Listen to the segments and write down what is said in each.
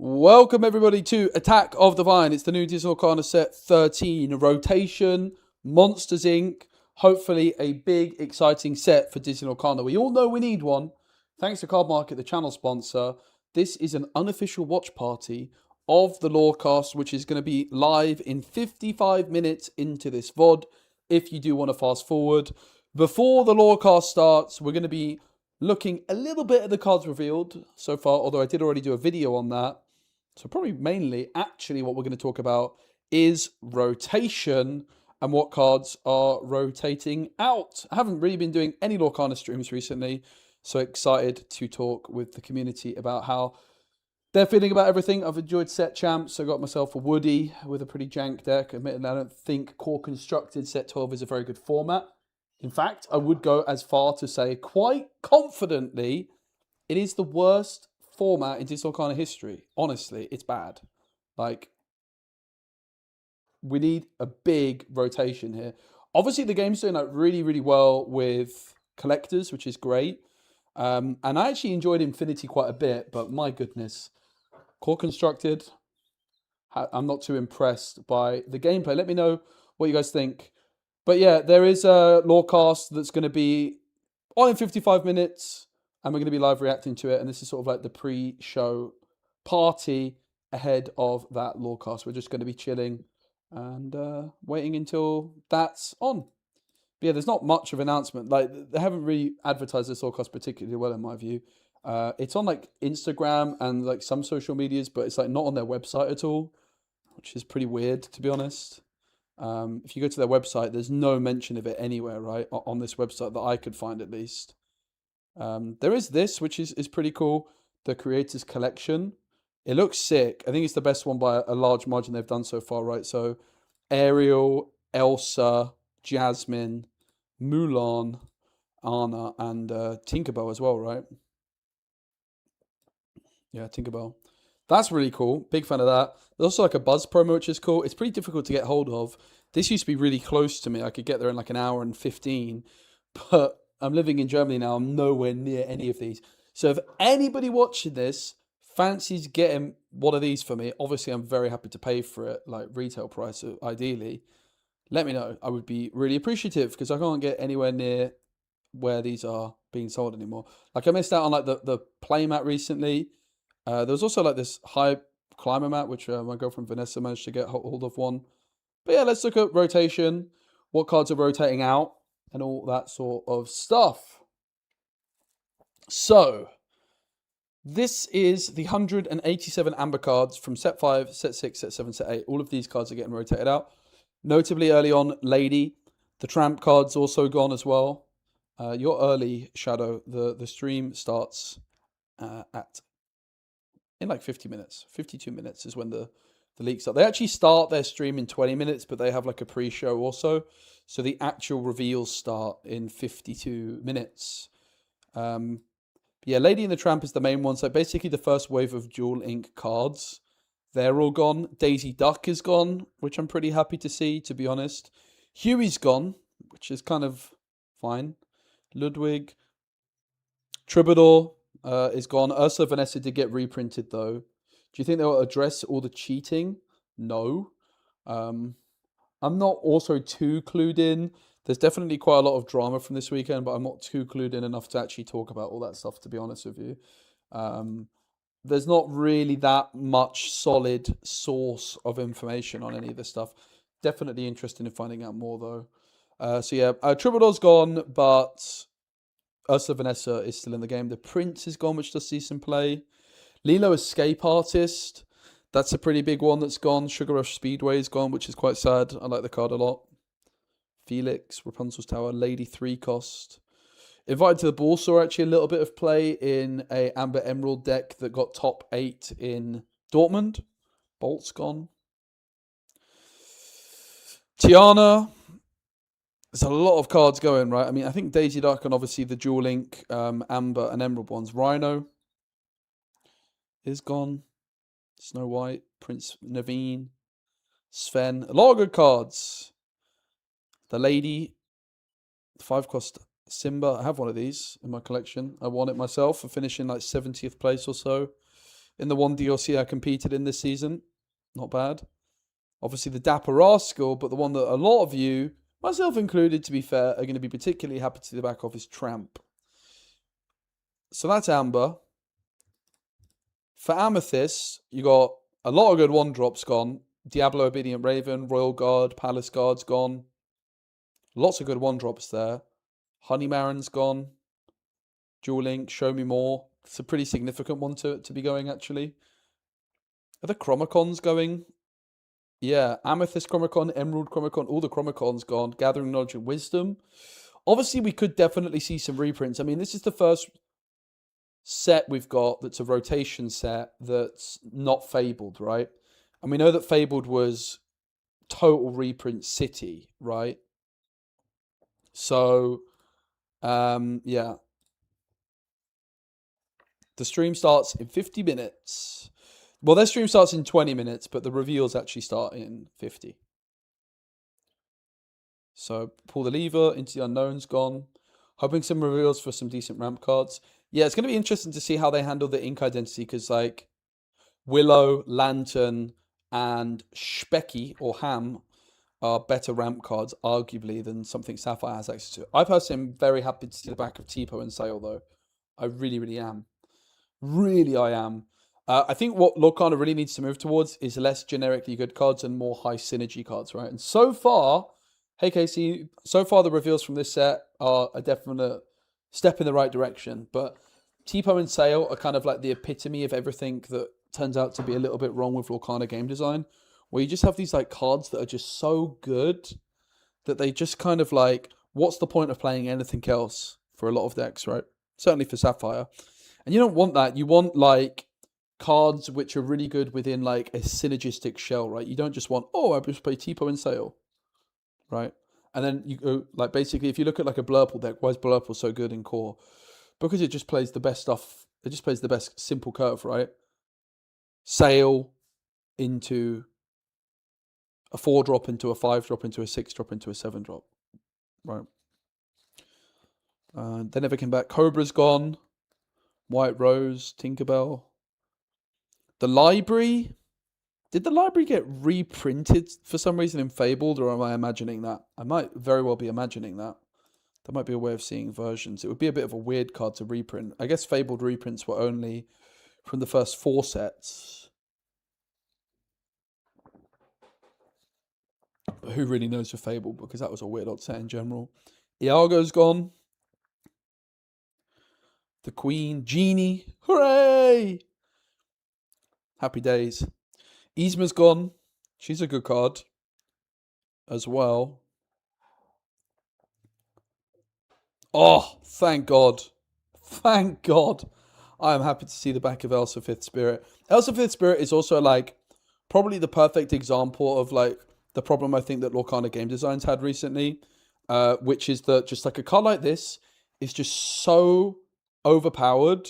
Welcome everybody to Attack of the Vine. It's the new Disney Arcana set 13 rotation, Monsters Inc. Hopefully a big exciting set for Disney Arcana. We all know we need one. Thanks to Card Market, the channel sponsor. This is an unofficial watch party of the LORECAST, which is going to be live in 55 minutes into this VOD. If you do want to fast forward, before the LORECAST starts, we're going to be looking a little bit at the cards revealed so far, although I did already do a video on that. So probably mainly, actually, what we're going to talk about is rotation and what cards are rotating out. I haven't really been doing any Lorcana streams recently, so excited to talk with the community about how they're feeling about everything. I've enjoyed set champs. I got myself a Woody with a pretty jank deck. Admittedly, I don't think core constructed set 12 is a very good format. In fact, I would go as far to say quite confidently it is the worst format in Disney Arcana history. Honestly, it's bad. Like, we need a big rotation here. Obviously, the game's doing like really, really well with collectors, which is great. And I actually enjoyed Infinity quite a bit, but my goodness, core constructed, I'm not too impressed by the gameplay. Let me know what you guys think. But yeah, there is a LORECAST that's going to be on in 55 minutes. And we're going to be live reacting to it. And this is sort of like the pre-show party ahead of that LORECAST. We're just going to be chilling and waiting until that's on. But yeah, there's not much of an announcement. Like, they haven't really advertised this LORECAST particularly well, in my view. It's on like Instagram and like some social medias, but it's like not on their website at all, which is pretty weird, to be honest. If you go to their website, there's no mention of it anywhere, right? On this website that I could find, at least. There is this, which is pretty cool. The Creators Collection. It looks sick. I think it's the best one by a large margin they've done so far, right? So Ariel, Elsa, Jasmine, Mulan, Anna, and Tinkerbell as well, right? Yeah, Tinkerbell. That's really cool. Big fan of that. There's also like a Buzz promo, which is cool. It's pretty difficult to get hold of. This used to be really close to me. I could get there in like an hour and 15. But I'm living in Germany now. I'm nowhere near any of these. So if anybody watching this fancies getting one of these for me, obviously I'm very happy to pay for it, like retail price, ideally. Let me know. I would be really appreciative because I can't get anywhere near where these are being sold anymore. Like, I missed out on like the playmat recently. There was also like this high climber mat, which my girlfriend Vanessa managed to get hold of one. But yeah, let's look at rotation, what cards are rotating out, and all that sort of stuff. So, this is the 187 Amber cards from set 5, set 6, set 7, set 8. All of these cards are getting rotated out. Notably early on, Lady. The Tramp card's also gone as well. You're early, Shadow. The stream starts in like 50 minutes. 52 minutes is when the leaks start. They actually start their stream in 20 minutes, but they have like a pre-show also. So the actual reveals start in 52 minutes. Yeah, Lady and the Tramp is the main one. So basically the first wave of Dual Ink cards, they're all gone. Daisy Duck is gone, which I'm pretty happy to see, to be honest. Huey's gone, which is kind of fine. Ludwig. Troubadour is gone. Ursula Vanessa did get reprinted, though. Do you think they'll address all the cheating? No. I'm not also too clued in. There's definitely quite a lot of drama from this weekend, but I'm not too clued in enough to actually talk about all that stuff, to be honest with you. There's not really that much solid source of information on any of this stuff. Definitely interested in finding out more, though. So yeah, Troubadour's gone, but Ursula Vanessa is still in the game. The Prince is gone, which does see some play. Lilo Escape Artist, that's a pretty big one that's gone. Sugar Rush Speedway is gone, which is quite sad. I like the card a lot. Felix, Rapunzel's Tower, Lady 3 cost. Invited to the Ball saw actually a little bit of play in a Amber Emerald deck that got top 8 in Dortmund. Bolt's gone. Tiana. There's a lot of cards going, right? I mean, I think Daisy Duck and obviously the Dual Link, Amber and Emerald ones. Rhino is gone. Snow White, Prince Naveen, Sven. A lot of good cards. The Lady, 5 cost Simba. I have one of these in my collection. I won it myself for finishing like 70th place or so in the one DLC I competed in this season. Not bad. Obviously the Dapper Rascal, but the one that a lot of you, myself included to be fair, are going to be particularly happy to see the back of is Tramp. So that's Amber. For Amethyst, you got a lot of good one drops gone. Diablo Obedient Raven, Royal Guard, Palace Guard's gone. Lots of good one drops there. Honey Marin's gone. Duel Link, Show Me More. It's a pretty significant one to be going, actually. Are the Chromicons going? Yeah, Amethyst Chromicon, Emerald Chromicon, all the Chromicons gone. Gathering Knowledge and Wisdom. Obviously, we could definitely see some reprints. I mean, this is the first set we've got that's a rotation set that's not Fabled, right? And we know that Fabled was total reprint city, right? So, yeah. The stream starts in 50 minutes. Well, their stream starts in 20 minutes, but the reveals actually start in 50. So, pull the lever, Into the Unknown's gone. Hoping some reveals for some decent ramp cards. Yeah, it's going to be interesting to see how they handle the ink identity, because, like, Willow, Lantern, and Specky, or Ham, are better ramp cards, arguably, than something Sapphire has access to. I personally am very happy to see the back of Tipo and Sale, though. I really, really am. Really, I am. I think what Lorcana really needs to move towards is less generically good cards and more high synergy cards, right? And so far, hey Casey, so far the reveals from this set are a definite step in the right direction. But Tipo and Sale are kind of like the epitome of everything that turns out to be a little bit wrong with Lorcana game design, where you just have these like cards that are just so good that they just kind of like, what's the point of playing anything else for a lot of decks, right? Certainly for Sapphire. And you don't want that. You want like cards which are really good within like a synergistic shell, right? You don't just want, oh, I just play Tipo and Sale, right? And then you go like, basically, if you look at like a Blurple deck, why is Blurple so good in core? Because it just plays the best stuff. It just plays the best simple curve, right? Sale into a 4-drop, into a 5-drop, into a 6-drop, into a 7-drop, right? They never came back. Cobra's gone. White Rose, Tinkerbell. The library. Did the library get reprinted for some reason in Fabled, or am I imagining that? I might very well be imagining that. That might be a way of seeing versions. It would be a bit of a weird card to reprint. I guess Fabled reprints were only from the first 4 sets. But who really knows for Fabled, because that was a weird odd set in general. Iago's gone. The Queen, Genie. Hooray! Happy days. Yzma's gone. She's a good card as well. Oh, thank God. Thank God. I am happy to see the back of Elsa Fifth Spirit. Elsa Fifth Spirit is also like probably the perfect example of like the problem I think that Lorcana Game Design's had recently, which is that just like a card like this is just so overpowered.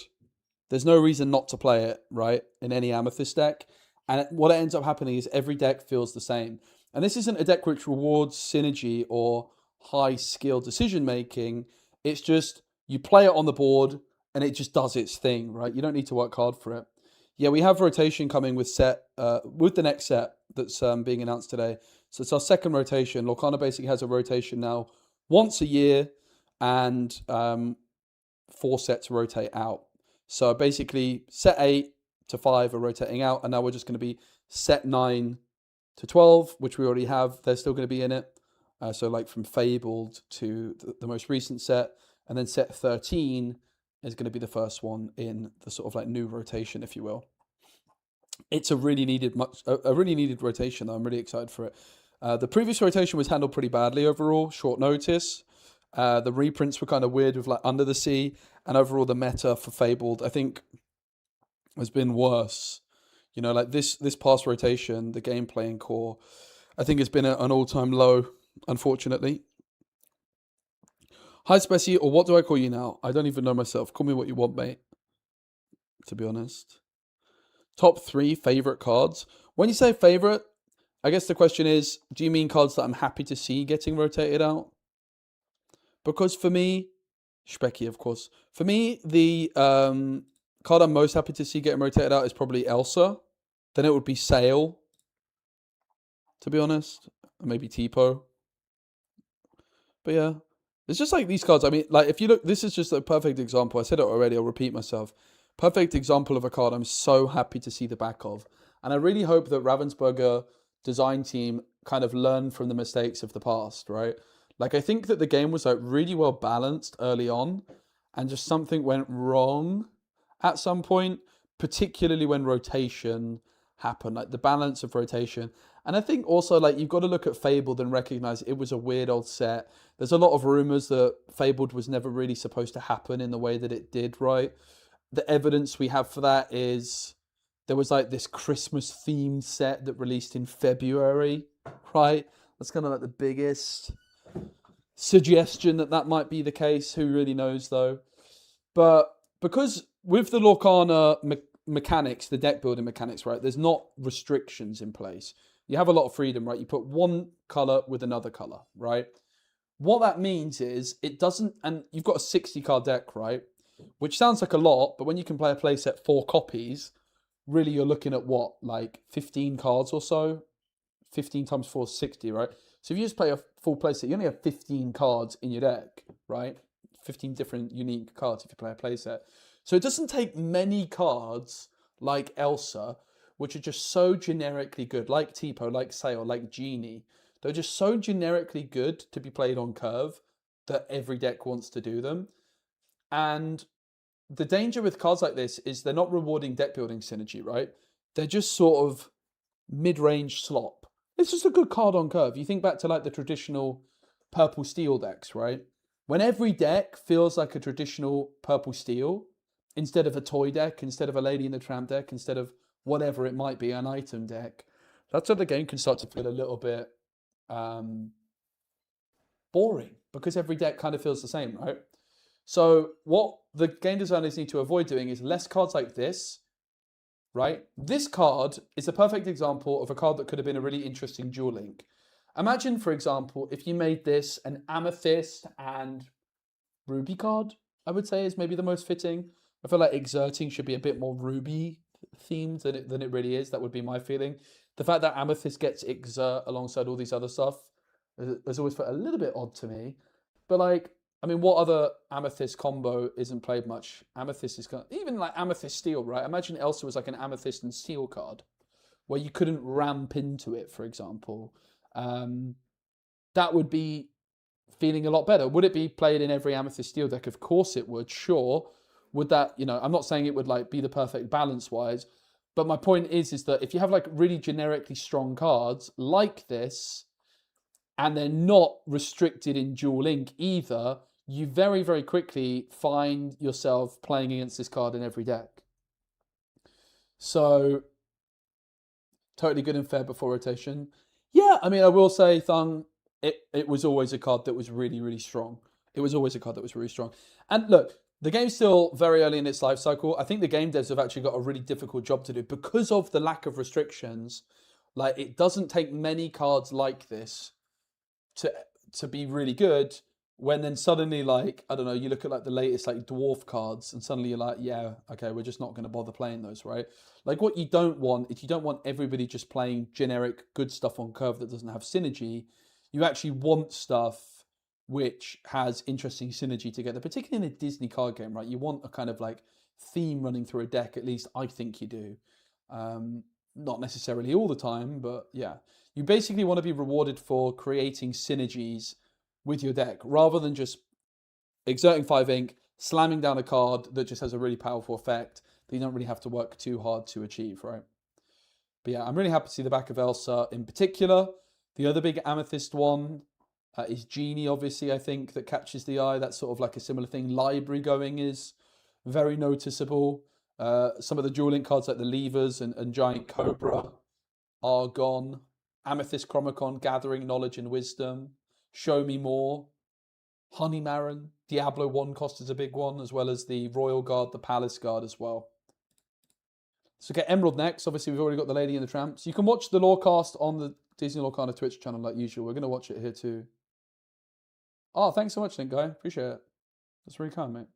There's no reason not to play it, right, in any Amethyst deck. And what ends up happening is every deck feels the same. And this isn't a deck which rewards synergy or high skill decision making. It's just you play it on the board and it just does its thing, right? You don't need to work hard for it. Yeah, we have rotation coming with the next set that's being announced today. So it's our second rotation. Lorcana basically has a rotation now once a year, and 4 sets rotate out. So basically, set 8 to 5 are rotating out, and now we're just going to be set 9 to 12, which we already have. They're still going to be in it. So like from Fabled to the most recent set, and then set 13 is going to be the first one in the sort of like new rotation, if you will. It's a really needed rotation, though. I'm really excited for it. The previous rotation was handled pretty badly overall, short notice. The reprints were kind of weird with like Under the Sea, and overall the meta for Fabled, I think, has been worse. You know, like this past rotation, the gameplay in core, I think has been at an all-time low, unfortunately. Hi, Specie, or what do I call you now? I don't even know myself. Call me what you want, mate, to be honest. Top 3 favorite cards. When you say favorite, I guess the question is, do you mean cards that I'm happy to see getting rotated out? Because for me, Specky, of course. For me, the card I'm most happy to see getting rotated out is probably Elsa. Then it would be Sail, to be honest. Or maybe Tipo. But yeah. It's just like these cards. I mean, like, if you look, this is just a perfect example. I said it already, I'll repeat myself. Perfect example of a card I'm so happy to see the back of. And I really hope that Ravensburger design team kind of learn from the mistakes of the past, right? Like, I think that the game was like really well balanced early on, and just something went wrong at some point, particularly when rotation happened, like the balance of rotation. And I think also, like, you've got to look at Fabled and recognize it was a weird old set. There's a lot of rumors that Fabled was never really supposed to happen in the way that it did, right? The evidence we have for that is there was like this Christmas themed set that released in February, right? That's kind of like the biggest suggestion that that might be the case. Who really knows, though? But because with the Lorcana mechanics, the deck building mechanics, right, there's not restrictions in place. You have a lot of freedom, right? You put one color with another color, right? What that means is it doesn't, and you've got a 60 card deck, right? Which sounds like a lot, but when you can play a playset 4 copies, really you're looking at what, like 15 cards or so? 15 times 4 is 60, right? So if you just play a full playset, you only have 15 cards in your deck, right? 15 different unique cards if you play a playset. So it doesn't take many cards like Elsa, which are just so generically good, like Tipo, like Sail, like Genie. They're just so generically good to be played on curve that every deck wants to do them. And the danger with cards like this is they're not rewarding deck building synergy, right? They're just sort of mid-range slop. It's just a good card on curve. You think back to like the traditional purple steel decks, right? When every deck feels like a traditional purple steel, instead of a toy deck, instead of a Lady in the Tramp deck, instead of whatever it might be, an item deck, that's where the game can start to feel a little bit boring, because every deck kind of feels the same, right? So what the game designers need to avoid doing is less cards like this, right? This card is a perfect example of a card that could have been a really interesting dual link. Imagine, for example, if you made this an Amethyst and Ruby card, I would say is maybe the most fitting. I feel like Exerting should be a bit more Ruby themed than it really is. That would be my feeling. The fact that Amethyst gets Exert alongside all these other stuff has always felt a little bit odd to me. But like, I mean, what other Amethyst combo isn't played much? Amethyst is kind of, even like Amethyst Steel, right? Imagine Elsa was like an Amethyst and Steel card where you couldn't ramp into it, for example. That would be feeling a lot better. Would it be played in every Amethyst Steel deck? Of course it would, sure. Would that, you know, I'm not saying it would like be the perfect balance wise, but my point is that if you have like really generically strong cards like this, and they're not restricted in dual link either, you very, very quickly find yourself playing against this card in every deck. So, totally good and fair before rotation. Yeah, I mean, I will say, Thung, it was always a card that was really, really strong. It was always a card that was really strong. And look, the game's still very early in its life cycle. I think the game devs have actually got a really difficult job to do because of the lack of restrictions. Like, it doesn't take many cards like this to be really good, when then suddenly, like, I don't know, you look at like the latest like dwarf cards and suddenly you're like, yeah, okay, we're just not going to bother playing those, right? Like, what you don't want is you don't want everybody just playing generic good stuff on curve that doesn't have synergy. You actually want stuff which has interesting synergy together, particularly in a Disney card game, right? You want a kind of like theme running through a deck, at least I think you do. Not necessarily all the time, but yeah. You basically want to be rewarded for creating synergies with your deck, rather than just exerting 5 ink, slamming down a card that just has a really powerful effect that you don't really have to work too hard to achieve, right? But yeah, I'm really happy to see the back of Elsa in particular. The other big Amethyst one is Genie, obviously, I think, that catches the eye. That's sort of like a similar thing. Library going is very noticeable. Some of the dual link cards like the Levers and Giant Cobra are gone. Amethyst Chromacon, Gathering Knowledge and Wisdom. Show Me More. Honey Marin. Diablo 1 cost is a big one, as well as the Royal Guard, the Palace Guard as well. So get Emerald next. Obviously, we've already got the Lady and the Tramps. You can watch the Lorecast on the Disney Lorcana Twitch channel like usual. We're going to watch it here too. Oh, thanks so much, Link Guy. Appreciate it. That's really kind, mate.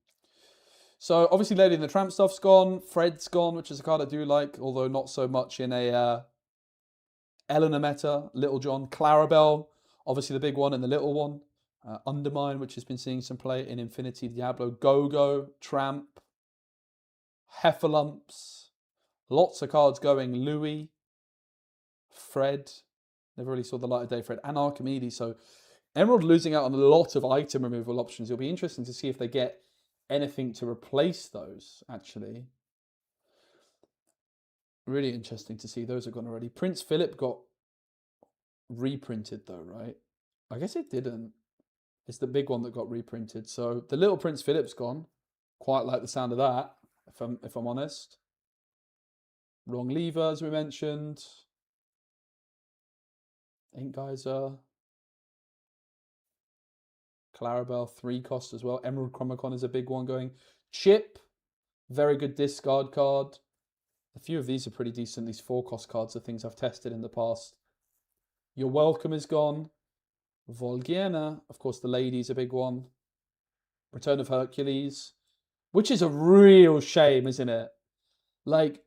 So obviously Lady and the Tramp stuff's gone. Fred's gone, which is a card I do like, although not so much in a Eleanor meta. Little John. Clarabelle, obviously the big one and the little one. Undermine, which has been seeing some play in Infinity Diablo. Go-Go, Tramp, Heffalumps. Lots of cards going. Louis, Fred. Never really saw the light of day, Fred. And Archimedes. So Emerald losing out on a lot of item removal options. It'll be interesting to see if they get anything to replace those, actually. Really interesting to see. Those are gone already. Prince Philip got reprinted, though, right? I guess it didn't. It's the big one that got reprinted. So the little Prince Philip's gone. Quite like the sound of that, if I'm honest. Wrong Lever, as we mentioned. Ink Geyser. Clarabelle, 3 cost as well. Emerald Chromicon is a big one going. Chip, very good discard card. A few of these are pretty decent. These 4 cost cards are things I've tested in the past. Your Welcome is gone. Volgiana, of course, the lady's a big one. Return of Hercules, which is a real shame, isn't it? Like,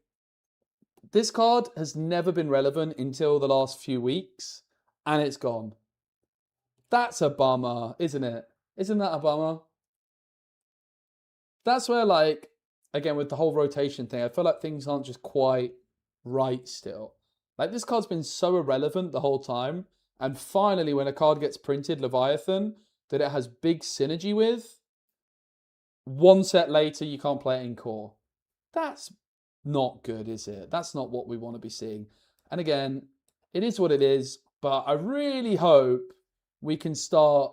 this card has never been relevant until the last few weeks, and it's gone. That's a bummer, isn't it? Isn't that a bummer? That's where, like, again, with the whole rotation thing, I feel like things aren't just quite right still. Like, this card's been so irrelevant the whole time, and finally, when a card gets printed, Leviathan, that it has big synergy with, one set later, you can't play it in core. That's not good, is it? That's not what we want to be seeing. And again, it is what it is, but I really hope we can start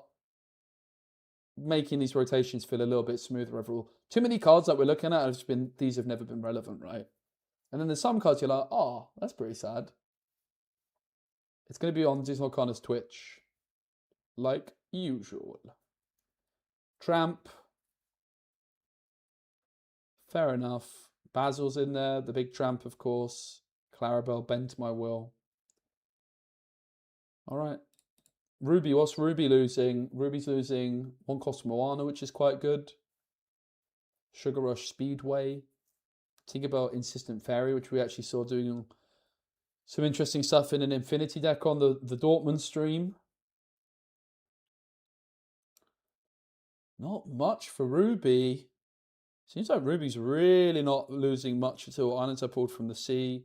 making these rotations feel a little bit smoother overall. Too many cards that we're looking at have been, these have never been relevant, right? And then there's some cards you're like, oh, that's pretty sad. It's going to be on Disney Connor's Twitch, like usual. Tramp. Fair enough. Basil's in there, the big Tramp, of course. Clarabelle, Bent My Will. All right. Ruby, what's Ruby losing? Ruby's losing 1 cost Moana, which is quite good. Sugar Rush Speedway. Tinkerbell Insistent Fairy, which we actually saw doing some interesting stuff in an Infinity deck on the Dortmund stream. Not much for Ruby. Seems like Ruby's really not losing much at all. Islands are pulled from the sea.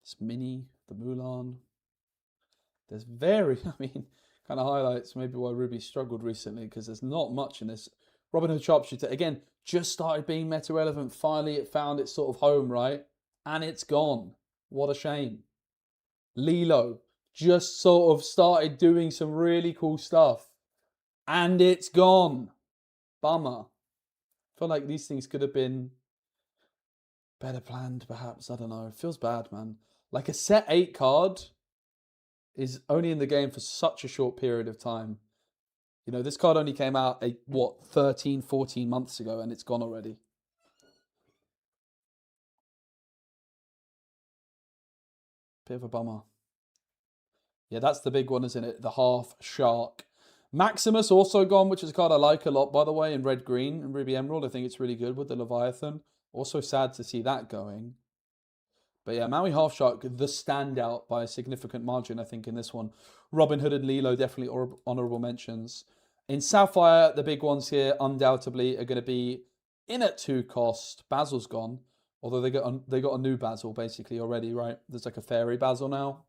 This Mini, the Mulan. There's very, I mean, kind of highlights maybe why Ruby struggled recently, because there's not much in this. Robin Hood Sharpshooter, again, just started being meta relevant. Finally, it found its sort of home, right? And it's gone. What a shame. Lilo just sort of started doing some really cool stuff. And it's gone. Bummer. I feel like these things could have been better planned, perhaps. I don't know. It feels bad, man. Like, a set 8 card is only in the game for such a short period of time. You know, this card only came out, 13, 14 months ago, and it's gone already. Bit of a bummer. Yeah, that's the big one, isn't it? The Half Shark. Maximus also gone, which is a card I like a lot, by the way, in Red Green and Ruby Emerald. I think it's really good with the Leviathan. Also sad to see that going. But yeah, Maui Half Shark, the standout by a significant margin, I think, in this one. Robin Hood and Lilo, definitely honourable mentions. In Sapphire, the big ones here, undoubtedly, are going to be in at 2 cost. Basil's gone. Although they got a new Basil, basically, already, right? There's like a fairy Basil now.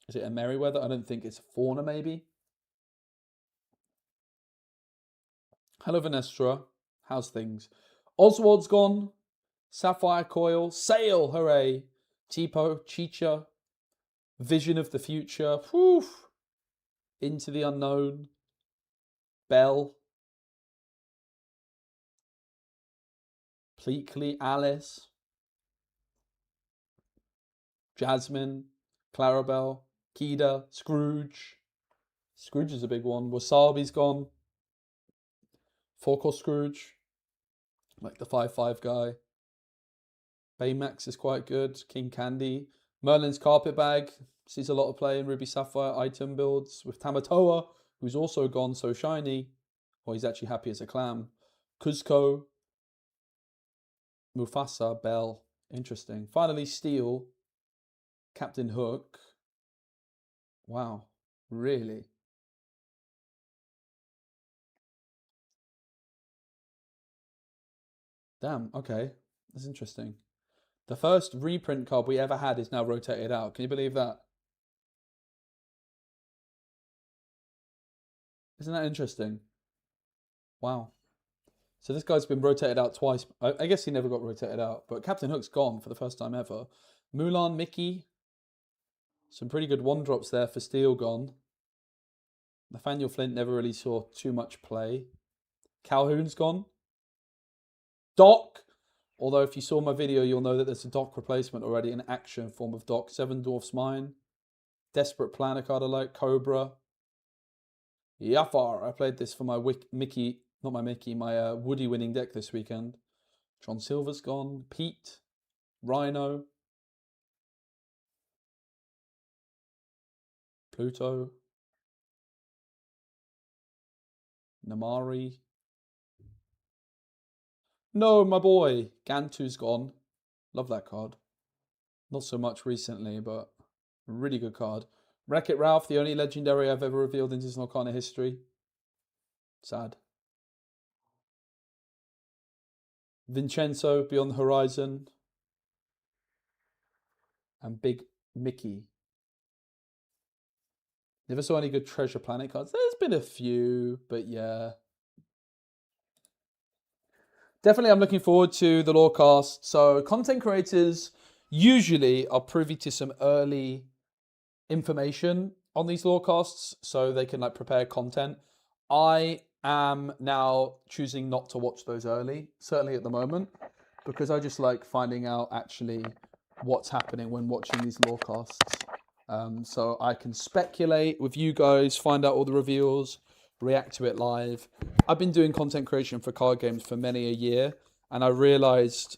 Is it a Merryweather? I don't think it's a Fauna, maybe. Hello, Venestra. How's things? Oswald's gone. Sapphire Coil. Sail, hooray. Tipo, Chicha. Vision of the Future. Whew. Into the Unknown. Belle. Pleakley, Alice. Jasmine. Clarabelle. Kida. Scrooge. Scrooge is a big one. Wasabi's gone. 4-cost Scrooge. Like the 5/5 guy. Baymax is quite good. King Candy. Merlin's Carpet Bag. Sees a lot of play in Ruby Sapphire item builds with Tamatoa, who's also gone so shiny. Well, he's actually happy as a clam. Kuzco, Mufasa, Bell. Interesting. Finally, Steel, Captain Hook. Wow, really? Damn, okay. That's interesting. The first reprint card we ever had is now rotated out. Can you believe that? Isn't that interesting? Wow. So this guy's been rotated out twice. I guess he never got rotated out, but Captain Hook's gone for the first time ever. Mulan, Mickey. Some pretty good one drops there for Steel gone. Nathaniel Flint never really saw too much play. Calhoun's gone. Doc. Although if you saw my video, you'll know that there's a Doc replacement already in action form of Doc. Seven Dwarfs Mine. Desperate Plan, a card I like. Cobra. Yafar. I played this for my Mickey, not my Mickey, my Woody winning deck this weekend. John Silver's gone. Pete. Rhino. Pluto. Namari. No, my boy. Gantu's gone. Love that card. Not so much recently, but a really good card. Wreck-It Ralph, the only legendary I've ever revealed in Disney Arcana history. Sad. Vincenzo, Beyond the Horizon. And Big Mickey. Never saw any good Treasure Planet cards. There's been a few, but yeah. Definitely I'm looking forward to the LORECAST. So content creators usually are privy to some early information on these LORECASTs so they can like prepare content. I am now choosing not to watch those early, certainly at the moment, because I just like finding out actually what's happening when watching these LORECASTs. So I can speculate with you guys, find out all the reveals, react to it live. I've been doing content creation for card games for many a year, and I realized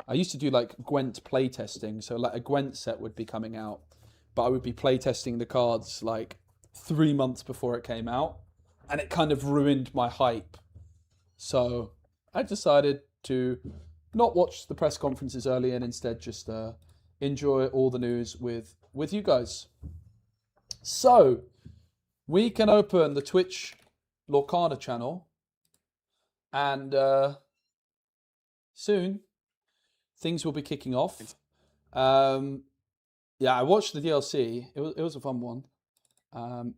I used to do like Gwent playtesting. So like a Gwent set would be coming out, but I would be playtesting the cards like 3 months before it came out, and it kind of ruined my hype. So I decided to not watch the press conferences early and instead just enjoy all the news with you guys. So we can open the Twitch Lorcana channel, and soon things will be kicking off. Yeah, I watched the DLC. It was a fun one.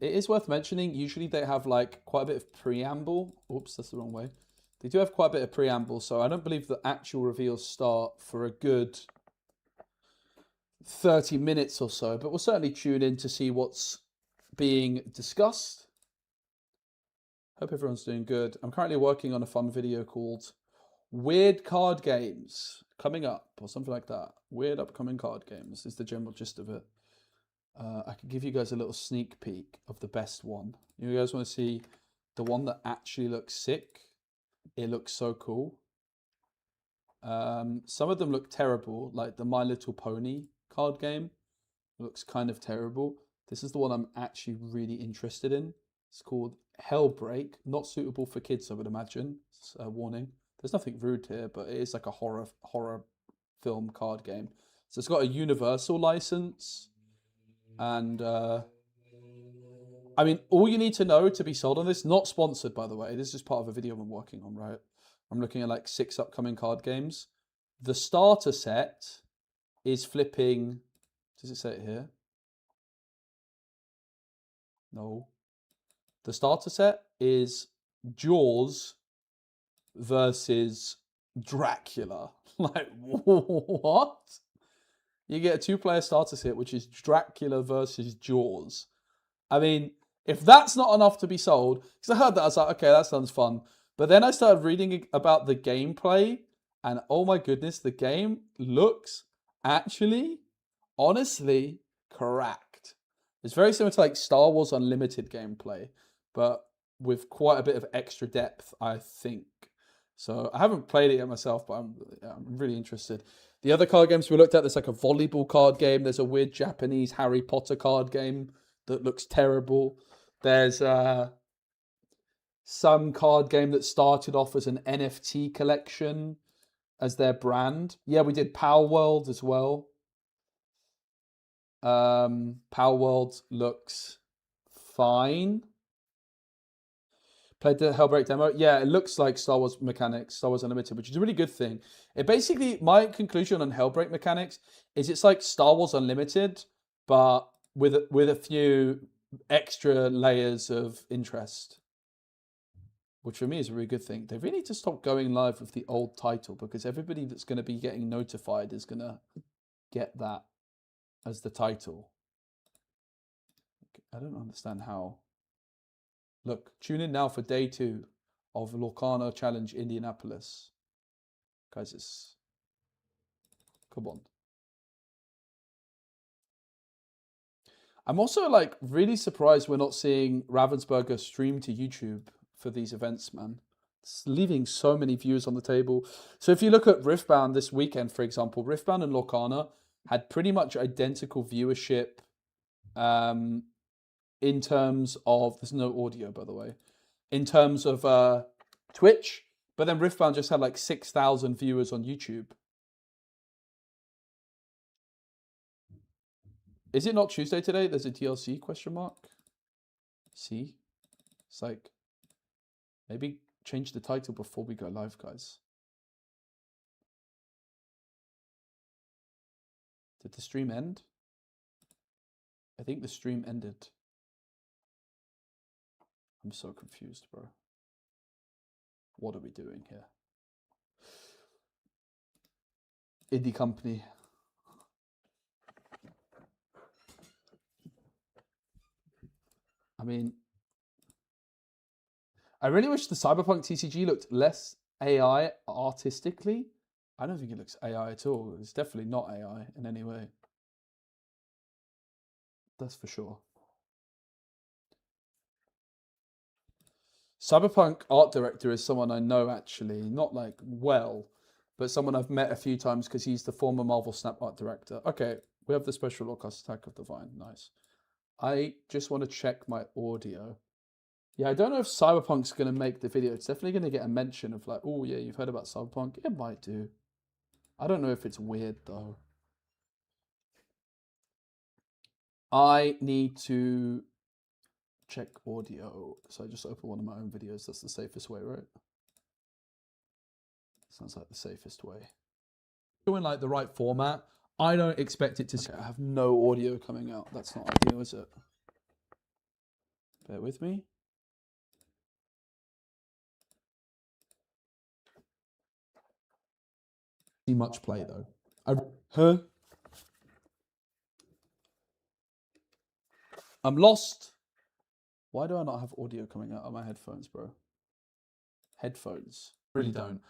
It is worth mentioning, usually they have like quite a bit of preamble. Oops, that's the wrong way. They do have quite a bit of preamble, so I don't believe the actual reveals start for a good 30 minutes or so, but we'll certainly tune in to see what's being discussed. Hope everyone's doing good. I'm currently working on a fun video called Weird Card Games Coming Up, or something like that. Weird upcoming card games is the general gist of it. I could give you guys a little sneak peek of the best one. You guys want to see the one that actually looks sick? It looks so cool. Some of them look terrible, like the My Little Pony card game looks kind of terrible. This is the one I'm actually really interested in. It's called Hellbreak. Not suitable for kids, I would imagine. It's a warning. There's nothing rude here, but it is like a horror film card game. So it's got a Universal license. And I mean, all you need to know to be sold on this, not sponsored by the way, this is just part of a video I'm working on, right? I'm looking at like 6 upcoming card games. The starter set is flipping, does it say it here? No. The starter set is Jaws versus Dracula. Like, what? You get a 2-player starter set, which is Dracula versus Jaws. I mean, if that's not enough to be sold, because I heard that, I was like, okay, that sounds fun. But then I started reading about the gameplay, and oh my goodness, the game looks actually, honestly, cracked. It's very similar to like Star Wars Unlimited gameplay, but with quite a bit of extra depth, I think. So I haven't played it yet myself, but I'm really interested. The other card games we looked at, there's like a volleyball card game. There's a weird Japanese Harry Potter card game that looks terrible. There's some card game that started off as an NFT collection as their brand. Yeah, we did Power World as well. Power World looks fine. Played the Hellbreak demo. Yeah, it looks like Star Wars Mechanics, Star Wars Unlimited, which is a really good thing. It basically, my conclusion on Hellbreak Mechanics is it's like Star Wars Unlimited, but with a few extra layers of interest, which for me is a really good thing. They really need to stop going live with the old title, because everybody that's going to be getting notified is going to get that as the title. I don't understand how. Look, tune in now for day 2 of Lorcana Challenge Indianapolis. Guys, it's... Come on. I'm also like really surprised we're not seeing Ravensburger stream to YouTube for these events, man. It's leaving so many views on the table. So if you look at Riftbound this weekend, for example, Riftbound and Lorcana had pretty much identical viewership in terms of, there's no audio, by the way, in terms of Twitch, but then Riftbound just had like 6,000 viewers on YouTube. Is it not Tuesday today? There's a DLC question mark. See? It's like, maybe change the title before we go live, guys. Did the stream end? I think the stream ended. I'm so confused, bro. What are we doing here? Indie company. I mean, I really wish the Cyberpunk TCG looked less AI artistically. I don't think it looks AI at all. It's definitely not AI in any way. That's for sure. Cyberpunk art director is someone I know, actually, not like well, but someone I've met a few times because he's the former Marvel Snap art director. Okay, we have the special LORECAST Attack of the Vine. Nice. I just want to check my audio. Yeah, I don't know if Cyberpunk's going to make the video. It's definitely going to get a mention of like, oh yeah, you've heard about Cyberpunk. It might do. I don't know if it's weird though. I need to check audio. So I just open one of my own videos. That's the safest way, right? Sounds like the safest way. Doing like the right format. I don't expect it to... Okay, I have no audio coming out. That's not ideal, is it? Bear with me. See much play though. I'm lost. Why do I not have audio coming out of my headphones, bro? Headphones. Really don't.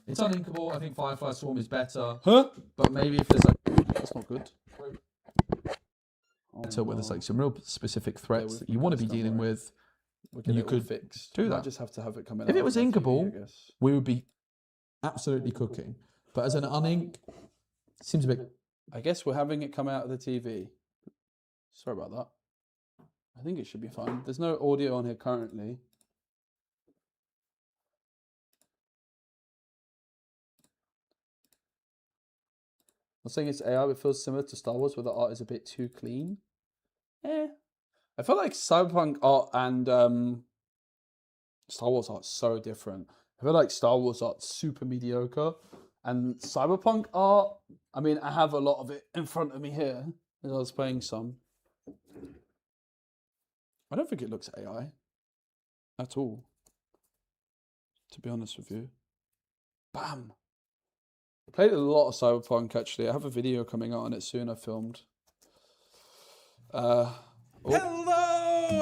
It's unlinkable. I think Firefly Swarm is better. Huh? But maybe if there's like... That's not good. So where there's like some real specific threats that you want to be dealing with, you could do that. Just have to have it coming out. If it was inkable, we would be absolutely cooking. But as an unink, seems a bit... I guess we're having it come out of the TV. Sorry about that. I think it should be fine. There's no audio on here currently. I'm saying it's AI, but it feels similar to Star Wars, where the art is a bit too clean. I feel like Cyberpunk art and Star Wars art so different. I feel like Star Wars art's super mediocre, and Cyberpunk art, I mean, I have a lot of it in front of me here as I was playing some. I don't think it looks AI at all, to be honest with you. Bam! I played a lot of Cyberpunk, actually. I have a video coming out on it soon I filmed. Hello,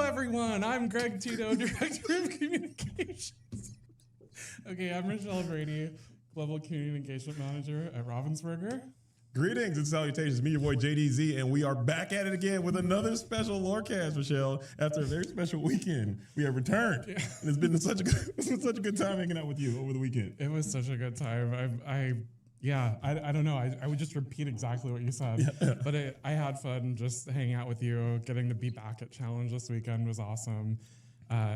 everyone. I'm Greg Tito, Director of Communications. Okay, I'm Michelle Brady, Global Community Engagement Manager at Ravensburger. Greetings and salutations. Me, your boy JDZ, and we are back at it again with another special LORECAST, Michelle. After a very special weekend, we have returned. Yeah. And it's been such a good time hanging out with you over the weekend. It was such a good time. I don't know. I would just repeat exactly what you said. Yeah. But I had fun just hanging out with you. Getting to be back at Challenge this weekend was awesome.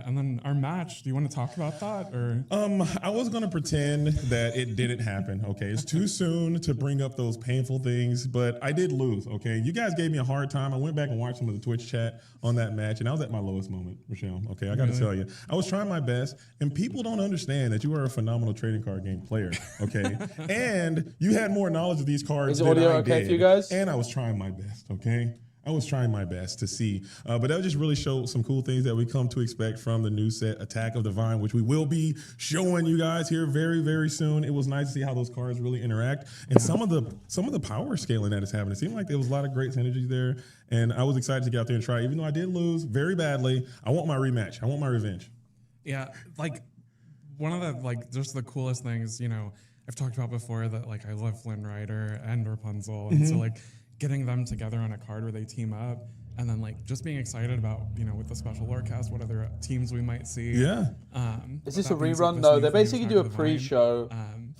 And then our match, do you want to talk about that? Or I was gonna pretend that it didn't happen. Okay, it's too soon to bring up those painful things, but I did lose. Okay, you guys gave me a hard time. I went back and watched some of the Twitch chat on that match, and I was at my lowest moment, Michelle. Okay, I got to tell you, I was trying my best, and people don't understand that you are a phenomenal trading card game player. Okay, and you had more knowledge of these cards. Is the than audio I okay did, for you guys? And I was trying my best. Okay. I was trying my best to see, but that just really showed some cool things that we come to expect from the new set, Attack of the Vine, which we will be showing you guys here very, very soon. It was nice to see how those cards really interact and some of the power scaling that is happening. It seemed like there was a lot of great synergies there, and I was excited to get out there and try. Even though I did lose very badly, I want my rematch. I want my revenge. yeah, like one of the just the coolest things, I've talked about before that I love Flynn Rider and Rapunzel, and so getting them together on a card where they team up, and then just being excited about with the special LORECAST, what other teams we might see. Yeah. Is this a rerun? No, they basically do a pre-show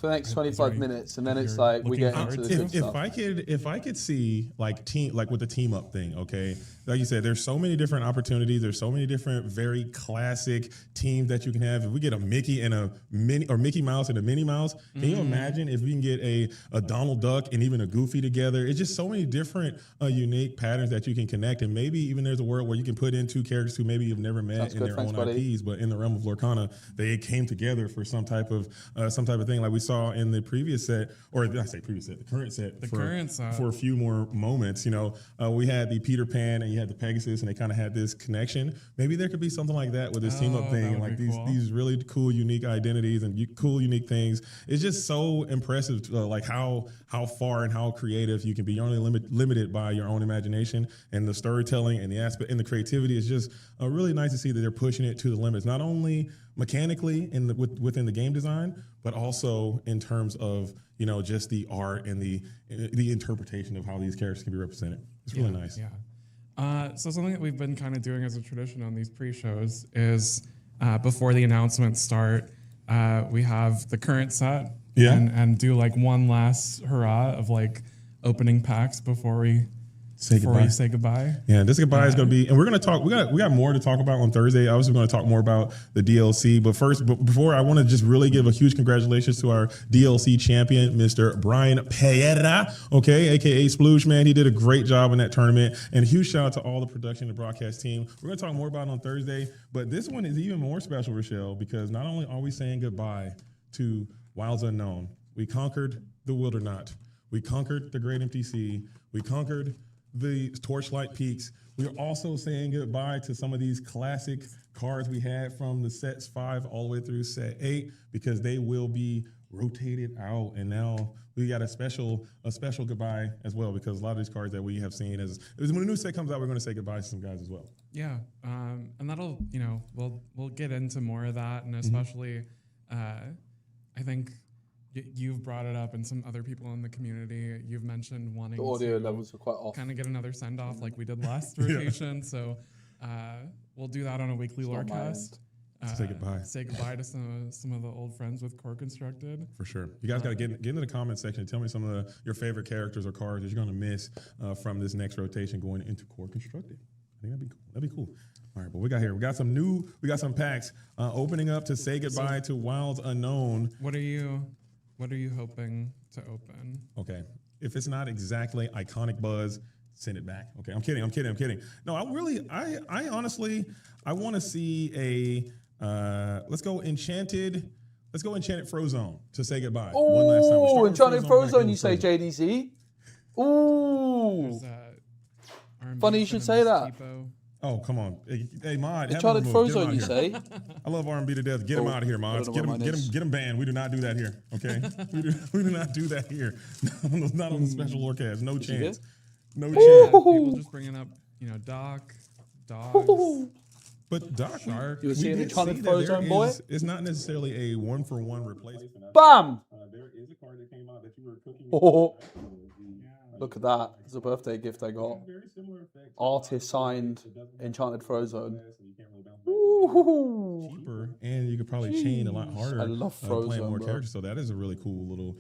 for the next 25 minutes, and then it's we get into the good stuff. If I could see team with the team up thing, okay. Like you said, there's so many different opportunities. There's so many different very classic teams that you can have. If we get a Mickey and a Mickey Mouse and a Minnie Mouse, can you imagine if we can get a Donald Duck and even a Goofy together? It's just so many different unique patterns that you can connect, and maybe even there's a world where you can put in two characters who maybe you've never met in their own IPs, but in the realm of Lorcana, they came together for some type of thing, like we saw in the previous set, or I say previous set, the current set, for a few more moments. We had the Peter Pan and you had the Pegasus, and they kind of had this connection. Maybe there could be something like that with this team up thing, like these really cool, unique identities and cool, unique things. It's just so impressive, how far and how creative you can be. You're only limited by your own imagination, and the storytelling and the aspect and the creativity is just really nice to see that they're pushing it to the limits, not only mechanically within the game design, but also in terms of just the art and the interpretation of how these characters can be represented. It's really nice. Yeah. So something that we've been kind of doing as a tradition on these pre-shows is before the announcements start, we have the current set and do one last hurrah of opening packs before we say goodbye. Yeah, this goodbye is going to be, and we're going to talk. We got more to talk about on Thursday. Obviously, we're going to talk more about the DLC. But before, I want to just really give a huge congratulations to our DLC champion, Mr. Brian Pereira, aka Sploosh Man. He did a great job in that tournament, and a huge shout out to all the production and broadcast team. We're going to talk more about it on Thursday, but this one is even more special, Rochelle, because not only are we saying goodbye to Wilds Unknown, we conquered the Wildernot, we conquered the Great Empty Sea, we conquered the Torchlight Peaks. We're also saying goodbye to some of these classic cards we had from the sets 5 all the way through set 8, because they will be rotated out. And now we got a special goodbye as well, because a lot of these cards that we have seen when a new set comes out, we're going to say goodbye to some guys as well. Yeah, and that'll we'll get into more of that, and especially I think you've brought it up, and some other people in the community. You've mentioned wanting the audio levels are quite off. Kind of get another send off like we did last rotation. So we'll do that on a weekly LORECAST. Say goodbye. Say goodbye to some of the old friends with Core Constructed. For sure. You guys got to get into the comment section and tell me some of your favorite characters or cards that you're going to miss from this next rotation going into Core Constructed. I think that'd be cool. All right, but we got some packs opening up to say goodbye to Wilds Unknown. What are you hoping to open? Okay. If it's not exactly iconic Buzz, send it back. Okay. I'm kidding. No, I honestly want to see let's go Enchanted Frozone to say goodbye. One last time. Oh, Enchanted Frozone, you say, JDZ? Ooh. Funny you should say that. Oh, come on. Hey, Mod. Enchanted Frozone, you say? I love R&B to death. Get him out of here, Mods. Get him banned. We do not do that here, okay? we do not do that here. Not on the special LORECAST. No chance. No chance. People just bringing up, Doc, dogs. But Doc, Shark. You see an Enchanted Frozone, boy? It's not necessarily a one-for-one replacement. Bam! There is a card that came out that you were cooking. Look at that. It's a birthday gift I got. Artist signed Enchanted Frozone. Ooh. Ooh. cheaper, and you could probably chain a lot harder. I love playing Frozone, more bro. characters. So that is a really cool little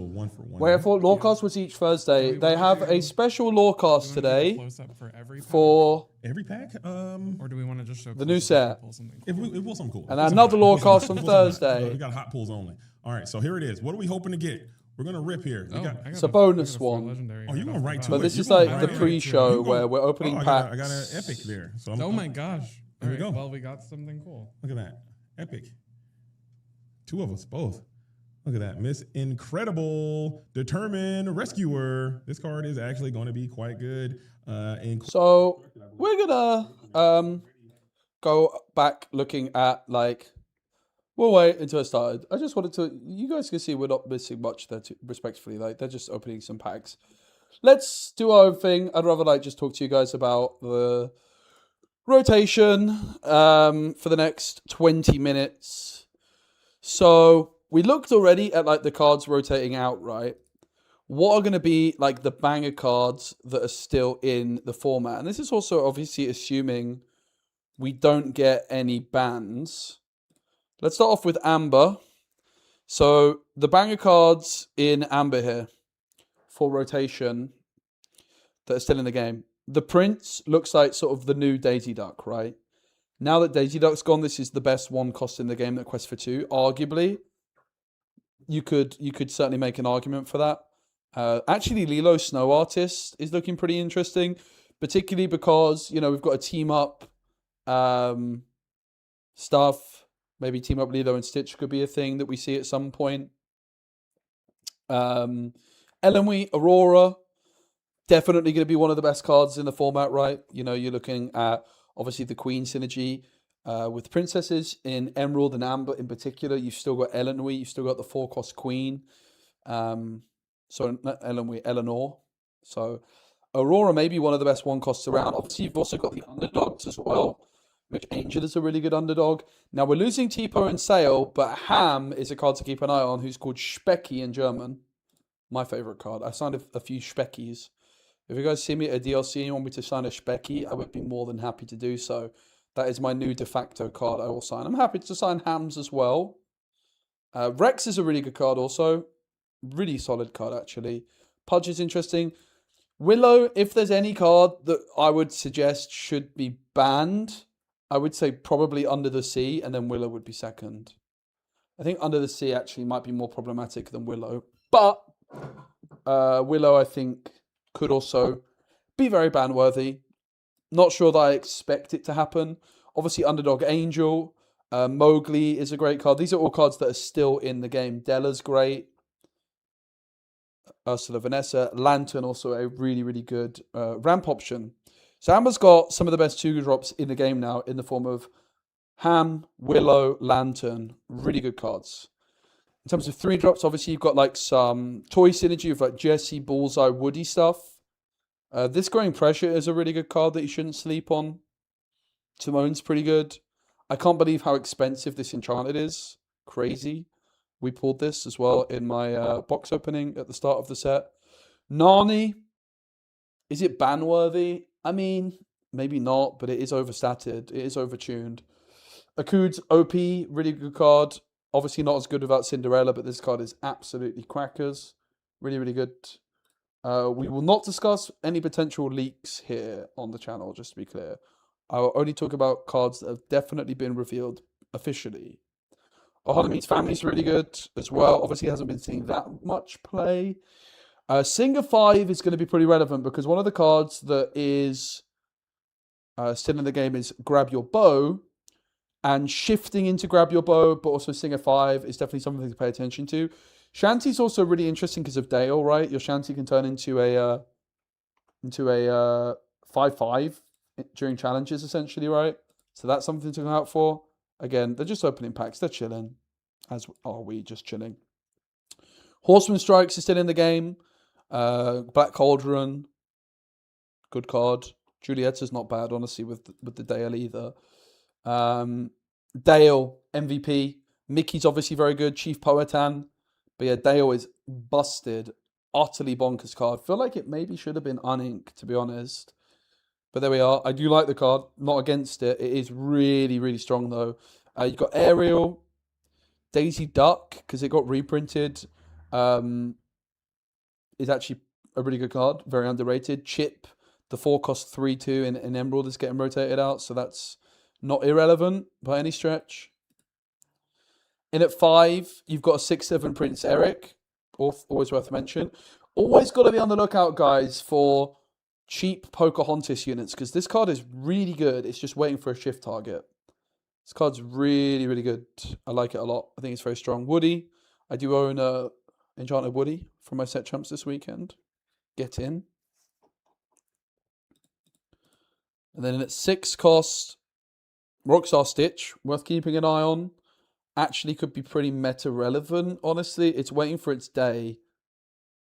one for one. Where I thought Lorecast was each Thursday. They have a special Lorecast today Close up for every pack? for Every pack, Or do we want to just show the new close up if we set. pull something cool? if we pull something cool, And Pull another something cool. Lorecast on Pull something cool. Thursday. We got hot pulls only. All right, so here it is. What are we hoping to get? We're gonna rip here. We got, It's a bonus one. Oh, you going right to But it. this You is going like the right in. pre-show You where going- we're opening I packs. got an epic there. So Oh my gosh. There we All right, go. well, we got something cool. Look at that. Epic. Two of us, both. Look at that. Miss Incredible Determined Rescuer. This card is actually going to be quite good. So we're gonna go back looking at like we'll wait until it started. I just wanted to you guys can see we're not missing much there respectfully. Like they're just opening some packs. Let's do our own thing. I'd rather like just talk to you guys about the rotation for the next 20 minutes. So we looked already at like the cards rotating out, right? What are going to be like the banger cards that are still in the format? And this is also obviously assuming we don't get any bans. Let's start off with Amber. So the banger cards in Amber here for rotation that are still in the game. The Prince looks like sort of the new Daisy Duck, right? Now that Daisy Duck's gone, this is the best one cost in the game that Quest for 2. Arguably, you could certainly make an argument for that. Actually, Lilo Snow Artist is looking pretty interesting, particularly because, you know, we've got a team up stuff. Maybe team up Lilo and Stitch could be a thing that we see at some point. Elenwe, Aurora, definitely going to be one of the best cards in the format, right? You know, you're looking at, obviously, the Queen synergy with princesses in Emerald and Amber in particular. You've still got Elenwe, you've still got the 4-cost Queen. So not Elenwe, Eleanor. So Aurora may be one of the best one costs around. Obviously, you've also got the underdogs as well, which Angel is a really good underdog. Now, we're losing Tipo and Sale, but Ham is a card to keep an eye on, who's called Specky in German. My favorite card. I signed a few Speckies. If you guys see me at a DLC and you want me to sign a Specky, I would be more than happy to do so. That is my new de facto card I will sign. I'm happy to sign Hams as well. Rex is a really good card also. Really solid card, actually. Pudge is interesting. Willow, if there's any card that I would suggest should be banned, I would say probably Under the Sea, and then Willow would be second. I think Under the Sea actually might be more problematic than Willow. But Willow, I think, could also be very ban-worthy. Not sure that I expect it to happen. Obviously, Underdog Angel. Mowgli is a great card. These are all cards that are still in the game. Della's great. Ursula Vanessa. Lantern, also a really, really good ramp option. So Amber's got some of the best 2-drops in the game now in the form of Ham, Willow, Lantern. Really good cards. In terms of 3-drops, obviously you've got like some toy synergy with like Jessie, Bullseye, Woody stuff. This Growing Pressure is a really good card that you shouldn't sleep on. Timone's pretty good. I can't believe how expensive this Enchanted is. Crazy. We pulled this as well in my box opening at the start of the set. Nani. Is it ban-worthy? I mean, maybe not, but it is overstated. It is overtuned. Akud's OP, really good card. Obviously not as good without Cinderella, but this card is absolutely crackers. Really, really good. We will not discuss any potential leaks here on the channel, just to be clear. I will only talk about cards that have definitely been revealed officially. Ohana Meets Family is really good as well. Obviously hasn't been seeing that much play. Singer 5 is going to be pretty relevant because one of the cards that is still in the game is Grab Your Bow. And shifting into Grab Your Bow, but also Singer 5 is definitely something to pay attention to. Shanty's also really interesting because of Dale, right? Your Shanty can turn into a 5/5 during challenges, essentially, right? So that's something to look out for. Again, they're just opening packs. They're chilling. As are we, just chilling. Horseman Strikes is still in the game. Black Cauldron, good card. Julietta's not bad, honestly, with the Dale either. Dale, MVP. Mickey's obviously very good. Chief Poetan. But yeah, Dale is busted. Utterly bonkers card. Feel like it maybe should have been uninked, to be honest. But there we are. I do like the card. Not against it. It is really, really strong, though. You've got Ariel, Daisy Duck, because it got reprinted. Is actually a really good card. Very underrated. Chip, the 4 cost 3/2 in Emerald is getting rotated out. So that's not irrelevant by any stretch. In at 5, you've got a 6/7 Prince Eric. Always worth mention. Always got to be on the lookout, guys, for cheap Pocahontas units, because this card is really good. It's just waiting for a shift target. This card's really, really good. I like it a lot. I think it's very strong. Woody. I do own a Enchanted Woody from my set champs this weekend. Get in. And then at 6 cost, Rockstar Stitch. Worth keeping an eye on. Actually could be pretty meta relevant. Honestly, it's waiting for its day.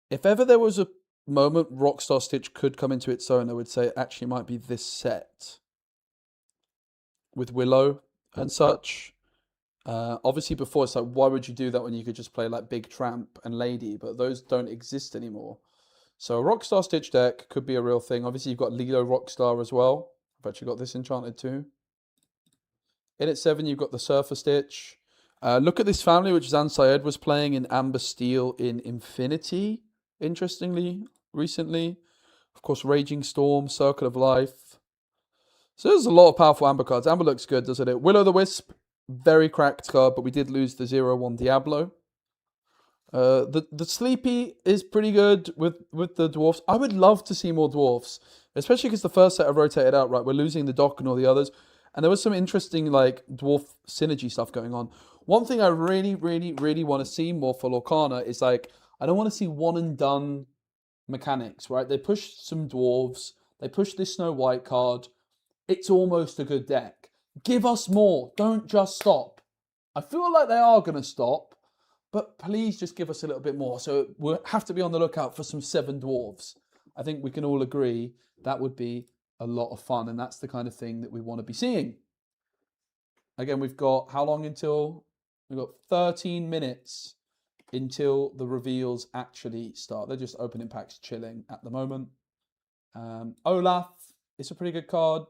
If ever there was a moment Rockstar Stitch could come into its own, I would say it actually might be this set with Willow and such. Obviously before it's like, why would you do that when you could just play like Big Tramp and Lady, but those don't exist anymore. So a Rockstar Stitch deck could be a real thing. Obviously you've got Lilo Rockstar as well. I've actually got this enchanted too. In at 7 you've got the Surfer Stitch. Look at this family, which Zan Syed was playing in Amber Steel in Infinity, interestingly, recently. Of course, Raging Storm, Circle of Life. So there's a lot of powerful Amber cards. Amber looks good, doesn't it? Will-O-the-Wisp, very cracked card, but we did lose the 0/1 Diablo. The Sleepy is pretty good with the Dwarfs. I would love to see more Dwarfs, especially because the first set have rotated out, right? We're losing the Dock and all the others. And there was some interesting like Dwarf synergy stuff going on. One thing I really, really, really want to see more for Lorcana is like, I don't want to see one and done mechanics, right? They pushed some Dwarves. They pushed this Snow White card. It's almost a good deck. Give us more. Don't just stop. I feel like they are going to stop, but please just give us a little bit more. So we'll have to be on the lookout for some 7 Dwarves. I think we can all agree that would be a lot of fun, and that's the kind of thing that we want to be seeing. Again, we've got how long until? We've got 13 minutes until the reveals actually start. They're just opening packs, chilling at the moment. Olaf, it's a pretty good card.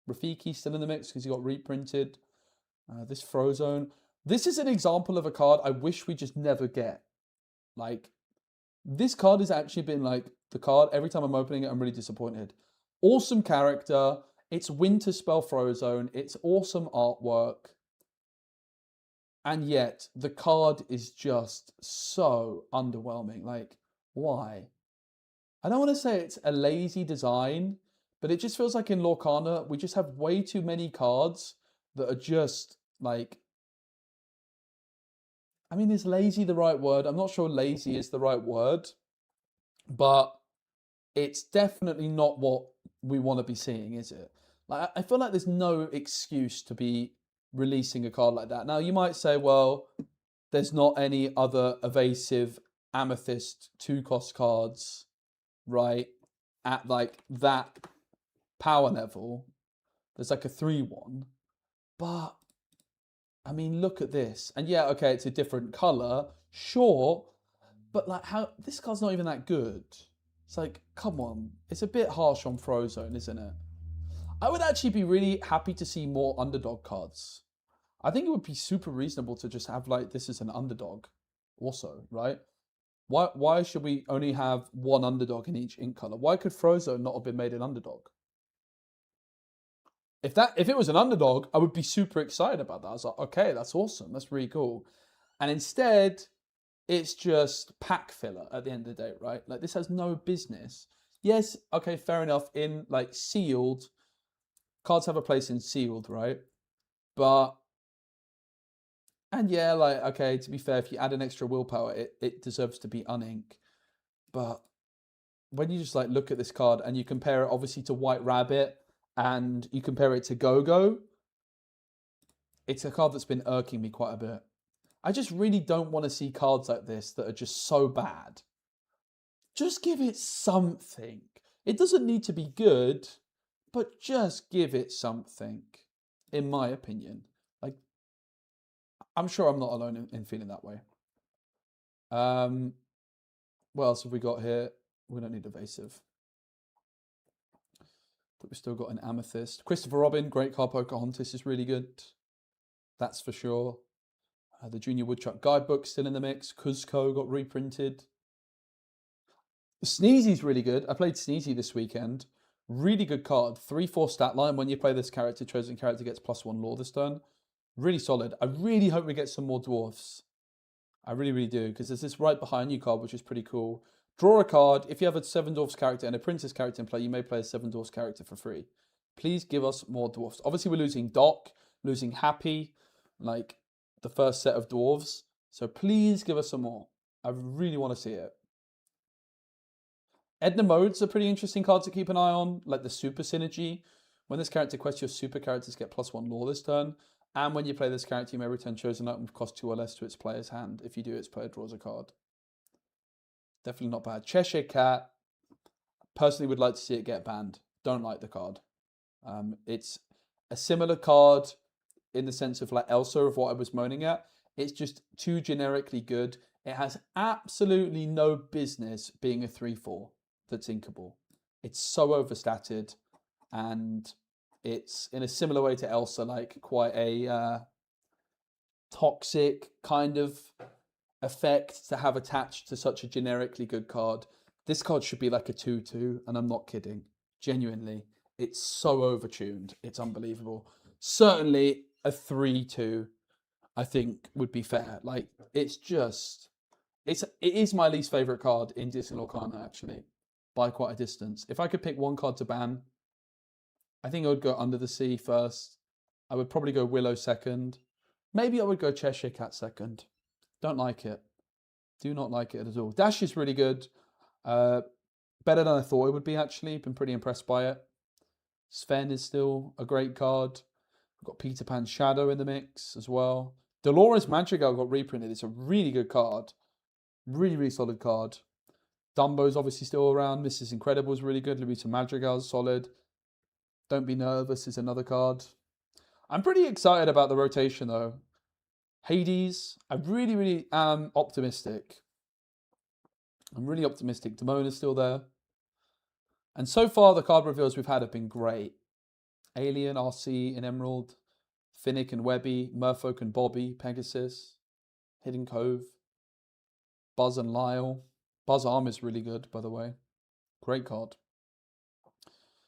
Rafiki still in the mix because he got reprinted. This Frozone. This is an example of a card I wish we just never get. Like, this card has actually been like the card. Every time I'm opening it, I'm really disappointed. Awesome character. It's Winter Spell Frozone. It's awesome artwork. And yet, the card is just so underwhelming. Like, why? I don't want to say it's a lazy design, but it just feels like in Lorcana, we just have way too many cards that are just like... I mean, is lazy the right word? I'm not sure lazy is the right word, but it's definitely not what we want to be seeing, is it? Like, I feel like there's no excuse to be releasing a card like that. Now, you might say, well, there's not any other evasive Amethyst 2-cost cards, right, at like that power level. There's like a 3/1, but I mean, look at this. And yeah, okay, it's a different color, sure, but like, how this card's not even that good. It's like, come on, it's a bit harsh on Frozone, isn't it? I would actually be really happy to see more underdog cards. I think it would be super reasonable to just have like, this is an underdog also, right? Why should we only have one underdog in each ink color? Why could Frozone not have been made an underdog? If it was an underdog, I would be super excited about that. I was like, okay, that's awesome. That's really cool. And instead, it's just pack filler at the end of the day, right? Like, this has no business. Yes, okay, fair enough. In like sealed, cards have a place in sealed, right? But, and yeah, like, okay, to be fair, if you add an extra willpower, it deserves to be unink. But when you just like look at this card and you compare it obviously to White Rabbit and you compare it to Go-Go, it's a card that's been irking me quite a bit. I just really don't want to see cards like this that are just so bad. Just give it something. It doesn't need to be good, but just give it something, in my opinion. Like, I'm sure I'm not alone in feeling that way. What else have we got here? We don't need evasive. But we've still got an Amethyst. Christopher Robin, great card. Pocahontas is really good. That's for sure. The Junior Woodchuck Guidebook still in the mix. Cuzco got reprinted. Sneezy's really good. I played Sneezy this weekend. Really good card. 3/4 stat line. When you play this character, chosen character gets +1 lore this turn. Really solid. I really hope we get some more dwarfs. I really, really do. Because there's this right behind you card, which is pretty cool. Draw a card. If you have a 7 dwarfs character and a princess character in play, you may play a 7 dwarfs character for free. Please give us more dwarfs. Obviously, we're losing Doc, losing Happy, like the first set of dwarves. So please give us some more. I really want to see it. Edna Mode's a pretty interesting card to keep an eye on, like the super synergy. When this character quests, your super characters get +1 lore this turn. And when you play this character, you may return chosen item with cost 2 or less to its player's hand. If you do, its player draws a card. Definitely not bad. Cheshire Cat. Personally would like to see it get banned. Don't like the card. It's a similar card in the sense of like Elsa of what I was moaning at. It's just too generically good. It has absolutely no business being a 3/4 that's inkable. It's so overstated, and it's in a similar way to Elsa, like quite a toxic kind of effect to have attached to such a generically good card. This card should be like a 2/2, and I'm not kidding. Genuinely, it's so overtuned. It's unbelievable. Certainly a 3/2, I think, would be fair. Like, it is my least favorite card in Disney Lorcana, actually, by quite a distance. If I could pick one card to ban, I think I would go Under the Sea first. I would probably go Willow second. Maybe I would go Cheshire Cat second. Don't like it. Do not like it at all. Dash is really good. Better than I thought it would be, actually. Been pretty impressed by it. Sven is still a great card. We've got Peter Pan's Shadow in the mix as well. Dolores Madrigal got reprinted. It's a really good card. Really, really solid card. Dumbo's obviously still around. Mrs. Incredible is really good. Louisa Madrigal's solid. Don't Be Nervous is another card. I'm pretty excited about the rotation, though. Hades, I really, really am optimistic. I'm really optimistic. Damona's still there. And so far, the card reveals we've had have been great. Alien, RC, and Emerald. Finnick and Webby. Merfolk and Bobby. Pegasus. Hidden Cove. Buzz and Lyle. Buzz Arm is really good, by the way. Great card.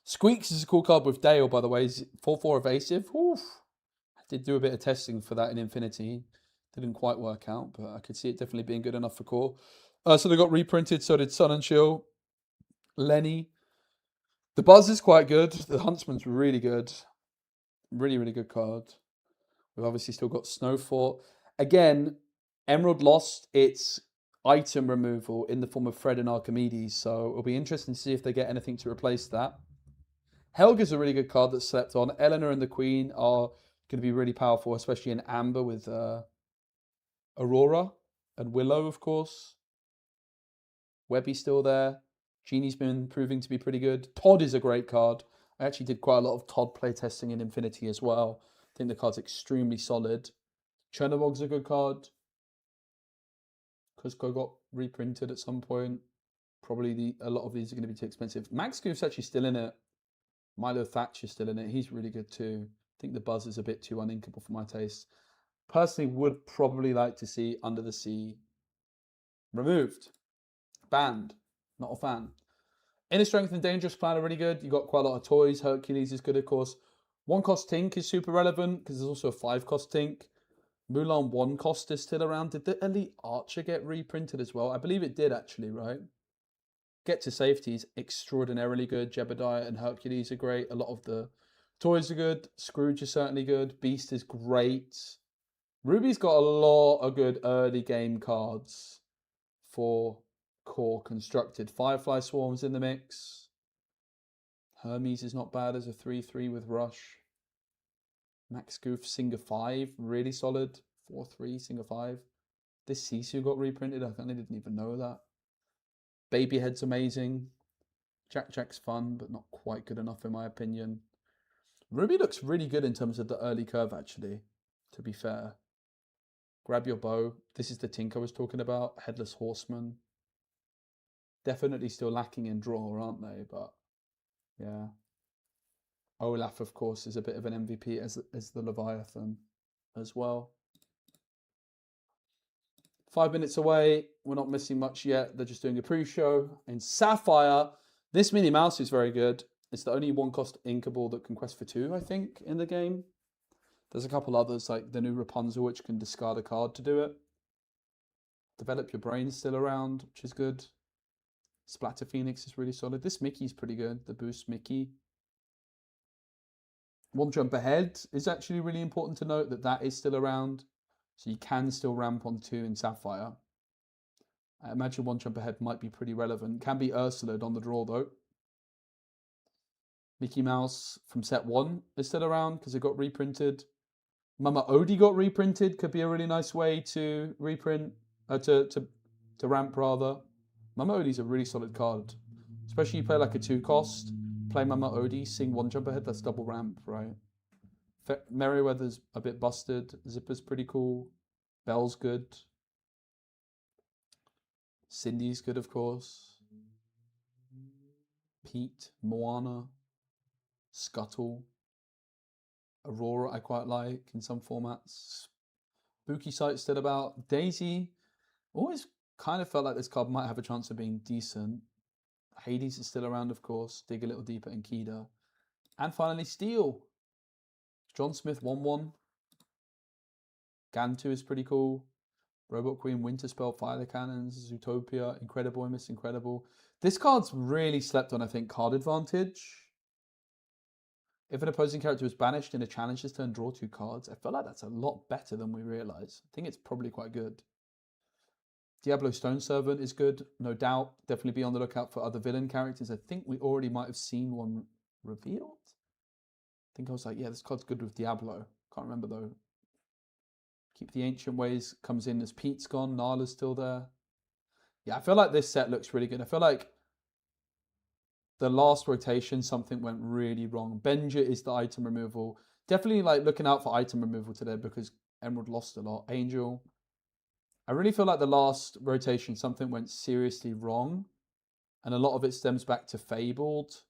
Squeaks is a cool card with Dale, by the way. 4/4 evasive. Oof. I did do a bit of testing for that in Infinity. Didn't quite work out, but I could see it definitely being good enough for core. So they got reprinted. So did Sun and Chill. Lenny. The Buzz is quite good. The Huntsman's really good. Really, really good card. We've obviously still got Snowfort. Again, Emerald lost its item removal in the form of Fred and Archimedes, so it'll be interesting to see if they get anything to replace that. Helga's a really good card that slept on. Eleanor and the Queen are going to be really powerful, especially in Amber with Aurora and Willow, of course. Webby's still there. Genie's been proving to be pretty good. Todd is a great card. I actually did quite a lot of Todd playtesting in Infinity as well. I think the card's extremely solid. Chernobog's a good card. Cusco got reprinted at some point. Probably a lot of these are going to be too expensive. Max Goof's actually still in it. Milo Thatcher's still in it. He's really good too. I think the Buzz is a bit too uninkable for my taste. Personally, would probably like to see Under the Sea removed. Banned. Not a fan. Inner Strength and Dangerous Plan are really good. You got quite a lot of toys. Hercules is good, of course. 1-cost Tink is super relevant because there's also a 5-cost Tink. Mulan 1-cost is still around. Did the Elite Archer get reprinted as well? I believe it did actually, right? Get to Safety is extraordinarily good. Jebediah and Hercules are great. A lot of the toys are good. Scrooge is certainly good. Beast is great. Ruby's got a lot of good early game cards for core constructed. Firefly Swarm's in the mix. Hermes is not bad as a 3/3 with Rush. Max Goof Singer 5, really solid. 4/3 Singer 5. This Sisu got reprinted. I kind of didn't even know that. Babyhead's amazing. Jack's fun, but not quite good enough in my opinion. Ruby looks really good in terms of the early curve, actually, to be fair. Grab Your Bow. This is the Tink I was talking about. Headless Horseman. Definitely still lacking in draw, aren't they? But, yeah. Olaf, of course, is a bit of an MVP as the Leviathan as well. 5 minutes away. We're not missing much yet. They're just doing a pre-show. In Sapphire, this Minnie Mouse is very good. It's the only one-cost inkable that can quest for 2, I think, in the game. There's a couple others, like the new Rapunzel, which can discard a card to do it. Develop Your Brain is still around, which is good. Splatter Phoenix is really solid. This Mickey's pretty good, the Boost Mickey. One Jump Ahead is actually really important to note that is still around. So you can still ramp on 2 in Sapphire. I imagine One Jump Ahead might be pretty relevant. Can be Ursulaed on the draw though. Mickey Mouse from set 1 is still around because it got reprinted. Mama Odie got reprinted. Could be a really nice way to reprint, to ramp rather. Mama Odie's a really solid card. Especially you play like a 2 cost. Play Mama Odie, sing One Jump Ahead, that's double ramp, right? Merryweather's a bit busted. Zipper's pretty cool. Belle's good. Cindy's good, of course. Pete, Moana, Scuttle, Aurora I quite like in some formats. Spooky Sight's still about. Daisy, always kind of felt like this card might have a chance of being decent. Hades is still around, of course. Dig a little deeper in Kida. And finally, Steel. John Smith 1-1. Gantu is pretty cool. Robot Queen, Winterspell, Fire the Cannons, Zootopia, Incredible, Miss Incredible. This card's really slept on, I think, card advantage. If an opposing character was banished in a challenge this turn, draw 2 cards. I feel like that's a lot better than we realise. I think it's probably quite good. Diablo Stone Servant is good, no doubt. Definitely be on the lookout for other villain characters. I think we already might have seen one revealed. I think I was like, yeah, this card's good with Diablo. Can't remember though. Keep the Ancient Ways comes in as Pete's gone. Nala's still there. Yeah, I feel like this set looks really good. I feel like the last rotation, something went really wrong. Benja is the item removal. Definitely like looking out for item removal today because Emerald lost a lot. Angel. I really feel like the last rotation, something went seriously wrong. And a lot of it stems back to Fabled.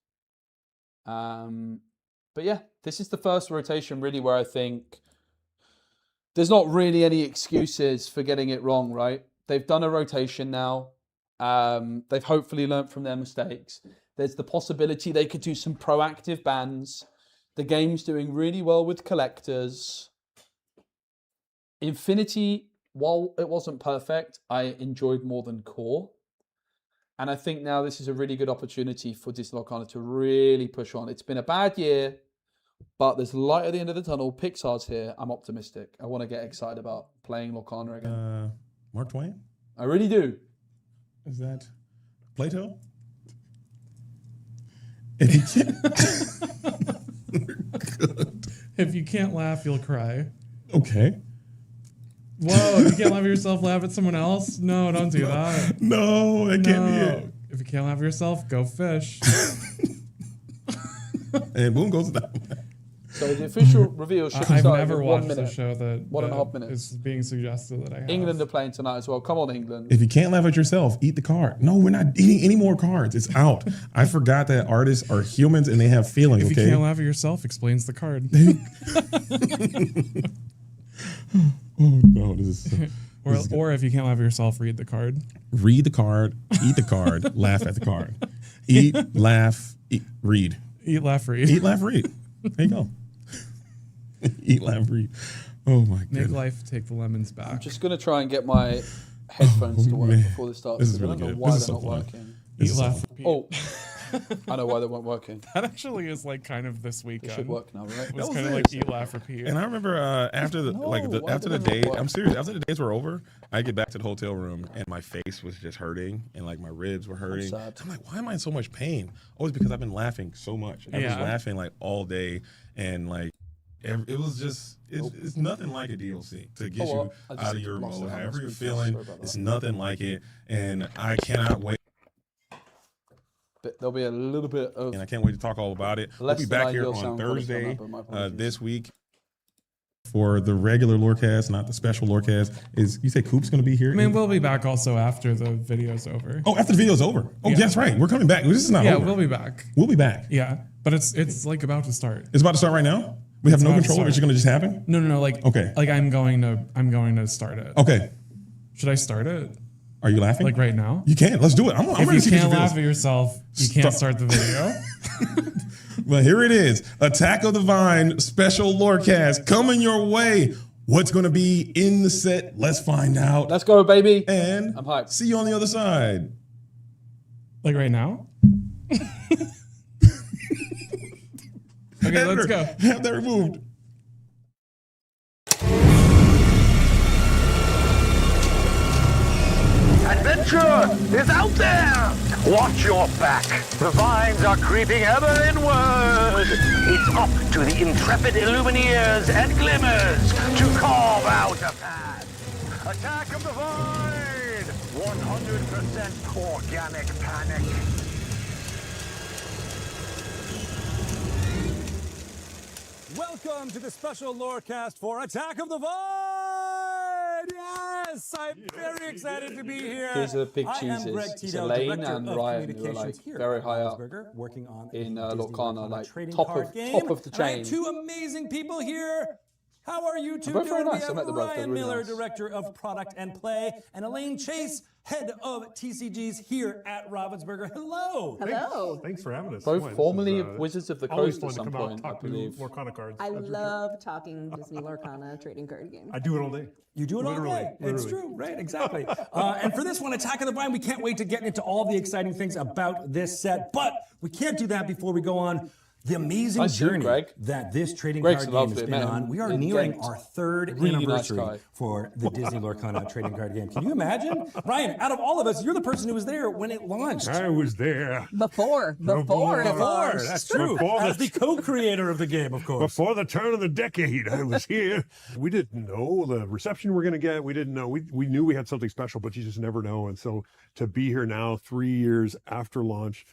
But yeah, this is the first rotation really where I think there's not really any excuses for getting it wrong, right? They've done a rotation now. They've hopefully learned from their mistakes. There's the possibility they could do some proactive bans. The game's doing really well with collectors. Infinity, while it wasn't perfect, I enjoyed more than Core. And I think now this is a really good opportunity for Disney Lorcana to really push on. It's been a bad year, but there's light at the end of the tunnel. Pixar's here. I'm optimistic. I want to get excited about playing Lorcana again. Mark Twain? I really do. Is that Plato? If you can't, If you can't laugh, you'll cry. okay. Whoa, if you can't laugh at yourself, laugh at someone else? No, don't do that. No, that can't be it. If you can't laugh at yourself, go fish. And boom goes that. So the official reveal should be I've starting never in 1 watched a minute. show that 1.5 minutes. is being suggested that I have. England are playing tonight as well. Come on, England. If you can't laugh at yourself, eat the card. No, we're not eating any more cards. It's out. I forgot that artists are humans and they have feelings. If Okay. you can't laugh at yourself, explains the card. Oh no, this is. Or if you can't laugh at yourself, read the card. Read the card, eat the card, laugh at the card. Eat, laugh, read. Eat, laugh, read. Eat, laugh, read. There you go. Eat, laugh, read. Oh my Make goodness. life take the lemons back. I'm just going to try and get my headphones to work man. before this starts. This is because I really don't know good. why This is they're so not fun. working. This Eat, is so laugh, fun. repeat. Oh, I know why they weren't working. That actually is like kind of this They weekend. should work now, right? It was That was kind of it. like eat, laugh, repeat. And I remember after the No, like the, why after the did it day, not work? I'm serious. After the days were over, I get back to the hotel room and my face was just hurting and like my ribs were hurting. sad. I'm like, why am I in so much pain? Oh, it's because I've been laughing so much. I was Yeah. laughing like all day and like it was just it's nothing like a DLC to get Oh, well, you I just out of your lost it mode. on my However you're speaker. feeling, Sorry about it's that. nothing like it, and I cannot wait. But there'll be a little bit of And I can't wait to talk all about it. We'll less be than back here ideal on sound quality Thursday on that, but my apologies. this week for the regular Lorecast, not the special Lorecast. Is you say Coop's going to be here? I mean, we'll be back also after the video's over. Oh, after the video's over. Oh, Yeah. that's right. We're coming back. This is not Yeah, over. we'll be back. We'll be back. Yeah. but it's like about to start. It's about to start right now? We have no control, or is it going to just happen? No. Like, okay. Like I'm going to start it. Okay. Should I start it? Are you laughing? Like right now? You can. Let's do it. I'm ready to see if you can't what laugh at yourself, you can't start the video. Well, here it is. Attack of the Vine special lorecast coming your way. What's going to be in the set? Let's find out. Let's go, baby. And I'm hyped. See you on the other side. Like right now? Okay, let's go. Have that removed. Adventure is out there! Watch your back. The vines are creeping ever inward. It's up to the intrepid Illumineers and Glimmers to carve out a path. Attack of the Vine! 100% organic panic. Welcome to the special lorecast for Attack of the Vine! Yes! I'm very excited to be here. These are the big I am cheeses. Greg It's Tito, Elaine Director and of Ryan, who are Communications like here very at high up Ravensburger, working on in a Disney Lorcana, Lorcana like trading top card of game. the And I chain. have two amazing people here. How are you two both very doing? nice. I We met have them both. They're Ryan really Miller, nice. Director of Product and Play, and Elaine Chase, Head of TCGs here at Ravensburger. Hello. Hello. Thanks for having us. Both Boy, this formerly is, of Wizards of the always Coast fun at to some come out point, and I talk believe. to Lorcana cards. I love talking Disney Lorcana trading card game. I do it all day. You do it all Literally, day. It's literally. true, right? Exactly. And for this one, Attack of the Vine, we can't wait to get into all the exciting things about this set. But we can't do that before we go on the amazing Nice to meet journey Greg. that this trading Greg's card game has lovely, been man. on. We are In nearing Ghent. our third Really nice anniversary guy. for the Disney Lorcana trading card game. Can you imagine? Ryan, out of all of us, you're the person who was there when it launched. I was there. Before Before, it that's true. Before As the co-creator of the game, of course. Before the turn of the decade, I was here. We didn't know the reception we're going to get. We didn't know. We knew we had something special, but you just never know. And so to be here now, 3 years after launch,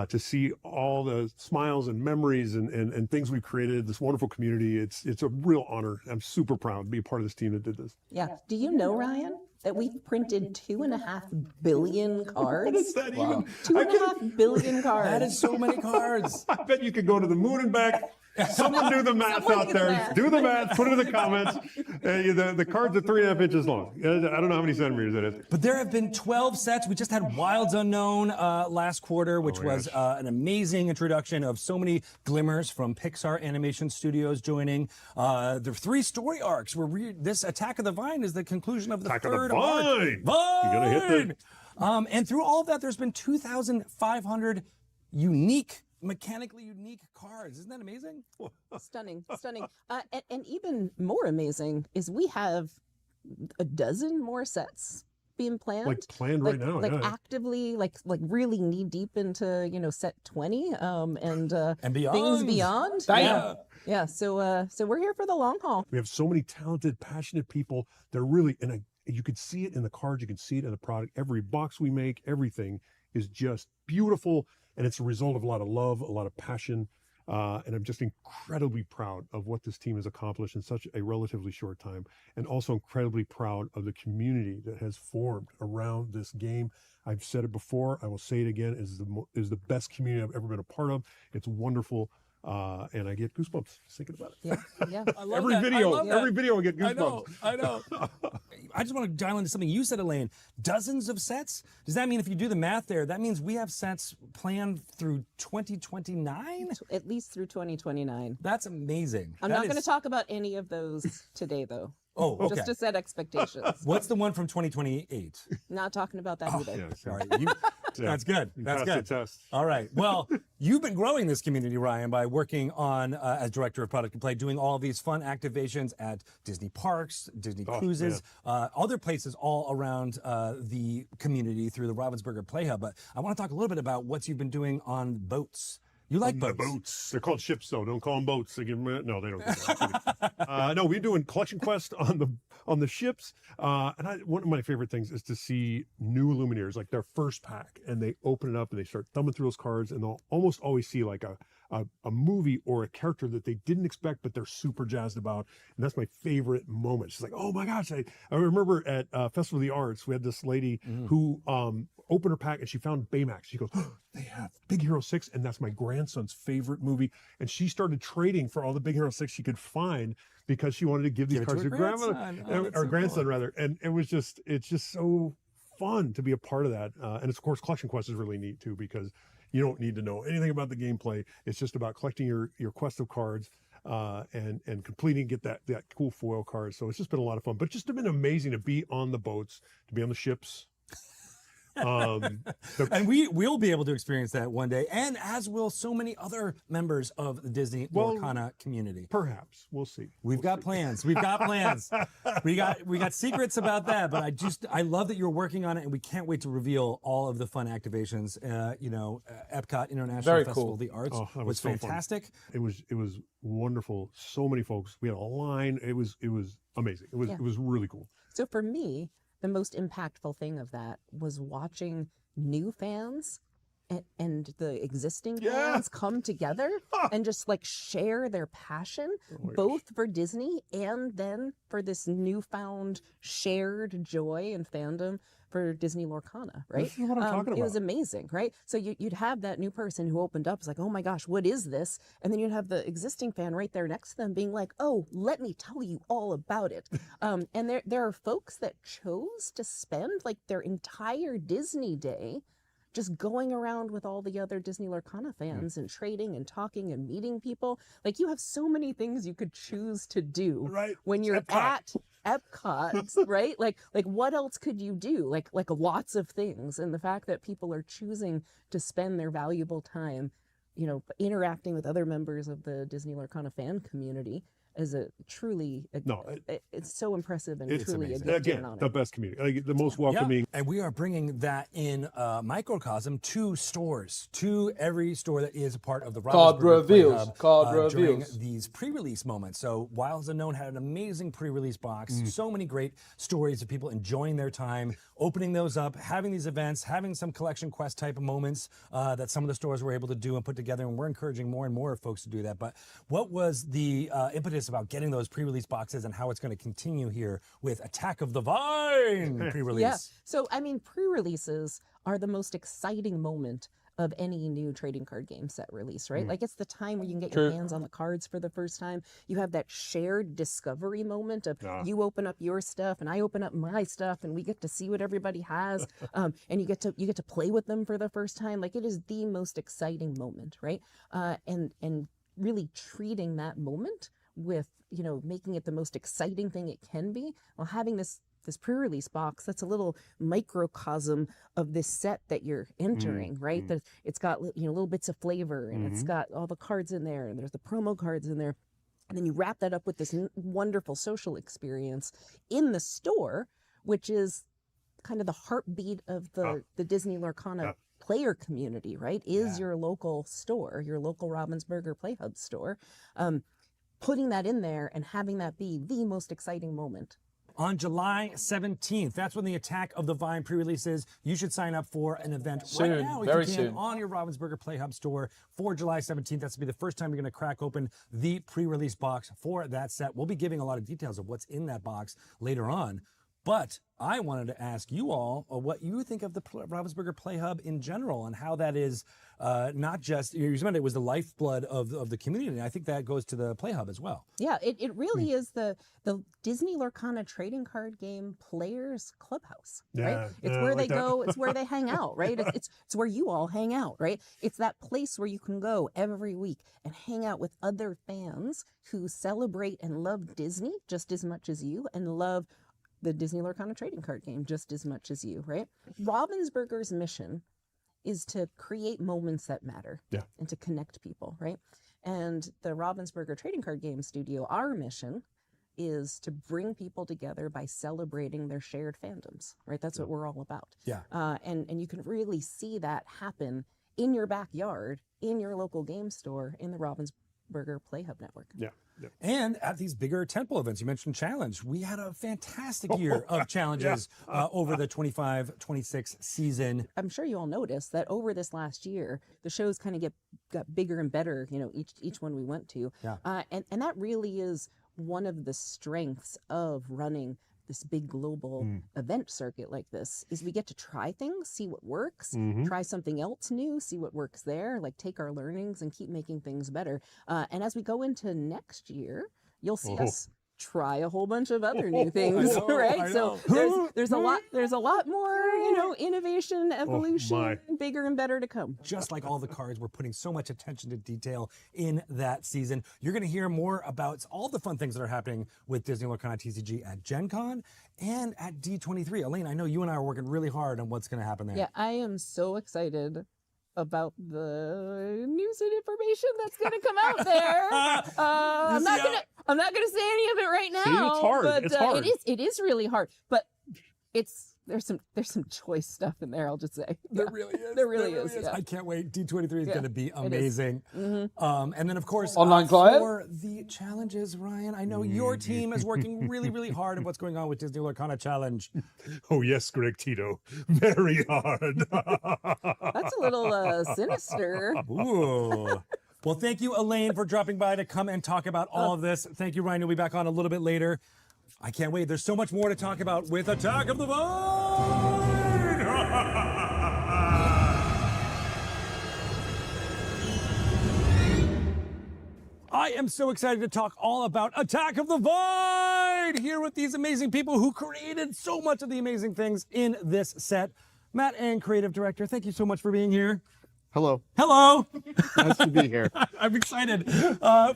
to see all the smiles and memories and things we've created, this wonderful community, it's a real honor. I'm super proud to be a part of this team that did this. Yeah. Do you know, Ryan, that we've printed 2.5 billion cards? What is that even? 2.5 billion cards. That is so many cards. I bet you could go to the moon and back. Someone do the math Someone out do the there. math. Do the math. Put it in the comments. The cards are 3.5 inches long. I don't know how many centimeters it is. But there have been 12 sets. We just had Wilds Unknown last quarter, which was an amazing introduction of so many glimmers from Pixar Animation Studios joining. There are 3 story arcs where this Attack of the Vine is the conclusion of the Attack of the third Vine. arc. You gotta hit And through all of that, there's been 2,500 mechanically unique cards. Isn't that amazing? Stunning. And even more amazing is we have a dozen more sets being planned. Like planned right now, Like yeah. actively, like really knee deep into, set 20 and beyond. things beyond. Damn. Yeah. So we're here for the long haul. We have so many talented, passionate people. They're really, you can see it in the cards, you can see it in the product. Every box we make, everything is just beautiful. And it's a result of a lot of love, a lot of passion. And I'm just incredibly proud of what this team has accomplished in such a relatively short time. And also incredibly proud of the community that has formed around this game. I've said it before, I will say it again, is the best community I've ever been a part of. It's wonderful. And I get goosebumps just thinking about it. Yeah. I love Every that. video, I love that. every video I get goosebumps. I know. I just want to dial into something you said, Elaine. Dozens of sets? Does that mean if you do the math there, that means we have sets planned through 2029? At least through 2029. That's amazing. I'm That not going to is- talk about any of those today, though. Oh, okay. Just to set expectations. What's the one from 2028? Not talking about that either. Yeah, Sorry. That's good. That's passed good. the test. All right. Well, you've been growing this community, Ryan, by working on, as director of product and play, doing all these fun activations at Disney parks, Disney cruises, other places all around the community through the Ravensburger Play Hub. But I want to talk a little bit about what you've been doing on boats. You like The boats? boats. They're called ships, though. Don't call them boats. They give them, no, they don't. No, we're doing Collection Quest on the on the ships. One of my favorite things is to see new Lumineers, like their first pack, and they open it up and they start thumbing through those cards, and they'll almost always see like a movie or a character that they didn't expect, but they're super jazzed about. And that's my favorite moment. She's like, oh my gosh. I remember at Festival of the Arts, we had this lady who opened her pack and she found Baymax. She goes, oh, they have Big Hero 6, and that's my grandson's favorite movie. And she started trading for all the Big Hero 6 she could find because she wanted to give these cards to her grandmother, or grandson rather. And it's just so fun to be a part of that. And of course, Collection Quest is really neat too, because you don't need to know anything about the gameplay. It's just about collecting your quest of cards and completing, get that cool foil card. So it's just been a lot of fun. But it's just been amazing to be on the boats, to be on the ships. And we'll be able to experience that one day, and as will so many other members of the Disney Lorcana community. Perhaps we'll see. We've got plans. We've got plans. we got secrets about that, but I love that you're working on it, and we can't wait to reveal all of the fun activations. Epcot International Very Festival cool. of the Arts was so fantastic. Fun. It was wonderful. So many folks. We had a line. It was amazing. It was really cool. So for me, the most impactful thing of that was watching new fans and the existing fans come together and just like share their passion, both for Disney and then for this newfound shared joy and fandom for Disney Lorcana, right? This is what I'm talking about. It was amazing, right? So you'd have that new person who opened up, was like, oh my gosh, what is this? And then you'd have the existing fan right there next to them being like, oh, let me tell you all about it. And there are folks that chose to spend like their entire Disney day just going around with all the other Disney Lorcana fans and trading and talking and meeting people. Like, you have so many things you could choose to do when you're at Epcot, right? Like what else could you do? Like lots of things. And the fact that people are choosing to spend their valuable time, interacting with other members of the Disney Lorcana fan community is it's so impressive and it's truly amazing. a gift Again, and honor. the best community, like the most welcoming. And we are bringing that in microcosm to stores, to every store that is a part of the Card reveals. During these pre-release moments. So Wilds Unknown had an amazing pre-release box. So many great stories of people enjoying their time, opening those up, having these events, having some collection quest type of moments that some of the stores were able to do and put together. And we're encouraging more and more folks to do that. But what was the impetus about getting those pre-release boxes and how it's going to continue here with Attack of the Vine pre-release? Yeah. So, pre-releases are the most exciting moment of any new trading card game set release, right? Like, it's the time where you can get your hands on the cards for the first time. You have that shared discovery moment of you open up your stuff and I open up my stuff and we get to see what everybody has. And you get to play with them for the first time. Like, it is the most exciting moment, right? And really treating that moment with, making it the most exciting thing it can be, while having this pre-release box that's a little microcosm of this set that you're entering, right? That it's got little bits of flavor, and it's got all the cards in there, and there's the promo cards in there, and then you wrap that up with this wonderful social experience in the store, which is kind of the heartbeat of the Disney Lorcana player community, right? Is your local store, your local Ravensburger Playhub store. Putting that in there and having that be the most exciting moment. On July 17th, that's when the Attack of the Vine pre-release is. You should sign up for an event right now if you can on your Ravensburger Playhub store for July 17th. That's to be the first time you're going to crack open the pre-release box for that set. We'll be giving a lot of details of what's in that box later on. But I wanted to ask you all what you think of the Ravensburger Playhub in general, and how that is not just, you mentioned it was the lifeblood of the community. And I think that goes to the Playhub as well. Yeah, it really is the Disney Lorcana trading card game players clubhouse, right? It's where they go, it's where they hang out, right? It's where you all hang out, right? It's that place where you can go every week and hang out with other fans who celebrate and love Disney just as much as you, and love the Disney Lorcana trading card game just as much as you, right? Ravensburger's mission is to create moments that matter and to connect people, right? And the Ravensburger Trading Card Game Studio, our mission is to bring people together by celebrating their shared fandoms, right? That's what we're all about. Yeah. And you can really see that happen in your backyard, in your local game store, in the Burger Play Hub Network. Yeah. Yeah. And at these bigger tentpole events, you mentioned Challenge. We had a fantastic year of challenges over the 25-26 season. I'm sure you all noticed that over this last year, the shows kind of got bigger and better, each one we went to. Yeah. And that really is one of the strengths of running this big global event circuit like this, is we get to try things, see what works, try something else new, see what works there, like take our learnings and keep making things better. And as we go into next year, you'll see us try a whole bunch of other new things, right? So there's a lot more, innovation, evolution, bigger and better to come. Just like all the cards, we're putting so much attention to detail in that season. You're going to hear more about all the fun things that are happening with Disney Lorcana TCG at Gen Con and at D23. Elaine, I know you and I are working really hard on what's going to happen there. Yeah, I am so excited about the news and information that's going to come out there. I'm not gonna say any of it right now. See, it's hard. But It's hard. It is really hard. But there's some choice stuff in there. I'll just say There really is. There really is. Yeah. I can't wait. D23 is going to be amazing. And then, of course, Online client? for the challenges, Ryan, I know your team is working really, really hard on what's going on with Disney Lorcana Challenge. Oh, yes, Greg Tito. Very hard. That's a little sinister. Ooh. Well, thank you, Elaine, for dropping by to come and talk about all of this. Thank you, Ryan. You'll be back on a little bit later. I can't wait. There's so much more to talk about with Attack of the Vine! I am so excited to talk all about Attack of the Vine here with these amazing people who created so much of the amazing things in this set. Matt and creative director, thank you so much for being here. Hello. Hello. Nice to be here. I'm excited.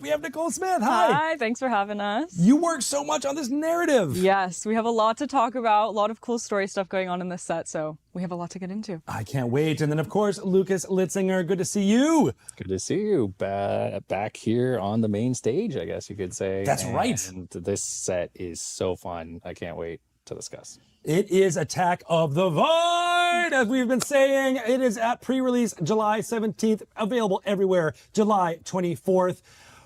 We have Nicole Smith. Hi. Hi, thanks for having us. You work so much on this narrative. Yes, we have a lot to talk about, a lot of cool story stuff going on in this set, so we have a lot to get into. I can't wait. And then, of course, Lucas Litzinger, good to see you. Good to see you back here on the main stage, I guess you could say. That's right. And this set is so fun. I can't wait to discuss. It is Attack of the Vine, as we've been saying. It is at pre-release July 17th, available everywhere July 24th.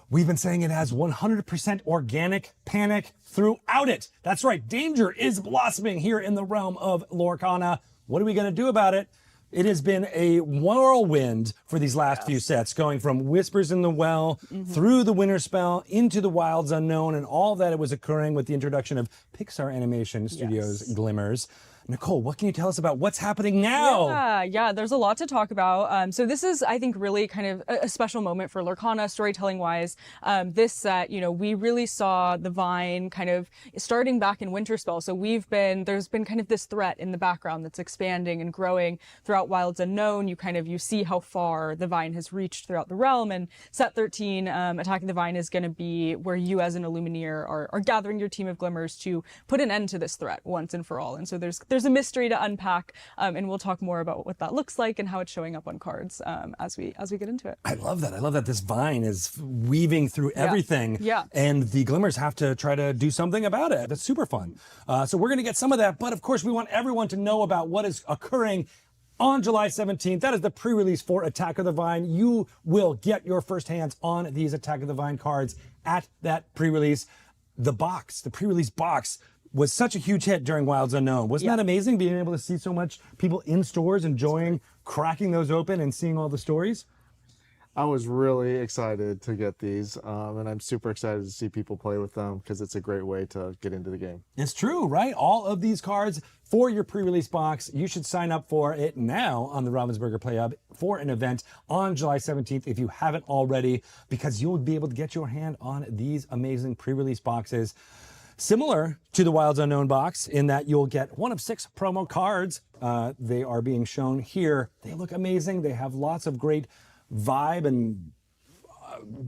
We've been saying it has 100% organic panic throughout it. That's right, danger is blossoming here in the realm of Lorcana. What are we going to do about it? It has been a whirlwind for these last few sets, going from Whispers in the Well through the Winter Spell into the Wilds Unknown, and all that it was occurring with the introduction of Pixar Animation Studios Glimmers. Nicole, what can you tell us about what's happening now? Yeah, there's a lot to talk about. So this is, I think, really kind of a special moment for Lorcana, storytelling-wise. This set, we really saw the Vine kind of starting back in Winterspell. So there's been kind of this threat in the background that's expanding and growing throughout Wilds Unknown. You see how far the Vine has reached throughout the realm. And set 13, Attacking the Vine, is going to be where you as an Illumineer are gathering your team of Glimmers to put an end to this threat once and for all. And so there's a mystery to unpack, and we'll talk more about what that looks like and how it's showing up on cards as we get into it. I love that. I love that this Vine is weaving through everything. Yeah. And the Glimmers have to try to do something about it. That's super fun. So we're going to get some of that, but of course we want everyone to know about what is occurring on July 17th. That is the pre-release for Attack of the Vine. You will get your first hands on these Attack of the Vine cards at that pre-release. The pre-release box was such a huge hit during Wilds Unknown. Wasn't that amazing, being able to see so much people in stores enjoying cracking those open and seeing all the stories? I was really excited to get these, and I'm super excited to see people play with them because it's a great way to get into the game. It's true, right? All of these cards for your pre-release box. You should sign up for it now on the Ravensburger Play Hub for an event on July 17th if you haven't already, because you'll be able to get your hand on these amazing pre-release boxes. Similar to the Wilds Unknown box in that you'll get one of 6 promo cards. They are being shown here. They look amazing. They have lots of great vibe and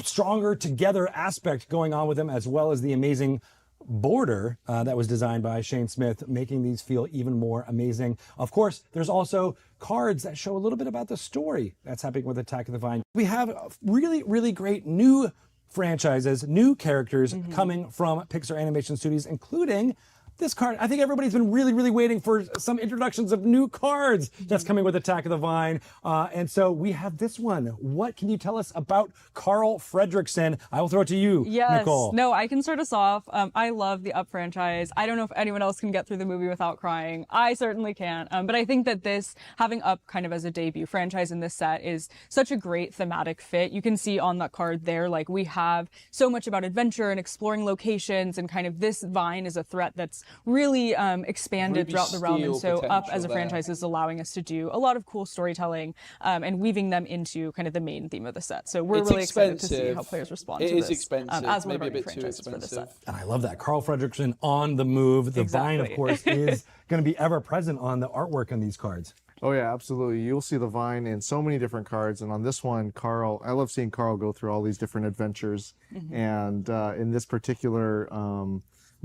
stronger together aspect going on with them, as well as the amazing border that was designed by Shane Smith, making these feel even more amazing. Of course, there's also cards that show a little bit about the story that's happening with Attack of the Vine. We have really, really great new franchises, new characters coming from Pixar Animation Studios, including this card. I think everybody's been really, really waiting for some introductions of new cards that's coming with Attack of the Vine. And so we have this one. What can you tell us about Carl Fredricksen? I will throw it to you, Nicole. No, I can start us off. I love the Up franchise. I don't know if anyone else can get through the movie without crying. I certainly can't. But I think that this, having Up kind of as a debut franchise in this set, is such a great thematic fit. You can see on that card there, like, we have so much about adventure and exploring locations, and kind of this vine is a threat that's really expanded throughout the realm. And so Up as a franchise is allowing us to do a lot of cool storytelling and weaving them into kind of the main theme of the set. So we're really excited to see how players respond to this. It is expensive, as one maybe of a our bit too franchises for the expensive. set. And I love that. Carl Fredricksen on the move. The vine, of course, is going to be ever present on the artwork on these cards. Oh yeah, absolutely. You'll see the vine in so many different cards, and on this one, Carl, I love seeing Carl go through all these different adventures. And in this particular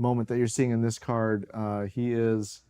moment that you're seeing in this card, he is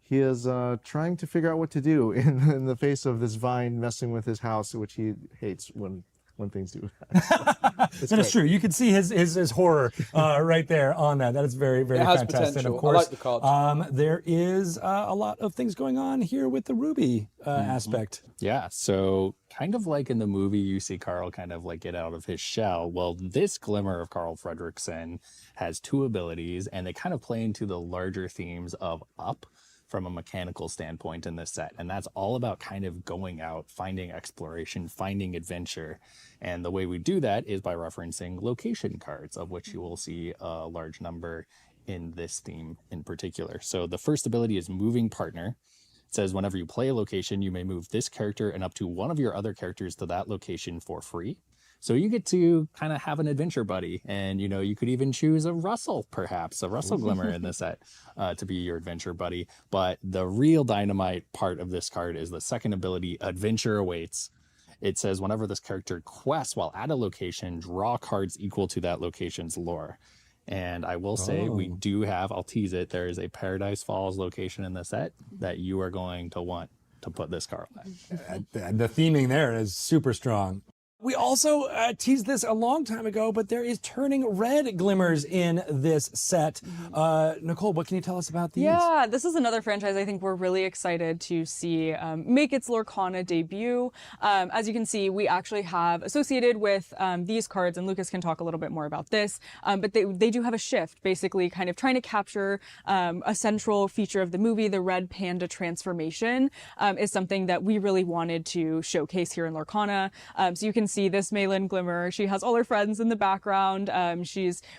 trying to figure out what to do in the face of this vine messing with his house, which he hates when things do that. That is true. You can see his horror right there on that. That is very, very fantastic. And of course, I like the card. there is a lot of things going on here with the Ruby aspect. Yeah, so kind of like in the movie, you see Carl kind of like get out of his shell. Well, this glimmer of Carl Fredricksen has two abilities, and they kind of play into the larger themes of Up from a mechanical standpoint in this set. And that's all about kind of going out, finding exploration, finding adventure. And the way we do that is by referencing location cards, of which you will see a large number in this theme in particular. So the first ability is Moving Partner. It says whenever you play a location, you may move this character and up to one of your other characters to that location for free. So you get to kind of have an adventure buddy, and you could even choose a Russell, perhaps a Russell Glimmer in the set to be your adventure buddy. But the real dynamite part of this card is the second ability, Adventure Awaits. It says whenever this character quests while at a location, draw cards equal to that location's lore. And I will say we do have, I'll tease it, there is a Paradise Falls location in the set that you are going to want to put this card on. The theming there is super strong. We also teased this a long time ago, but there is turning red glimmers in this set. Nicole, what can you tell us about these? Yeah, this is another franchise I think we're really excited to see make its Lorcana debut. As you can see, we actually have associated with these cards, and Lucas can talk a little bit more about this, but they do have a shift, basically kind of trying to capture a central feature of the movie. The red panda transformation is something that we really wanted to showcase here in Lorcana. So you can see this Malin Glimmer. She has all her friends in the background.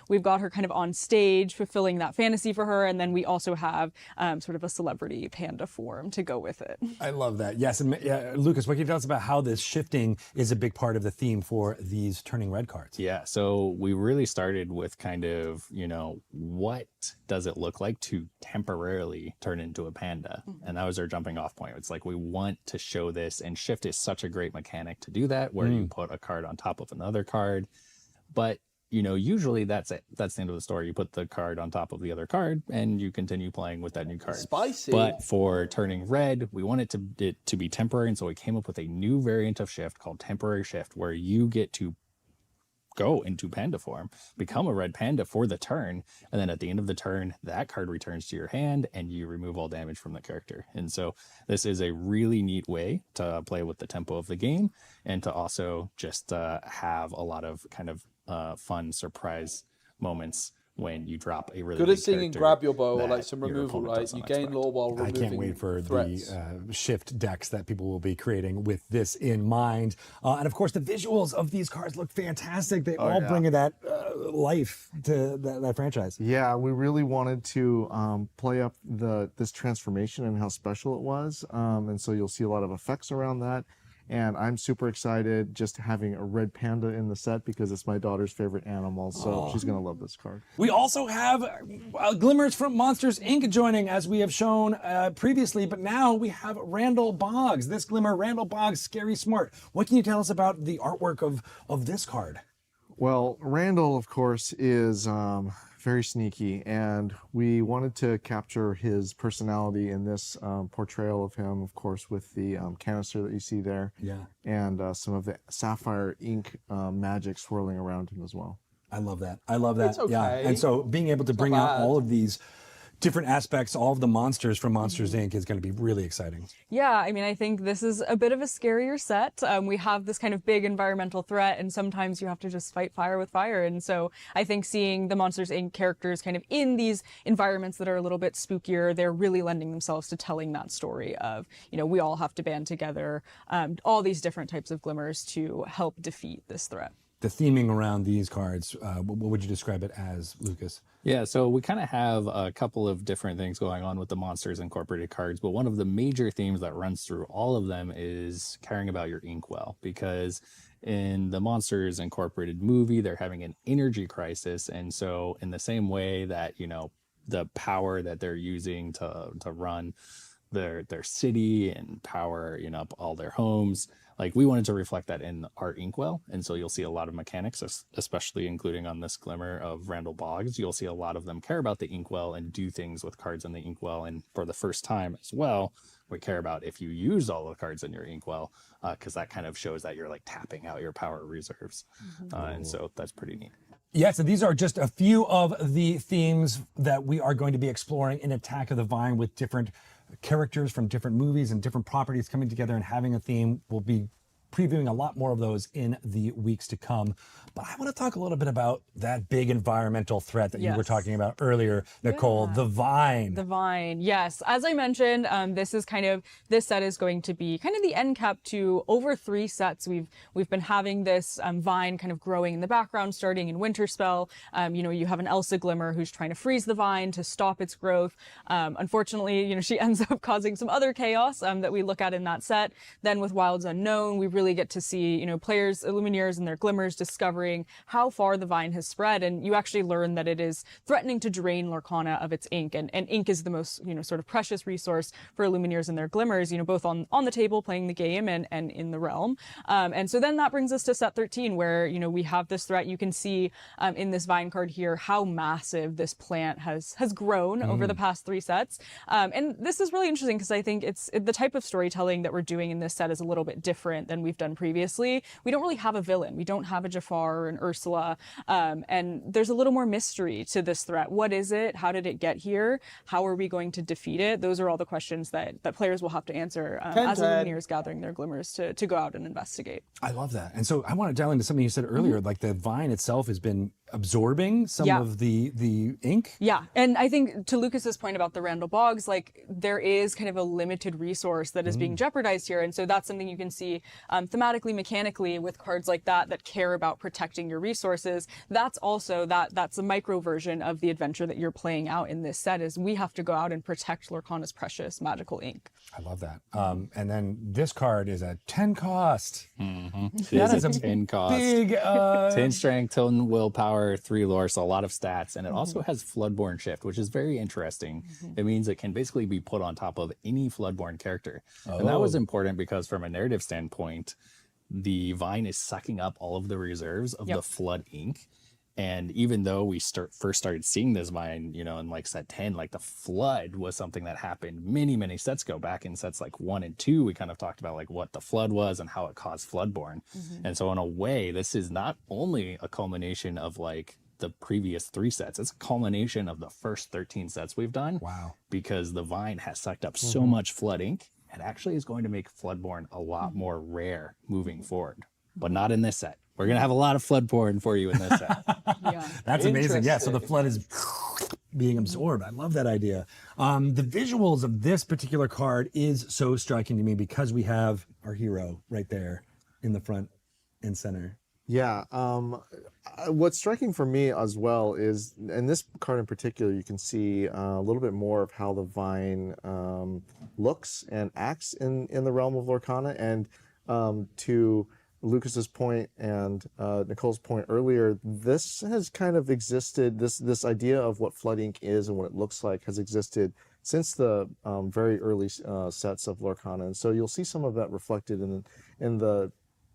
We've got her kind of on stage fulfilling that fantasy for her, and then we also have sort of a celebrity panda form to go with it. I love that. Yes, and Lucas, what can you tell us about how this shifting is a big part of the theme for these turning red cards? Yeah, so we really started with kind of, what does it look like to temporarily turn into a panda? And that was our jumping off point. It's like we want to show this, and shift is such a great mechanic to do that, where you put a card on top of another card. But usually that's it. That's the end of the story. You put the card on top of the other card and you continue playing with that new card. Spicy. But for turning red, we want it to be temporary. And so we came up with a new variant of shift called temporary shift, where you get to go into panda form, become a red panda for the turn, and then at the end of the turn, that card returns to your hand and you remove all damage from the character. And so this is a really neat way to play with the tempo of the game, and to also just have a lot of kind of fun surprise moments when you drop a really good big at seeing character grab your bow or like that some your removal, opponent right? doesn't You gain expect. lore while removing I can't wait for threats. the shift decks that people will be creating with this in mind. And of course, the visuals of these cards look fantastic. They all bring that life to that franchise. Yeah, we really wanted to play up this transformation and how special it was. And so you'll see a lot of effects around that. And I'm super excited just having a red panda in the set because it's my daughter's favorite animal. So she's going to love this card. We also have glimmers from Monsters, Inc. joining, as we have shown previously. But now we have Randall Boggs. This glimmer, Randall Boggs, Scary Smart. What can you tell us about the artwork of this card? Well, Randall, of course, is very sneaky, and we wanted to capture his personality in this portrayal of him, of course, with the canister that you see there, and some of the sapphire ink magic swirling around him as well. I love that. I love that. It's okay. Yeah. And so being able to bring out all of these different aspects, all of the monsters from Monsters Inc. is going to be really exciting. Yeah, I mean, I think this is a bit of a scarier set. We have this kind of big environmental threat, and sometimes you have to just fight fire with fire. And so I think seeing the Monsters Inc. characters kind of in these environments that are a little bit spookier, they're really lending themselves to telling that story of, we all have to band together, all these different types of glimmers to help defeat this threat. The theming around these cards, what would you describe it as, Lucas? Yeah, so we kind of have a couple of different things going on with the Monsters Incorporated cards, but one of the major themes that runs through all of them is caring about your inkwell, because in the Monsters Incorporated movie, they're having an energy crisis. And so in the same way that, the power that they're using to run their city and power, up all their homes, like we wanted to reflect that in our inkwell. And so you'll see a lot of mechanics, especially including on this glimmer of Randall Boggs. You'll see a lot of them care about the inkwell and do things with cards in the inkwell. And for the first time as well, we care about if you use all the cards in your inkwell, because that kind of shows that you're like tapping out your power reserves. And so that's pretty neat. Yeah, so these are just a few of the themes that we are going to be exploring in Attack of the Vine, with different characters from different movies and different properties coming together and having a theme. We'll be previewing a lot more of those in the weeks to come. But I want to talk a little bit about that big environmental threat that you were talking about earlier, Nicole, the Vine. The Vine, yes. As I mentioned, this set is going to be kind of the end cap to over 3 sets. We've been having this Vine kind of growing in the background, starting in Winterspell. You have an Elsa Glimmer who's trying to freeze the Vine to stop its growth. Unfortunately, she ends up causing some other chaos that we look at in that set. Then with Wilds Unknown, we really get to see, players, Illumineers and their Glimmers discovering how far the Vine has spread. And you actually learn that it is threatening to drain Lorcana of its ink. And ink is the most, sort of precious resource for Illumineers and their Glimmers, both on the table playing the game and in the realm. And so then that brings us to set 13, where, we have this threat. You can see in this Vine card here how massive this plant has grown over the past 3 sets. And this is really interesting because I think it's the type of storytelling that we're doing in this set is a little bit different than we've done previously. We don't really have a villain. We don't have a Jafar or an Ursula. And there's a little more mystery to this threat. What is it? How did it get here? How are we going to defeat it? Those are all the questions that players will have to answer as Illumineers gathering their Glimmers to go out and investigate. I love that. And so I want to dial into something you said earlier, like the Vine itself has been absorbing some of the ink. Yeah, and I think to Lucas's point about the Randall Boggs, like there is kind of a limited resource that is being jeopardized here, and so that's something you can see thematically, mechanically with cards like that care about protecting your resources. That's also that's a micro version of the adventure that you're playing out in this set. Is we have to go out and protect Lorcana's precious magical ink. I love that. And then this card is a 10 cost. That is a 10 cost. Big 10 strength, 10 willpower, 3 lore, so a lot of stats, and it also has Floodborn Shift, which is very interesting. It means it can basically be put on top of any Floodborn character. And that was important because from a narrative standpoint, the Vine is sucking up all of the reserves of the Flood ink. And even though we first started seeing this Vine, in like set 10, like the Flood was something that happened many, many sets ago. Back in sets like 1 and 2, we kind of talked about like what the Flood was and how it caused Floodborn. And so in a way, this is not only a culmination of like the previous 3 sets, it's a culmination of the first 13 sets we've done. Wow. Because the Vine has sucked up so much Flood ink, and actually is going to make Floodborn a lot more rare moving forward. But not in this set. We're going to have a lot of Floodborn for you in this set. That's amazing. Yeah, so the Flood is being absorbed. I love that idea. The visuals of this particular card is so striking to me because we have our hero right there in the front and center. Yeah. What's striking for me as well is, in this card in particular, you can see a little bit more of how the Vine looks and acts in the realm of Lorcana. And to Lucas's point and Nicole's point earlier, this has kind of existed, this idea of what Flood ink is and what it looks like has existed since the very early sets of Lorcana. And so you'll see some of that reflected in the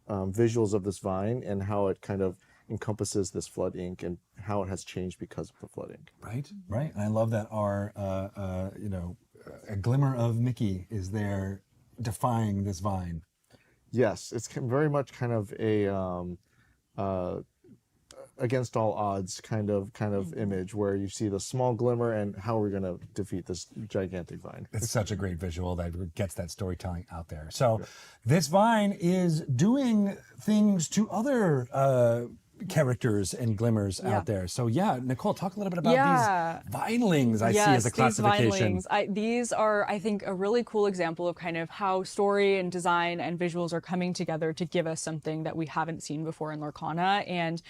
visuals of this Vine and how it kind of encompasses this Flood ink and how it has changed because of the Flood ink. Right. And I love that our, a glimmer of Mickey is there defying this Vine. Yes, it's very much kind of a against all odds kind of image where you see the small glimmer and how are we going to defeat this gigantic vine. It's such a great visual that gets that storytelling out there. So this vine is doing things to other characters and glimmers out there. So Nicole, talk a little bit about these vinelings I see as a classification. These are, I think, a really cool example of kind of how story and design and visuals are coming together to give us something that we haven't seen before in Lorcana. And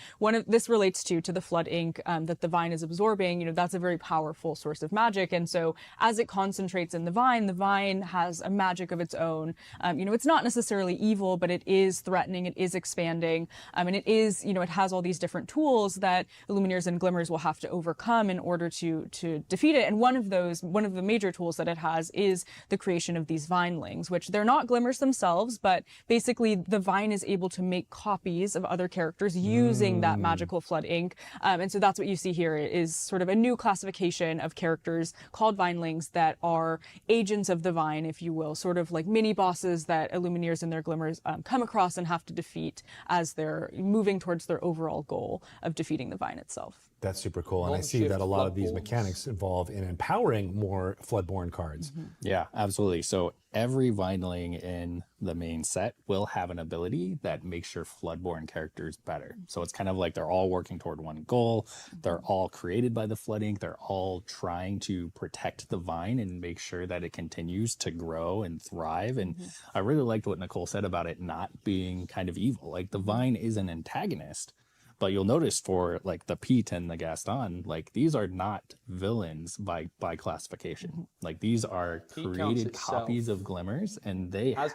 this relates to the flood ink that the vine is absorbing. You know, that's a very powerful source of magic. And so as it concentrates in the vine has a magic of its own. You know, it's not necessarily evil, but it is threatening, it is expanding, and it is, you know, it has all these different tools that Illumineers and Glimmers will have to overcome in order to defeat it. And one of the major tools that it has is the creation of these vinelings, which they're not Glimmers themselves, but basically the vine is able to make copies of other characters using that magical flood ink. And so that's what you see here is sort of a new classification of characters called vinelings that are agents of the vine, if you will, sort of like mini bosses that Illumineers and their Glimmers come across and have to defeat as they're moving towards their overall goal of defeating the vine itself. That's super cool. And I see that a lot of these mechanics involve in empowering more Floodborn cards. Yeah, absolutely. So every vineling in the main set will have an ability that makes your Floodborn characters better. So it's kind of like they're all working toward one goal. They're all created by the flood ink. They're all trying to protect the vine and make sure that it continues to grow and thrive. And I really liked what Nicole said about it not being kind of evil. Like the vine is an antagonist. But you'll notice for like the Pete and the Gaston, like these are not villains by classification. Like these are created copies of Glimmers, and they have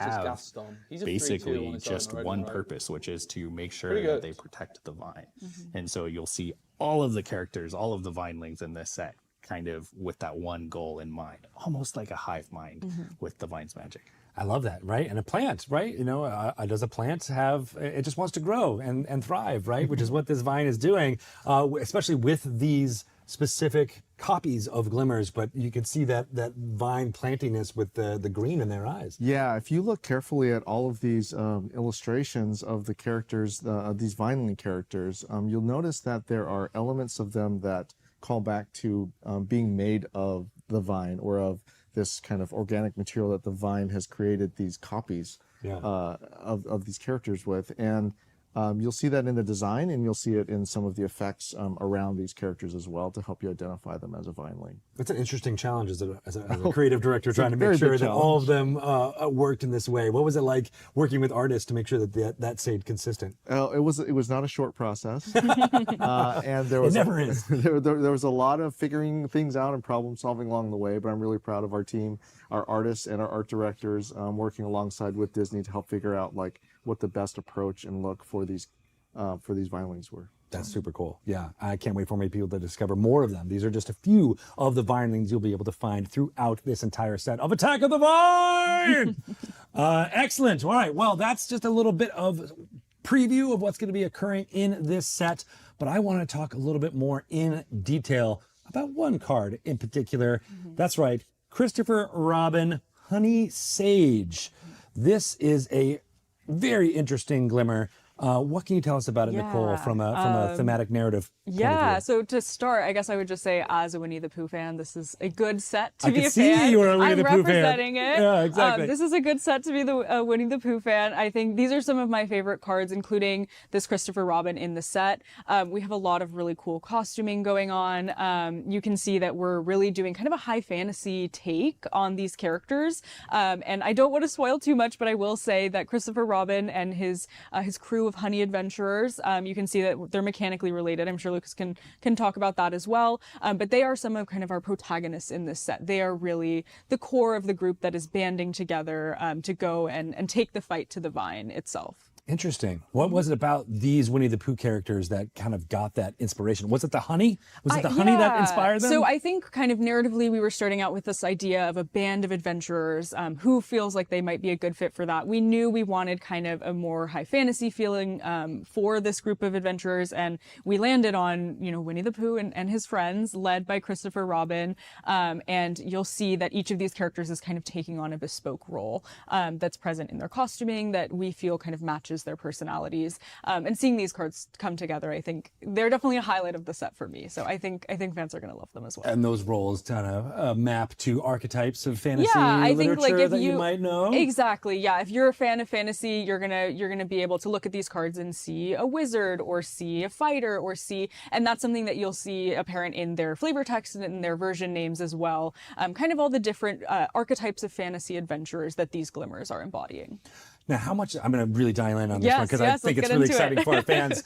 basically just one purpose, which is to make sure that they protect the vine. And so you'll see all of the characters, all of the vinelings in this set kind of with that one goal in mind, almost like a hive mind with the vine's magic. I love that, right? And a plant, right? You know, does a plant have, it just wants to grow and thrive, right? Which is what this vine is doing, especially with these specific copies of Glimmers, but you can see that vine plantiness with the green in their eyes. Yeah, if you look carefully at all of these illustrations of the characters, these vineling characters, you'll notice that there are elements of them that call back to being made of the vine or of this kind of organic material that the vine has created these copies of these characters with. And you'll see that in the design, and you'll see it in some of the effects around these characters as well to help you identify them as a vineling. It's an interesting challenge as a creative director trying to make sure that all of them worked in this way. What was it like working with artists to make sure that stayed consistent? It was not a short process, and there was it never is. There was a lot of figuring things out and problem solving along the way. But I'm really proud of our team, our artists, and our art directors working alongside with Disney to help figure out like what the best approach and look for these vinelings were. That's super cool. Yeah, I can't wait for many people to discover more of them. These are just a few of the vinelings you'll be able to find throughout this entire set of Attack of the Vine. Excellent. All right, well, that's just a little bit of preview of what's going to be occurring in this set, but I want to talk a little bit more in detail about one card in particular. That's right, Christopher Robin Honey Sage. This is a very interesting glimmer. What can you tell us about it, Nicole, from a thematic narrative point of view? So to start, I guess I would just say, as a Winnie the Pooh fan, this is a good set to I be can a see fan. you are a Winnie the Pooh fan. I'm representing it. Yeah, exactly. This is a good set to be the Winnie the Pooh fan. I think these are some of my favorite cards, including this Christopher Robin in the set. We have a lot of really cool costuming going on. You can see that we're really doing kind of a high fantasy take on these characters. And I don't want to spoil too much, but I will say that Christopher Robin and his crew of honey adventurers, you can see that they're mechanically related. I'm sure Lucas can talk about that as well. But they are some of kind of our protagonists in this set. They are really the core of the group that is banding together to go and take the fight to the vine itself. Interesting. What was it about these Winnie the Pooh characters that kind of got that inspiration? Was it the honey? Was it the honey that inspired them? So I think kind of narratively we were starting out with this idea of a band of adventurers who feels like they might be a good fit for that. We knew we wanted kind of a more high fantasy feeling for this group of adventurers, and we landed on, you know, Winnie the Pooh and his friends, led by Christopher Robin. And you'll see that each of these characters is kind of taking on a bespoke role that's present in their costuming that we feel kind of matches just their personalities. And seeing these cards come together, I think they're definitely a highlight of the set for me. So I think fans are going to love them as well. And those roles kind of map to archetypes of fantasy I think literature like if that you might know. Exactly. Yeah. If you're a fan of fantasy, you're gonna be able to look at these cards and see a wizard or see a fighter or see, and that's something that you'll see apparent in their flavor text and in their version names as well. Kind of all the different archetypes of fantasy adventurers that these glimmers are embodying. Now, how much, I'm going to really dial in on this one because I think it's really exciting for our fans.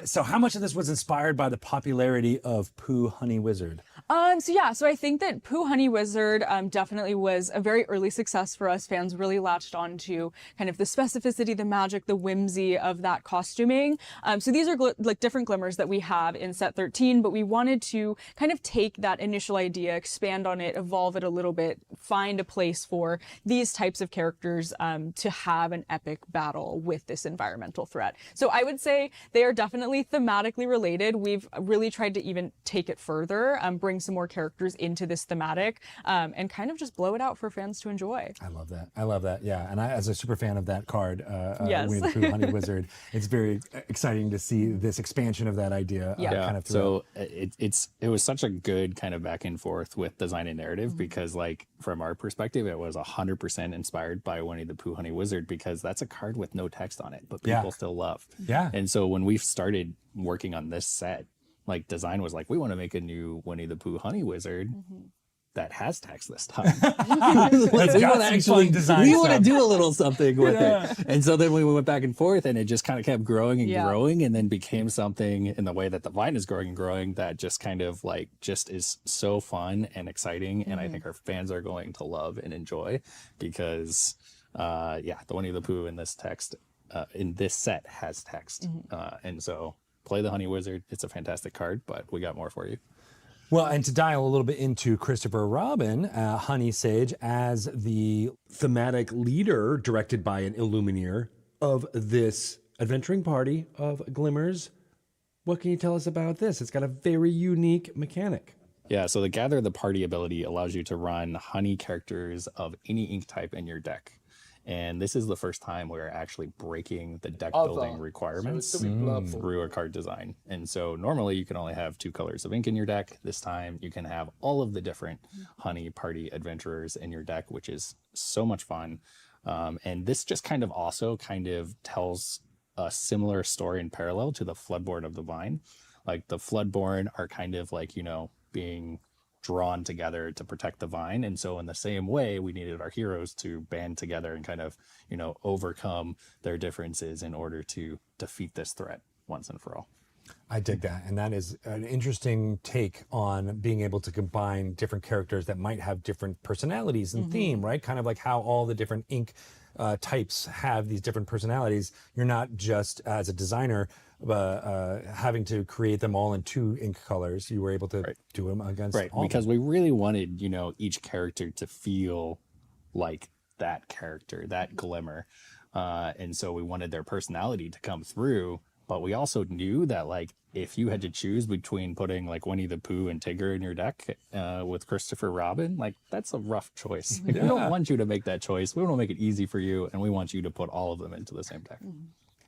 So how much of this was inspired by the popularity of Pooh Honey Wizard? So I think that Pooh Honey Wizard definitely was a very early success for us. Fans really latched on to kind of the specificity, the magic, the whimsy of that costuming. So these are like different glimmers that we have in set 13, but we wanted to kind of take that initial idea, expand on it, evolve it a little bit, find a place for these types of characters to have an epic battle with this environmental threat. So I would say they are definitely thematically related. We've really tried to even take it further, bring some more characters into this thematic, and kind of just blow it out for fans to enjoy. I love that. I love that. Yeah. And I, as a super fan of that card, Yes. Winnie the Pooh Honey Wizard, it's very exciting to see this expansion of that idea. Kind of so it was such a good kind of back and forth with design and narrative because like from our perspective, it was 100% inspired by Winnie the Pooh Honey Wizard because that's a card with no text on it, but people still love. Yeah. And so when we started working on this set, like design was like, we want to make a new Winnie the Pooh Honey Wizard that has text this time. we want to do a little something with it. And so then we went back and forth and it just kind of kept growing and growing and then became something in the way that the vine is growing and growing that just kind of like just is so fun and exciting. And I think our fans are going to love and enjoy because the Winnie the Pooh in this text, in this set has text. And so play the Honey Wizard. It's a fantastic card, but we got more for you. Well, and to dial a little bit into Christopher Robin, Honey Sage, as the thematic leader directed by an Illumineer of this adventuring party of Glimmers, what can you tell us about this? It's got a very unique mechanic. Yeah, so the Gather the Party ability allows you to run Honey characters of any ink type in your deck. And this is the first time we're actually breaking the deck building requirements through a card design. And so normally you can only have 2 colors of ink in your deck. This time you can have all of the different Honey Party adventurers in your deck, which is so much fun. And this just kind of tells a similar story in parallel to the Floodborn of the Vine. Like the Floodborn are kind of like, being drawn together to protect the vine. And so in the same way, we needed our heroes to band together and kind of, overcome their differences in order to defeat this threat once and for all. I dig that. And that is an interesting take on being able to combine different characters that might have different personalities and theme, right? Kind of like how all the different ink types have these different personalities. You're not just, as a designer, having to create them all in 2 ink colors. You were able to do them against all because we really wanted, each character to feel like that character, that glimmer. And so we wanted their personality to come through. But we also knew that, like, if you had to choose between putting, like, Winnie the Pooh and Tigger in your deck with Christopher Robin, like, that's a rough choice. Like, we don't want you to make that choice. We want to make it easy for you, and we want you to put all of them into the same deck.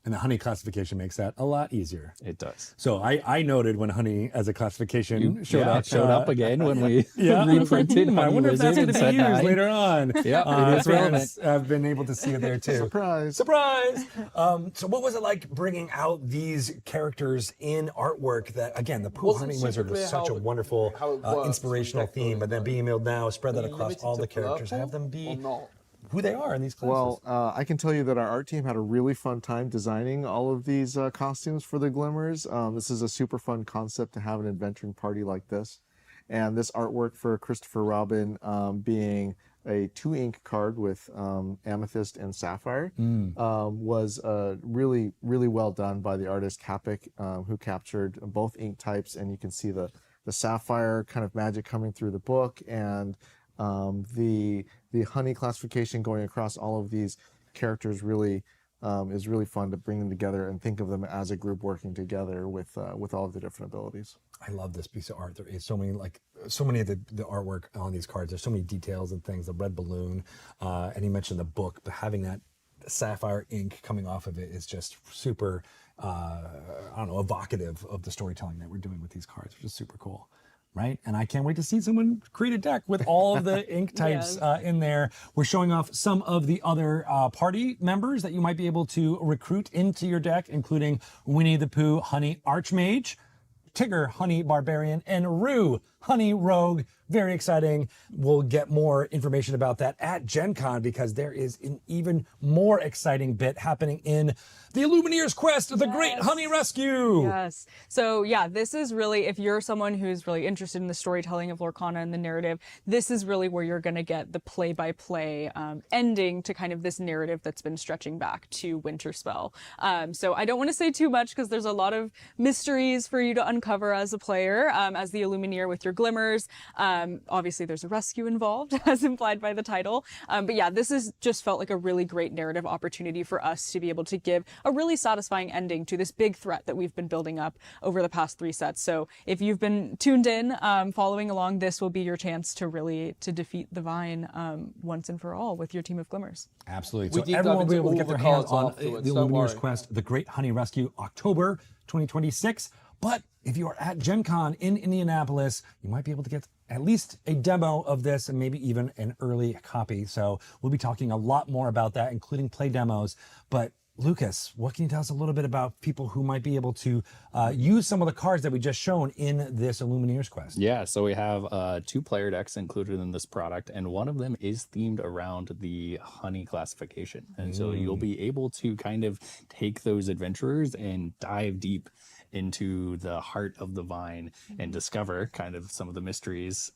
And the Honey classification makes that a lot easier. It does. So I noted when Honey as a classification showed up again when we reprinted Honey I wonder if that's going to be used later on. Yeah, it's relevant. I've been able to see it there too. Surprise. Surprise. So what was it like bringing out these characters in artwork that, again, the Pooh Honey Wizard was such a wonderful inspirational theme, but then being able to now spread that across all the characters, have them be who they are in these classes. Well, I can tell you that our art team had a really fun time designing all of these costumes for the Glimmers. This is a super fun concept to have an adventuring party like this. And this artwork for Christopher Robin being a 2 ink card with amethyst and sapphire was really, really well done by the artist Capik, who captured both ink types. And you can see the sapphire kind of magic coming through the book and the honey classification going across all of these characters really is really fun to bring them together and think of them as a group working together with all of the different abilities. I love this piece of art. There is so many of the artwork on these cards. There's so many details and things. The red balloon, and you mentioned the book, but having that sapphire ink coming off of it is just super, evocative of the storytelling that we're doing with these cards, which is super cool. Right? And I can't wait to see someone create a deck with all of the ink types in there. We're showing off some of the other party members that you might be able to recruit into your deck, including Winnie the Pooh, Honey Archmage, Tigger, Honey Barbarian, and Rue, Honey Rogue. Very exciting. We'll get more information about that at Gen Con because there is an even more exciting bit happening in the Illumineers Quest, the Great Honey Rescue. Yes. So yeah, this is really, if you're someone who's really interested in the storytelling of Lorcana and the narrative, this is really where you're going to get the play-by-play ending to kind of this narrative that's been stretching back to Winterspell. So I don't want to say too much because there's a lot of mysteries for you to uncover as a player, as the Illumineer with your glimmers. Obviously there's a rescue involved as implied by the title. But yeah, this has just felt like a really great narrative opportunity for us to be able to give a really satisfying ending to this big threat that we've been building up over the past 3 sets. So if you've been tuned in, following along, this will be your chance to really defeat the Vine once and for all with your team of glimmers. Absolutely. So everyone will be able to get their hands on the Illumineers Quest, the Great Honey Rescue, October 2026. But if you are at Gen Con in Indianapolis, you might be able to get at least a demo of this and maybe even an early copy. So we'll be talking a lot more about that, including play demos. But Lucas, what can you tell us a little bit about people who might be able to use some of the cards that we just shown in this Illumineers Quest? Yeah, so we have 2 player decks included in this product, and one of them is themed around the honey classification. And so you'll be able to kind of take those adventurers and dive deep into the heart of the vine and discover kind of some of the mysteries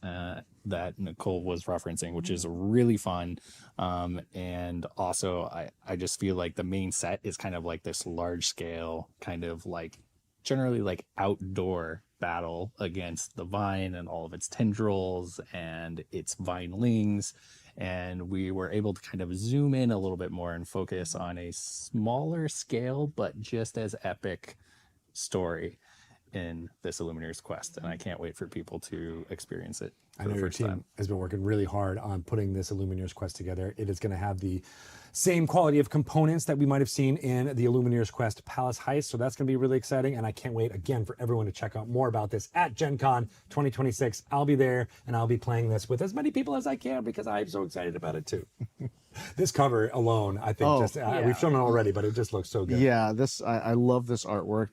that Nicole was referencing, which is really fun. And also I just feel like the main set is kind of like this large scale kind of like generally like outdoor battle against the vine and all of its tendrils and its vinelings. And we were able to kind of zoom in a little bit more and focus on a smaller scale, but just as epic story in this Illumineers Quest, and I can't wait for people to experience it. I know your team has been working really hard on putting this Illumineers Quest together. It is going to have the same quality of components that we might have seen in the Illumineers Quest Palace Heist, so that's going to be really exciting, and I can't wait, again, for everyone to check out more about this at Gen Con 2026. I'll be there, and I'll be playing this with as many people as I can because I'm so excited about it, too. This cover alone, I think, we've shown it already, but it just looks so good. Yeah, I love this artwork.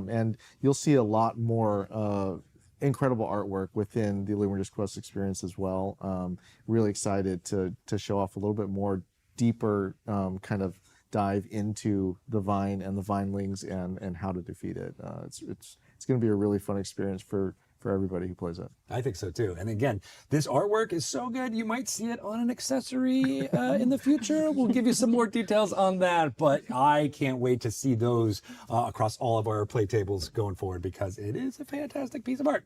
And you'll see a lot more incredible artwork within the Illumineers Quest experience as well. Really excited to show off a little bit more deeper kind of dive into the vine and the vinelings and how to defeat it. It's going to be a really fun experience for everybody who plays it. I think so too. And again, this artwork is so good, you might see it on an accessory in the future. We'll give you some more details on that, but I can't wait to see those across all of our play tables going forward because it is a fantastic piece of art.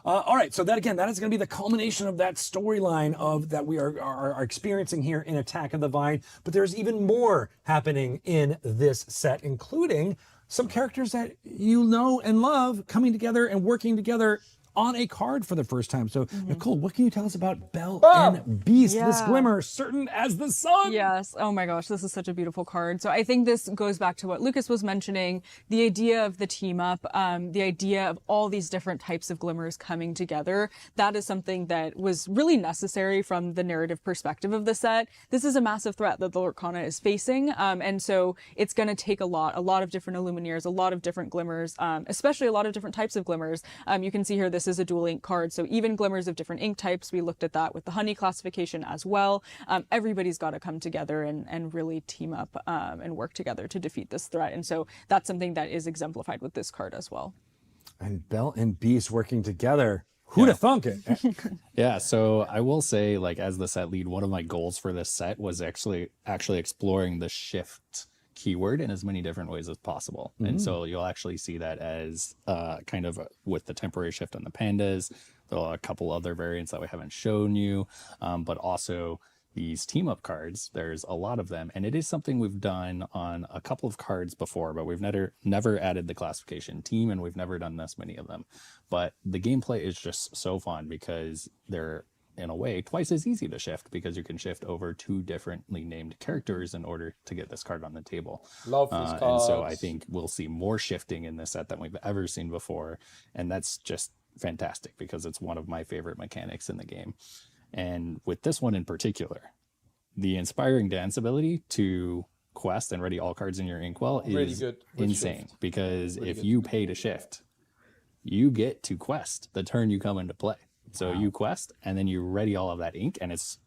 All right, so that is going to be the culmination of that storyline of that we are experiencing here in Attack of the Vine. But there's even more happening in this set, including some characters that you know and love coming together and working together on a card for the first time. So Nicole, what can you tell us about Belle and Beast, this glimmer, certain as the sun? Yes. Oh my gosh, this is such a beautiful card. So I think this goes back to what Lucas was mentioning, the idea of the team up, the idea of all these different types of glimmers coming together. That is something that was really necessary from the narrative perspective of the set. This is a massive threat that the Lorcana is facing. And so it's going to take a lot of different Illumineers, a lot of different glimmers, especially a lot of different types of glimmers. You can see here, this is a dual ink card, so even glimmers of different ink types. We looked at that with the honey classification as well. Everybody's got to come together and really team up and work together to defeat this threat. And so that's something that is exemplified with this card as well. And Belle and Beast working together. Who'd have thunk it? Yeah, so I will say, like, as the set lead, one of my goals for this set was actually exploring the shift keyword in as many different ways as possible. And so you'll actually see that as kind of with the temporary shift on the pandas. There are a couple other variants that we haven't shown you, but also these team up cards. There's a lot of them, and it is something we've done on a couple of cards before, but we've never added the classification team, and we've never done this many of them. But the gameplay is just so fun because they're in a way, twice as easy to shift because you can shift over 2 differently named characters in order to get this card on the table. Love these cards. And so I think we'll see more shifting in this set than we've ever seen before. And that's just fantastic because it's one of my favorite mechanics in the game. And with this one in particular, the Inspiring Dance ability to quest and ready all cards in your inkwell is really good insane shift. Because if you pay to shift, you get to quest the turn you come into play. So you quest and then you ready all of that ink, and it's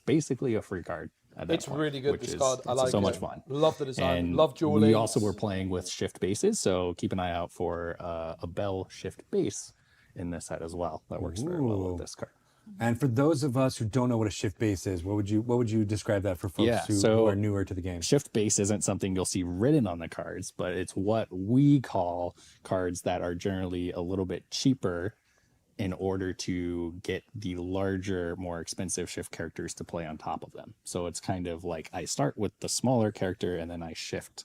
basically a free card. It's really good, this card. I like it. So much fun. Love the design. And Love dual we links. also were playing with shift bases, so keep an eye out for a Bell shift base in this set as well. That works very well with this card. And for those of us who don't know what a shift base is, what would you describe that for folks who are newer to the game? Shift base isn't something you'll see written on the cards, but it's what we call cards that are generally a little bit cheaper in order to get the larger, more expensive shift characters to play on top of them. So it's kind of like I start with the smaller character and then I shift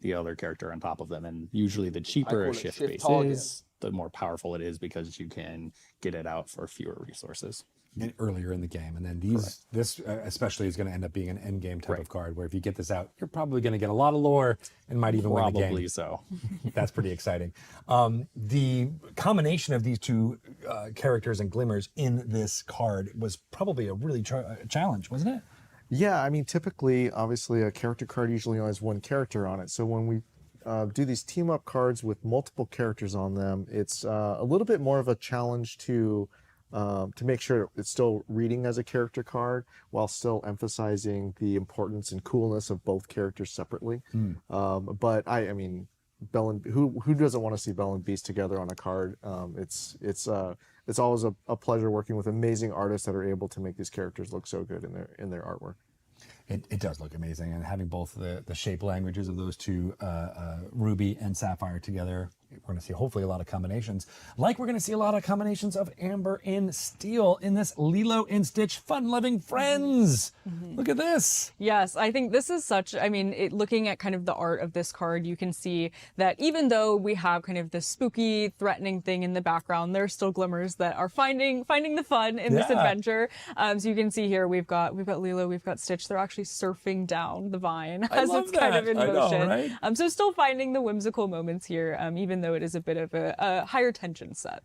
the other character on top of them. And usually the cheaper a shift base is, the more powerful it is because you can get it out for fewer resources. And earlier in the game, and then this especially is going to end up being an end game type of card where if you get this out, you're probably going to get a lot of lore and might even win the game. Probably so. That's pretty exciting. The combination of these two characters and glimmers in this card was probably a really challenge, wasn't it? Yeah, I mean, typically, obviously, a character card usually only has one character on it. So when we do these team up cards with multiple characters on them, it's a little bit more of a challenge to make sure it's still reading as a character card while still emphasizing the importance and coolness of both characters separately. But I mean, Belle and who doesn't want to see Belle and Beast together on a card? It's always a pleasure working with amazing artists that are able to make these characters look so good in their artwork. It does look amazing, and having both the shape languages of those two, Ruby and Sapphire, together, we're going to see hopefully a lot of combinations. Like we're going to see a lot of combinations of Amber and Steel in this Lilo and Stitch Fun-Loving Friends. Look at this. Yes, I think this is such, I mean, looking at kind of the art of this card, you can see that even though we have kind of this spooky, threatening thing in the background, there are still glimmers that are finding the fun in this adventure. So you can see here, we've got Lilo, we've got Stitch. They're actually surfing down the vine as it's kind of in motion. I know, right? So still finding the whimsical moments here, even though it is a bit of a higher tension set.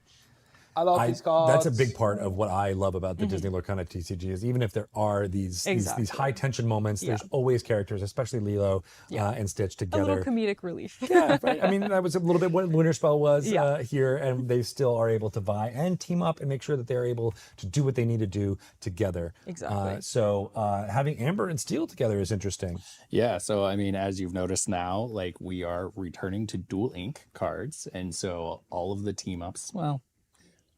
I love these cards. That's a big part of what I love about the Disney Lorcana TCG is even if there are these high tension moments, there's always characters, especially Lilo and Stitch together. A little comedic relief. Yeah, right. I mean, that was a little bit what Winterspell was here, and they still are able to vie and team up and make sure that they're able to do what they need to do together. Exactly. So having Amber and Steel together is interesting. Yeah, so I mean, as you've noticed now, like we are returning to dual ink cards, and so all of the team ups, well,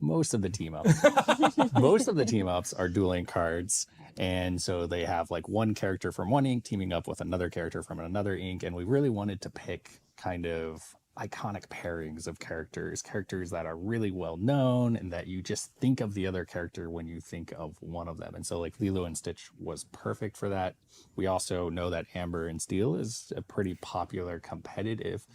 most of the team ups are dual ink cards, and so they have like one character from one ink teaming up with another character from another ink, and we really wanted to pick kind of iconic pairings of characters that are really well known and that you just think of the other character when you think of one of them. And so like Lilo and Stitch was perfect for that. We also know that Amber and Steel is a pretty popular competitive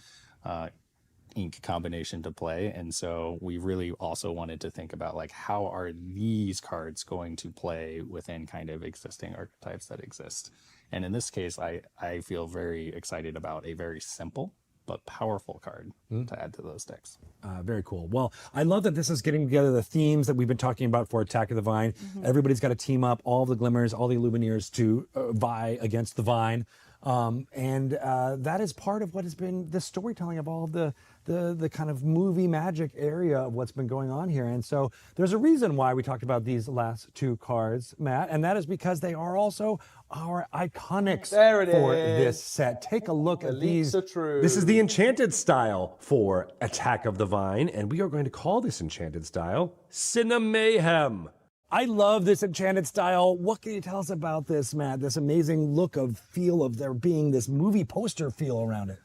ink combination to play, and so we really also wanted to think about like how are these cards going to play within kind of existing archetypes that exist. And in this case, I feel very excited about a very simple but powerful card to add to those decks. Very cool. Well, I love that this is getting together the themes that we've been talking about for Attack of the Vine. Everybody's got to team up, all the Glimmers, all the Illumineers to vie against the Vine. And that is part of what has been the storytelling of all of the kind of movie magic area of what's been going on here. And so there's a reason why we talked about these last two cards, Matt, and that is because they are also our iconics for this set. Take a look at these. This is the enchanted style for Attack of the Vine, and we are going to call this enchanted style Cinemayhem. I love this enchanted style. What can you tell us about this, Matt? This amazing look of feel of there being this movie poster feel around it.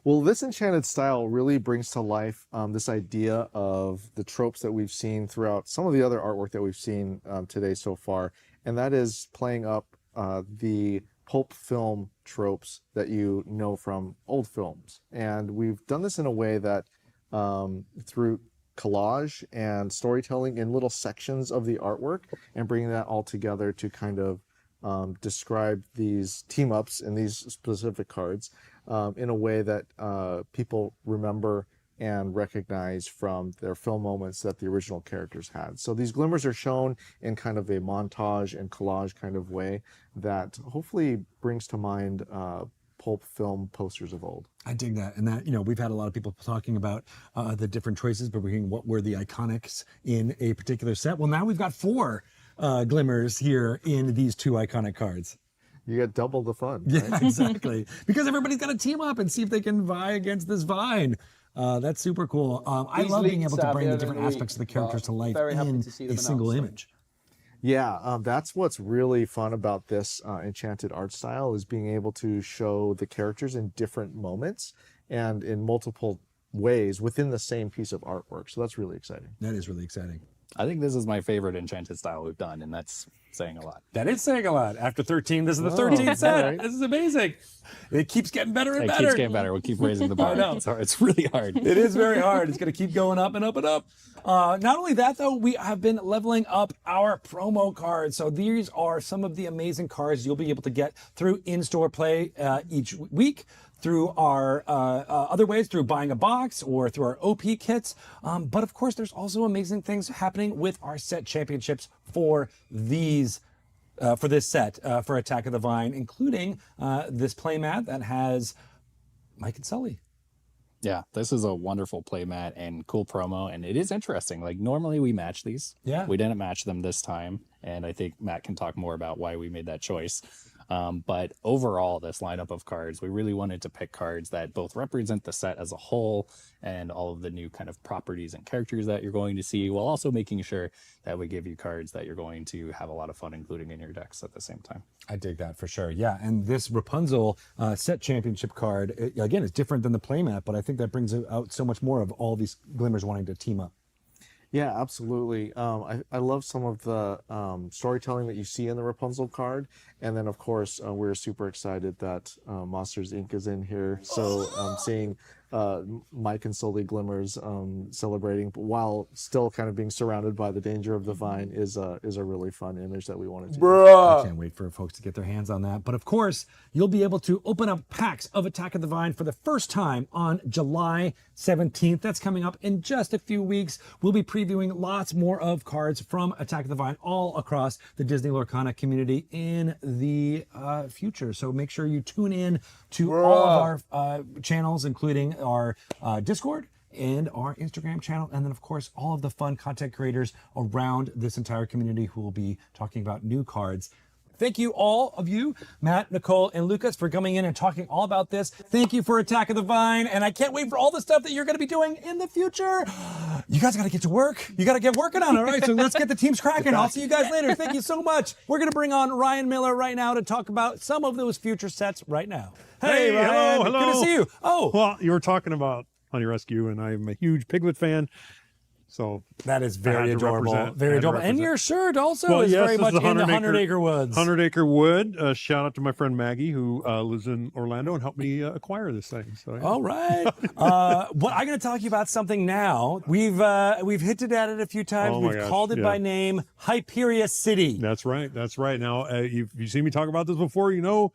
Well, this enchanted style really brings to life this idea of the tropes that we've seen throughout some of the other artwork that we've seen today so far, and that is playing up the pulp film tropes that you know from old films. And we've done this in a way that through collage and storytelling in little sections of the artwork and bringing that all together to kind of describe these team ups in these specific cards in a way that people remember and recognize from their film moments that the original characters had. So these glimmers are shown in kind of a montage and collage kind of way that hopefully brings to mind pulp film posters of old. I dig that. And that, we've had a lot of people talking about the different choices, but we're what were the iconics in a particular set. Well, now we've got 4 glimmers here in these 2 iconic cards. You get double the fun. Yeah, right? exactly. Because everybody's got to team up and see if they can vie against this vine. That's super cool. I love being able to bring the different aspects of the characters to life in a single image. Yeah, that's what's really fun about this Enchanted art style is being able to show the characters in different moments and in multiple ways within the same piece of artwork. So that's really exciting. That is really exciting. I think this is my favorite Enchanted style we've done, and that's saying a lot. That is saying a lot. After 13, this is the 13th set. Right. This is amazing. It keeps getting better and better. It keeps getting better. We'll keep raising the bar. It's really hard. It is very hard. It's going to keep going up and up and up. Not only that, though, we have been leveling up our promo cards. So these are some of the amazing cards you'll be able to get through in-store play each week, through our other ways, through buying a box or through our OP kits. But of course, there's also amazing things happening with our set championships for these for this set for Attack of the Vine, including this playmat that has Mike and Sully. Yeah, this is a wonderful playmat and cool promo, and it is interesting. Like, normally we match these. Yeah. We didn't match them this time, and I think Matt can talk more about why we made that choice. But overall, this lineup of cards, we really wanted to pick cards that both represent the set as a whole and all of the new kind of properties and characters that you're going to see, while also making sure that we give you cards that you're going to have a lot of fun including in your decks at the same time. I dig that for sure. Yeah, and this Rapunzel set championship card, again, is different than the playmat, but I think that brings out so much more of all these glimmers wanting to team up. Yeah, absolutely. I love some of the storytelling that you see in the Rapunzel card. And then, of course, we're super excited that Monsters, Inc. is in here. So seeing Mike and Sully Glimmers celebrating while still kind of being surrounded by the danger of the vine is a really fun image that we wanted to use. I can't wait for folks to get their hands on that. But of course, you'll be able to open up packs of Attack of the Vine for the first time on July 17th. That's coming up in just a few weeks. We'll be previewing lots more of cards from Attack of the Vine all across the Disney Lorcana community in the future. So make sure you tune in to all of our channels, including our Discord and our Instagram channel, and then of course all of the fun content creators around this entire community who will be talking about new cards. Thank you, all of you, Matt, Nicole, and Lucas, for coming in and talking all about this. Thank you for Attack of the Vine, and I can't wait for all the stuff that you're going to be doing in the future. You guys got to get to work. You got to get working on it. All right, so let's get the teams cracking. I'll see you guys later. Thank you so much. We're going to bring on Ryan Miller right now to talk about some of those future sets right now. Hey, Ryan. Hello. Good to see you. Oh, Well, you were talking about Honey Rescue, and I'm a huge Piglet fan. So that is I very had to adorable. represent. Very I had to adorable. And represent. your shirt also Well, is yes, very this much is the in the 100 100 Acre Woods. 100 Acre Wood. Shout out to my friend Maggie, who lives in Orlando and helped me acquire this thing. So, yeah. All right. Well, I'm going to talk to you about something now. We've hinted at it a few times. Oh my We've gosh, called it yeah. by name, Hyperia City. That's right. That's right. Now, you've seen me talk about this before. You know,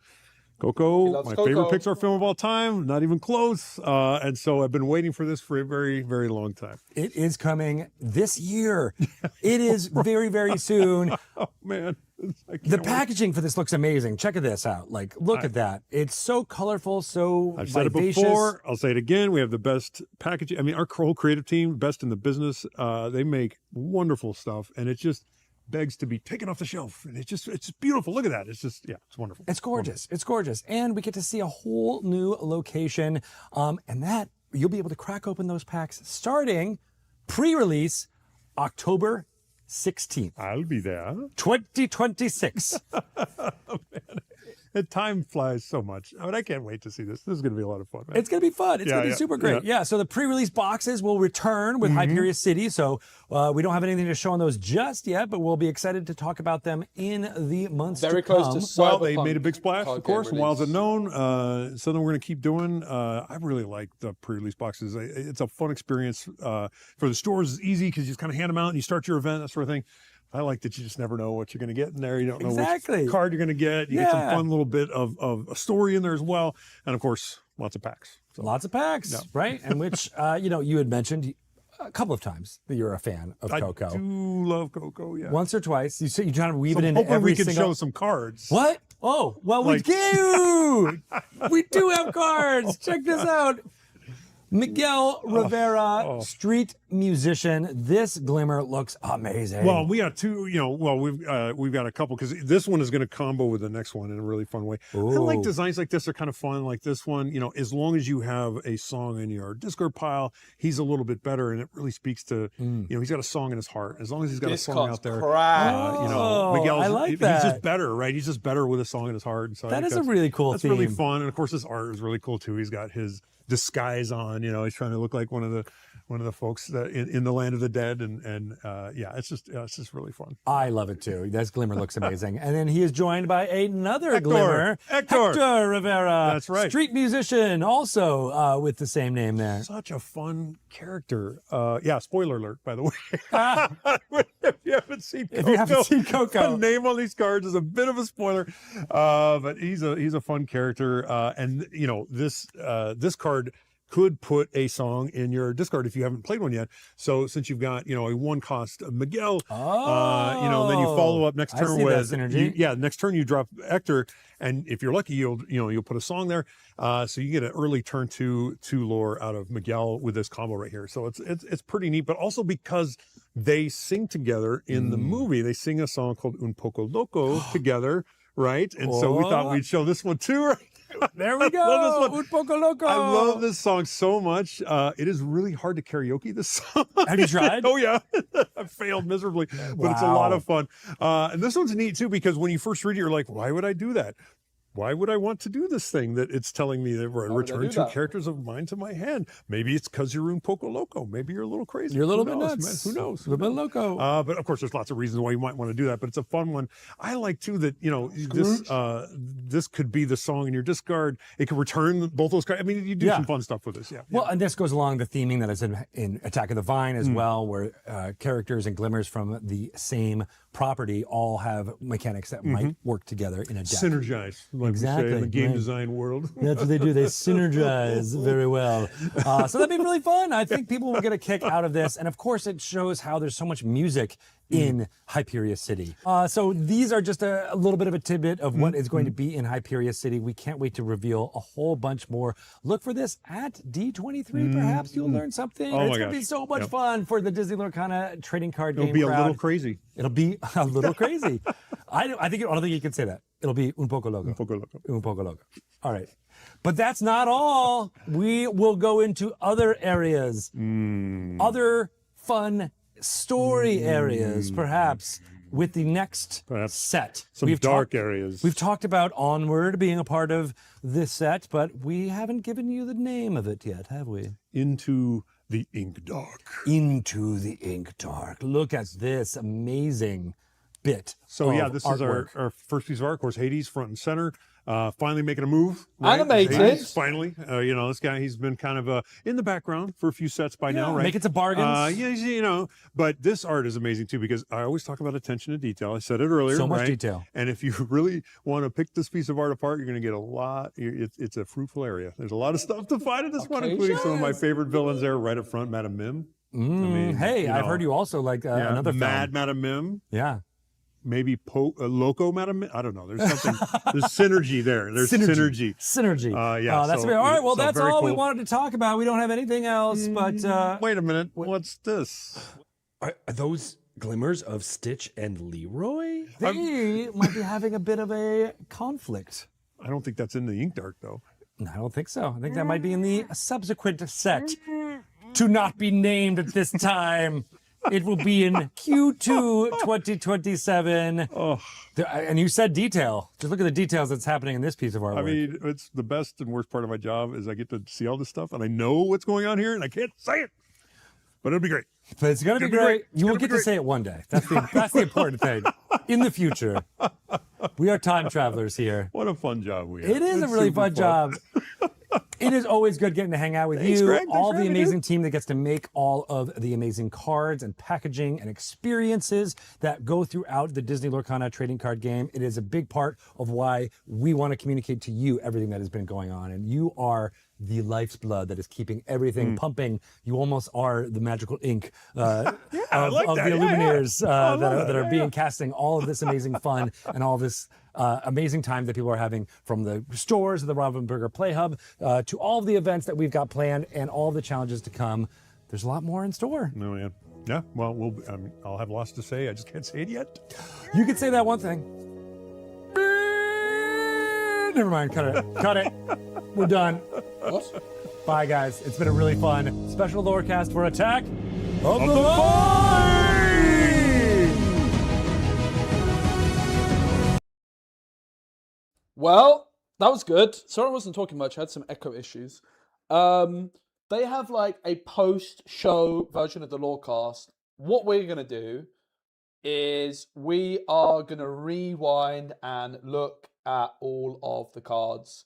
Coco, loves my Coco. favorite Pixar film of all time. Not even close. And so I've been waiting for this for a very, very long time. It is coming this year. It is very, very soon. Oh man, I can't The wait. packaging for this looks amazing. Check this out. Like, look at that. It's so colorful, so I've said vivacious. it before. I'll say it again. We have the best packaging. I mean, our whole creative team, best in the business. They make wonderful stuff, and it just begs to be taken off the shelf. And it's beautiful. Look at that. It's wonderful. It's gorgeous. It's gorgeous. And we get to see a whole new location. And that you'll be able to crack open those packs starting pre-release October 16th. I'll be there. 2026. time flies so much. I mean, I can't wait to see this. This is going to be a lot of fun. Right? It's going to be fun. It's going to be super great. Yeah. So the pre-release boxes will return with Hyperion City. So we don't have anything to show on those just yet, but we'll be excited to talk about them in the months Very to come. close to Well, they made a big splash, card of course, game Wilds release. Unknown. Something we're going to keep doing. I really like the pre-release boxes. It's a fun experience. For the stores, it's easy because you just kind of hand them out and you start your event, that sort of thing. I like that you just never know what you're going to get in there. You don't know which card you're going to get. You get some fun little bit of a story in there as well. And, of course, lots of packs. So, lots of packs, right? And which, you had mentioned a couple of times that you're a fan of Coco. I do love Coco, yeah. Once or twice. You trying to weave it I'm into hoping every we can single... show some cards. What? Oh, well, we do. We do have cards. Check this out. Miguel Rivera, street musician. This glimmer looks amazing. Well, we got two, we've got a couple because this one is going to combo with the next one in a really fun way. Ooh. I like designs like this. They're kind of fun. Like this one, as long as you have a song in your Discord pile, he's a little bit better. And it really speaks to, he's got a song in his heart. As long as he's got a song out there, Miguel's, I like he's that. just better, right? He's just better with a song in his heart. And so That is a really cool That's theme. really fun. And of course, his art is really cool too. He's got his disguise on, he's trying to look like one of the folks that in the land of the dead, and it's just really fun. I love it too. This glimmer looks amazing. And then he is joined by another glimmer, Hector Rivera. That's right. Street musician, also with the same name there. Such a fun character. Spoiler alert, by the way. If you haven't seen Coco, the name on these cards is a bit of a spoiler. But he's a fun character. And this card could put a song in your discard if you haven't played one yet. So since you've got, a one cost Miguel, then you follow up next turn with synergy. Next turn you drop Hector, and if you're lucky, you'll put a song there. So you get an early turn two lore out of Miguel with this combo right here. So it's pretty neat, but also because they sing together in the movie, they sing a song called Un Poco Loco together, right? And so we thought we'd show this one too, right? There we go. Un Poco Loco. I love this song so much. It is really hard to karaoke this song. Have you tried? Oh, yeah. I failed miserably, but it's a lot of fun. And this one's neat, too, because when you first read it, you're like, why would I do that? Why would I want to do this thing that it's telling me that return two characters of mine to my hand? Maybe it's because you're un poco loco. Maybe you're a little crazy. You're a little bit nuts. Man. Who knows? A little bit loco. But of course, there's lots of reasons why you might want to do that. But it's a fun one. I like too that this could be the song in your discard. It could return both those cards. I mean, you do some fun stuff with this. Yeah. Well, and this goes along the theming that is in Attack of the Vine as well, where characters and glimmers from the same property all have mechanics that might work together in a deck. Synergize, like we say in the game design world. That's what they do. They synergize very well. So that'd be really fun. I think people will get a kick out of this. And of course, it shows how there's so much music in Hyperia City. So these are just a little bit of a tidbit of what is going to be in Hyperia City. We can't wait to reveal a whole bunch more. Look for this at D23. Perhaps you'll learn something. It's going to be so much fun for the Disney Lorcana trading card game It'll be crowd. a little crazy. It'll be a little crazy. I don't think you can say that. It'll be un poco loco. Un poco loco. Un poco loco. All right. But that's not all. We will go into other areas, other fun story areas, perhaps, with the next set. Some dark areas. We've talked about Onward being a part of this set, but we haven't given you the name of it yet, have we? Into the Ink Dark. Into the Ink Dark. Look at this amazing bit. So this is our first piece of art. Of course, Hades front and center. Finally making a move. Right? Animated. Hades, finally. This guy, he's been kind of in the background for a few sets by now, right? Making some bargains. But this art is amazing too, because I always talk about attention to detail. I said it earlier. So much right? detail. And if you really want to pick this piece of art apart, you're going to get a lot. It's a fruitful area. There's a lot of stuff to find in this one, including some of my favorite villains there right up front, Madame Mim. I've heard you also like another Mad film. Madame Mim. Yeah. Maybe Loco Madam. I don't know. There's something. There's synergy there. There's synergy. Synergy. Yeah. That's all right. Well, that's all we wanted to talk about. We don't have anything else. But wait a minute. What's this? Are those glimmers of Stitch and Leroy? They might be having a bit of a conflict. I don't think that's in the Ink Dark though. I don't think so. I think that might be in the subsequent set, to not be named at this time. It will be in Q2 2027. Oh, And you said detail. Just look at the details that's happening in this piece of artwork. I mean, it's the best and worst part of my job is I get to see all this stuff and I know what's going on here and I can't say it. But it'll be great. But it's going to be great. You will get to say it one day. That's the important thing. In the future. We are time travelers here. What a fun job we have. It is a It's really super fun job. It is always good getting to hang out with Thanks, you, Greg. Thanks all for the having me, amazing team that gets to make all of the amazing cards and packaging and experiences that go throughout the Disney Lorcana trading card game. It is a big part of why we want to communicate to you everything that has been going on. And you are the life's blood that is keeping everything pumping. You almost are the magical ink of the Illumineers that are being casting all of this amazing fun and all this amazing time that people are having, from the stores, the Robin Burger Play Hub, to all of the events that we've got planned and all the challenges to come. There's a lot more in store. No, man. Yeah, well, I'll have lots to say. I just can't say it yet. You could say that one thing. Never mind, cut it. Cut it. We're done. What? Bye, guys. It's been a really fun special LORECAST for Attack of the Vine! Well, that was good. Sorry I wasn't talking much. I had some echo issues. They have like a post-show version of the LORECAST. What we're going to do is we are going to rewind and look at all of the cards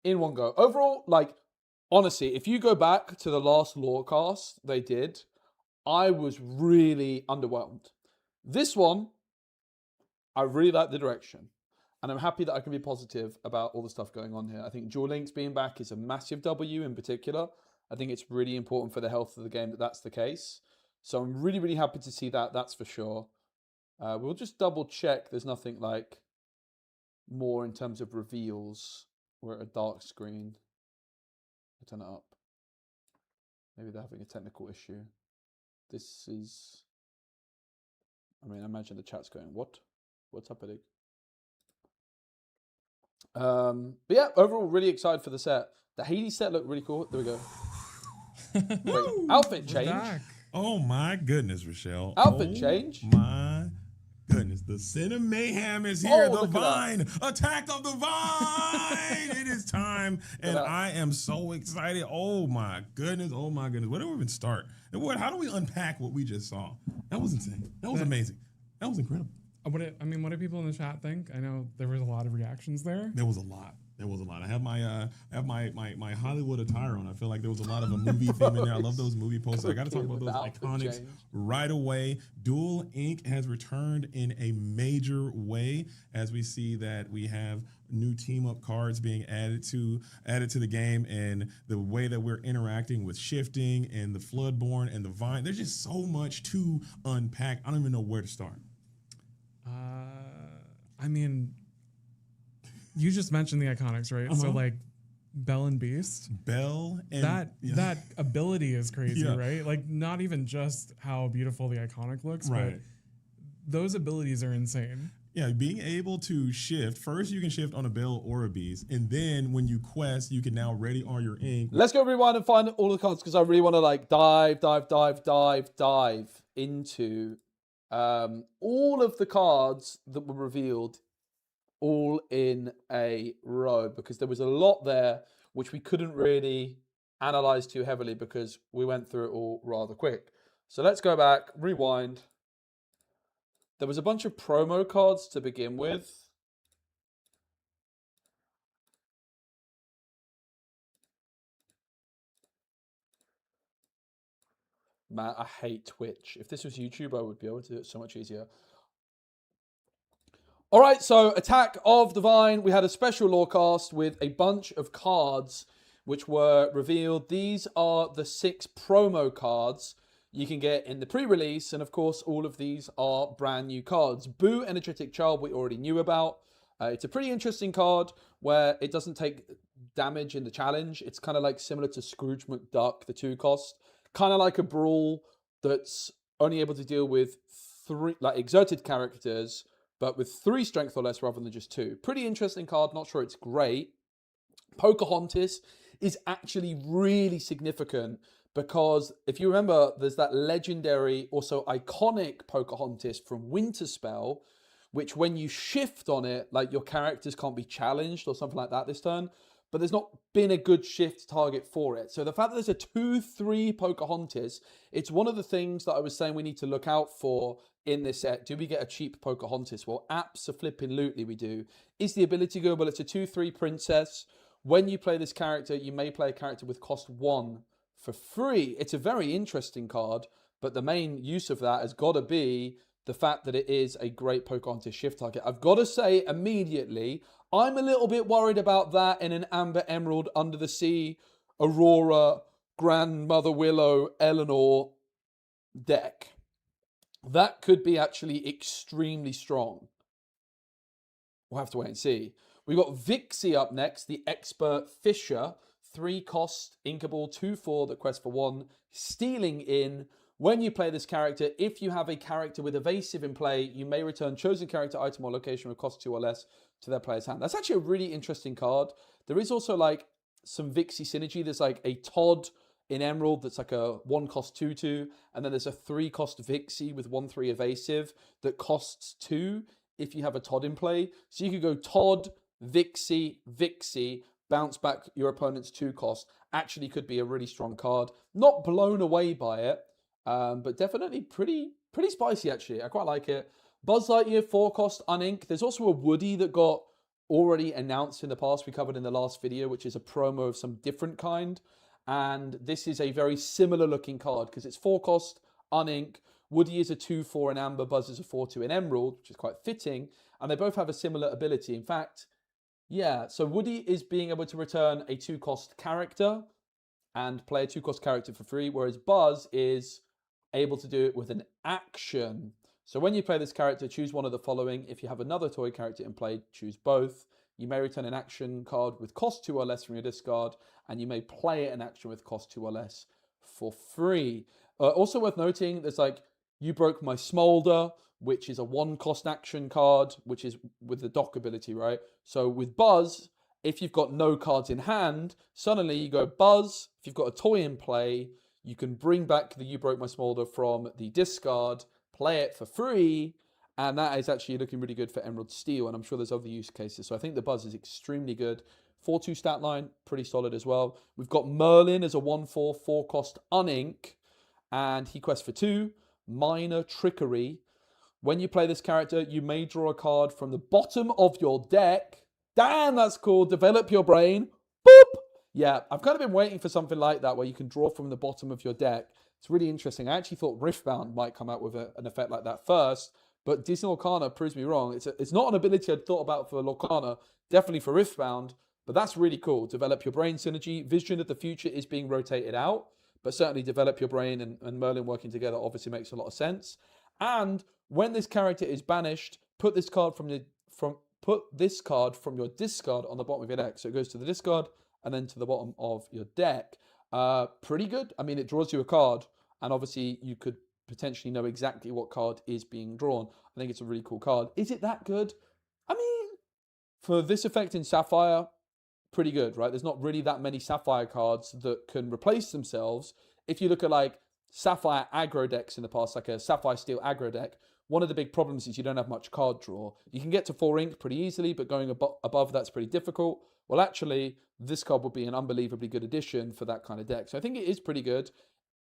in one go. Overall, like, honestly, if you go back to the last LORECAST they did, I was really underwhelmed. This one, I really like the direction. And I'm happy that I can be positive about all the stuff going on here. I think Duel Links being back is a massive W in particular. I think it's really important for the health of the game that that's the case. So I'm really, really happy to see that, that's for sure. We'll just double check there's nothing like more in terms of reveals. We're at a dark screen. I turn it up. Maybe they're having a technical issue. This is... I mean, I imagine the chat's going, what? What's happening? But yeah, overall, really excited for the set. The Hades set looked really cool. There we go. Wait, outfit change. Back. Oh my goodness, Rochelle. Outfit change. My goodness. The Sin of Mayhem is here. Oh, The look at Vine. Attack of the Vine. It is time. And I am so excited. Oh my goodness. Oh my goodness. Where do we even start? How do we unpack what we just saw? That was insane. That was amazing. That was incredible. What do people in the chat think? I know there was a lot of reactions there. There was a lot. I have my Hollywood attire on. I feel like there was a lot of a movie theme in there. I love those movie posters. I got to talk about those iconics right away. Duel Inc. has returned in a major way, as we see that we have new team up cards being added to the game, and the way that we're interacting with shifting and the Floodborn and the Vine. There's just so much to unpack. I don't even know where to start. I mean, you just mentioned the iconics, right? So like Belle and Beast. Belle and that ability is crazy, right? Like, not even just how beautiful the iconic looks, but those abilities are insane. Yeah, being able to shift. First, you can shift on a Belle or a Beast, and then when you quest, you can now ready on your ink. Let's go rewind and find all the cards, because I really want to like dive into all of the cards that were revealed all in a row, because there was a lot there which we couldn't really analyze too heavily because we went through it all rather quick. So let's go back, rewind. There was a bunch of promo cards to begin with. Man, I hate Twitch. If this was YouTube, I would be able to do it so much easier. All right, so Attack of the Vine. We had a special LORECAST with a bunch of cards which were revealed. These are the 6 promo cards you can get in the pre-release. And of course, all of these are brand new cards. Boo Energetic Child, we already knew about. It's a pretty interesting card where it doesn't take damage in the challenge. It's kind of like similar to Scrooge McDuck, the 2 cost. Kind of like a Brawl that's only able to deal with 3 like exerted characters, but with 3 strength or less rather than just 2. Pretty interesting card. Not sure it's great. Pocahontas is actually really significant because if you remember, there's that legendary, also iconic Pocahontas from Winterspell, which when you shift on it, like your characters can't be challenged or something like that this turn, but there's not been a good shift target for it. So the fact that there's a 2/3 Pocahontas, it's one of the things that I was saying we need to look out for in this set. Do we get a cheap Pocahontas? Well, abso-flipping-lutely we do. Is the ability go, well, it's a 2/3 princess. When you play this character, you may play a character with cost 1 for free. It's a very interesting card, but the main use of that has got to be the fact that it is a great Pocahontas shift target. I've got to say immediately, I'm a little bit worried about that in an Amber Emerald, Under the Sea, Aurora, Grandmother Willow, Eleanor deck. That could be actually extremely strong. We'll have to wait and see. We've got Vixie up next, the Expert Fisher. 3 cost, Inkable, 2/4 that quest for 1, stealing in. When you play this character, if you have a character with evasive in play, you may return chosen character, item, or location with cost 2 or less to their player's hand. That's actually a really interesting card. There is also like some Vixie synergy. There's like a Todd in Emerald that's like a 1 cost 2/2, and then there's a 3 cost Vixie with 1/3 evasive that costs 2 if you have a Todd in play. So you could go Todd, Vixie, Vixie, bounce back your opponent's 2 cost. Actually could be a really strong card. Not blown away by it, but definitely pretty spicy actually. I quite like it. Buzz Lightyear, 4 cost unink. There's also a Woody that got already announced in the past. We covered in the last video, which is a promo of some different kind. And this is a very similar looking card because it's 4 cost unink. Woody is a 2/4 in Amber, Buzz is a 4/2 in Emerald, which is quite fitting. And they both have a similar ability. In fact, yeah, so Woody is being able to return a 2 cost character and play a 2 cost character for free, whereas Buzz is able to do it with an action. So when you play this character, choose one of the following. If you have another toy character in play, choose both. You may return an action card with cost 2 or less from your discard, and you may play an action with cost 2 or less for free. Also worth noting, there's like You Broke My Smolder, which is a 1 cost action card, which is with the dock ability, right? So with Buzz, if you've got no cards in hand, suddenly you go Buzz. If you've got a toy in play, you can bring back the You Broke My Smolder from the discard, play it for free, and that is actually looking really good for Emerald Steel, and I'm sure there's other use cases. So I think the Buzz is extremely good. 4/2 stat line, pretty solid as well. We've got Merlin as a 1/4, 4 cost unink, and he quests for 2. Minor Trickery. When you play this character, you may draw a card from the bottom of your deck. Damn, that's cool. Develop your brain. Boop! Yeah, I've kind of been waiting for something like that where you can draw from the bottom of your deck. It's really interesting. I actually thought Riftbound might come out with an effect like that first, but Disney Lorcana proves me wrong. It's not an ability I'd thought about for Lorcana, definitely for Riftbound, but that's really cool. Develop your brain synergy. Vision of the future is being rotated out, but certainly Develop Your Brain and Merlin working together obviously makes a lot of sense. And when this character is banished, put this card from your discard on the bottom of your deck. So it goes to the discard and then to the bottom of your deck. Pretty good. I mean, it draws you a card, and obviously you could potentially know exactly what card is being drawn. I think it's a really cool card. Is it that good? I mean, for this effect in Sapphire, pretty good, right? There's not really that many Sapphire cards that can replace themselves. If you look at like Sapphire aggro decks in the past, like a Sapphire Steel aggro deck, one of the big problems is you don't have much card draw. You can get to 4 ink pretty easily, but going above that's pretty difficult. Well, actually, this card would be an unbelievably good addition for that kind of deck. So I think it is pretty good.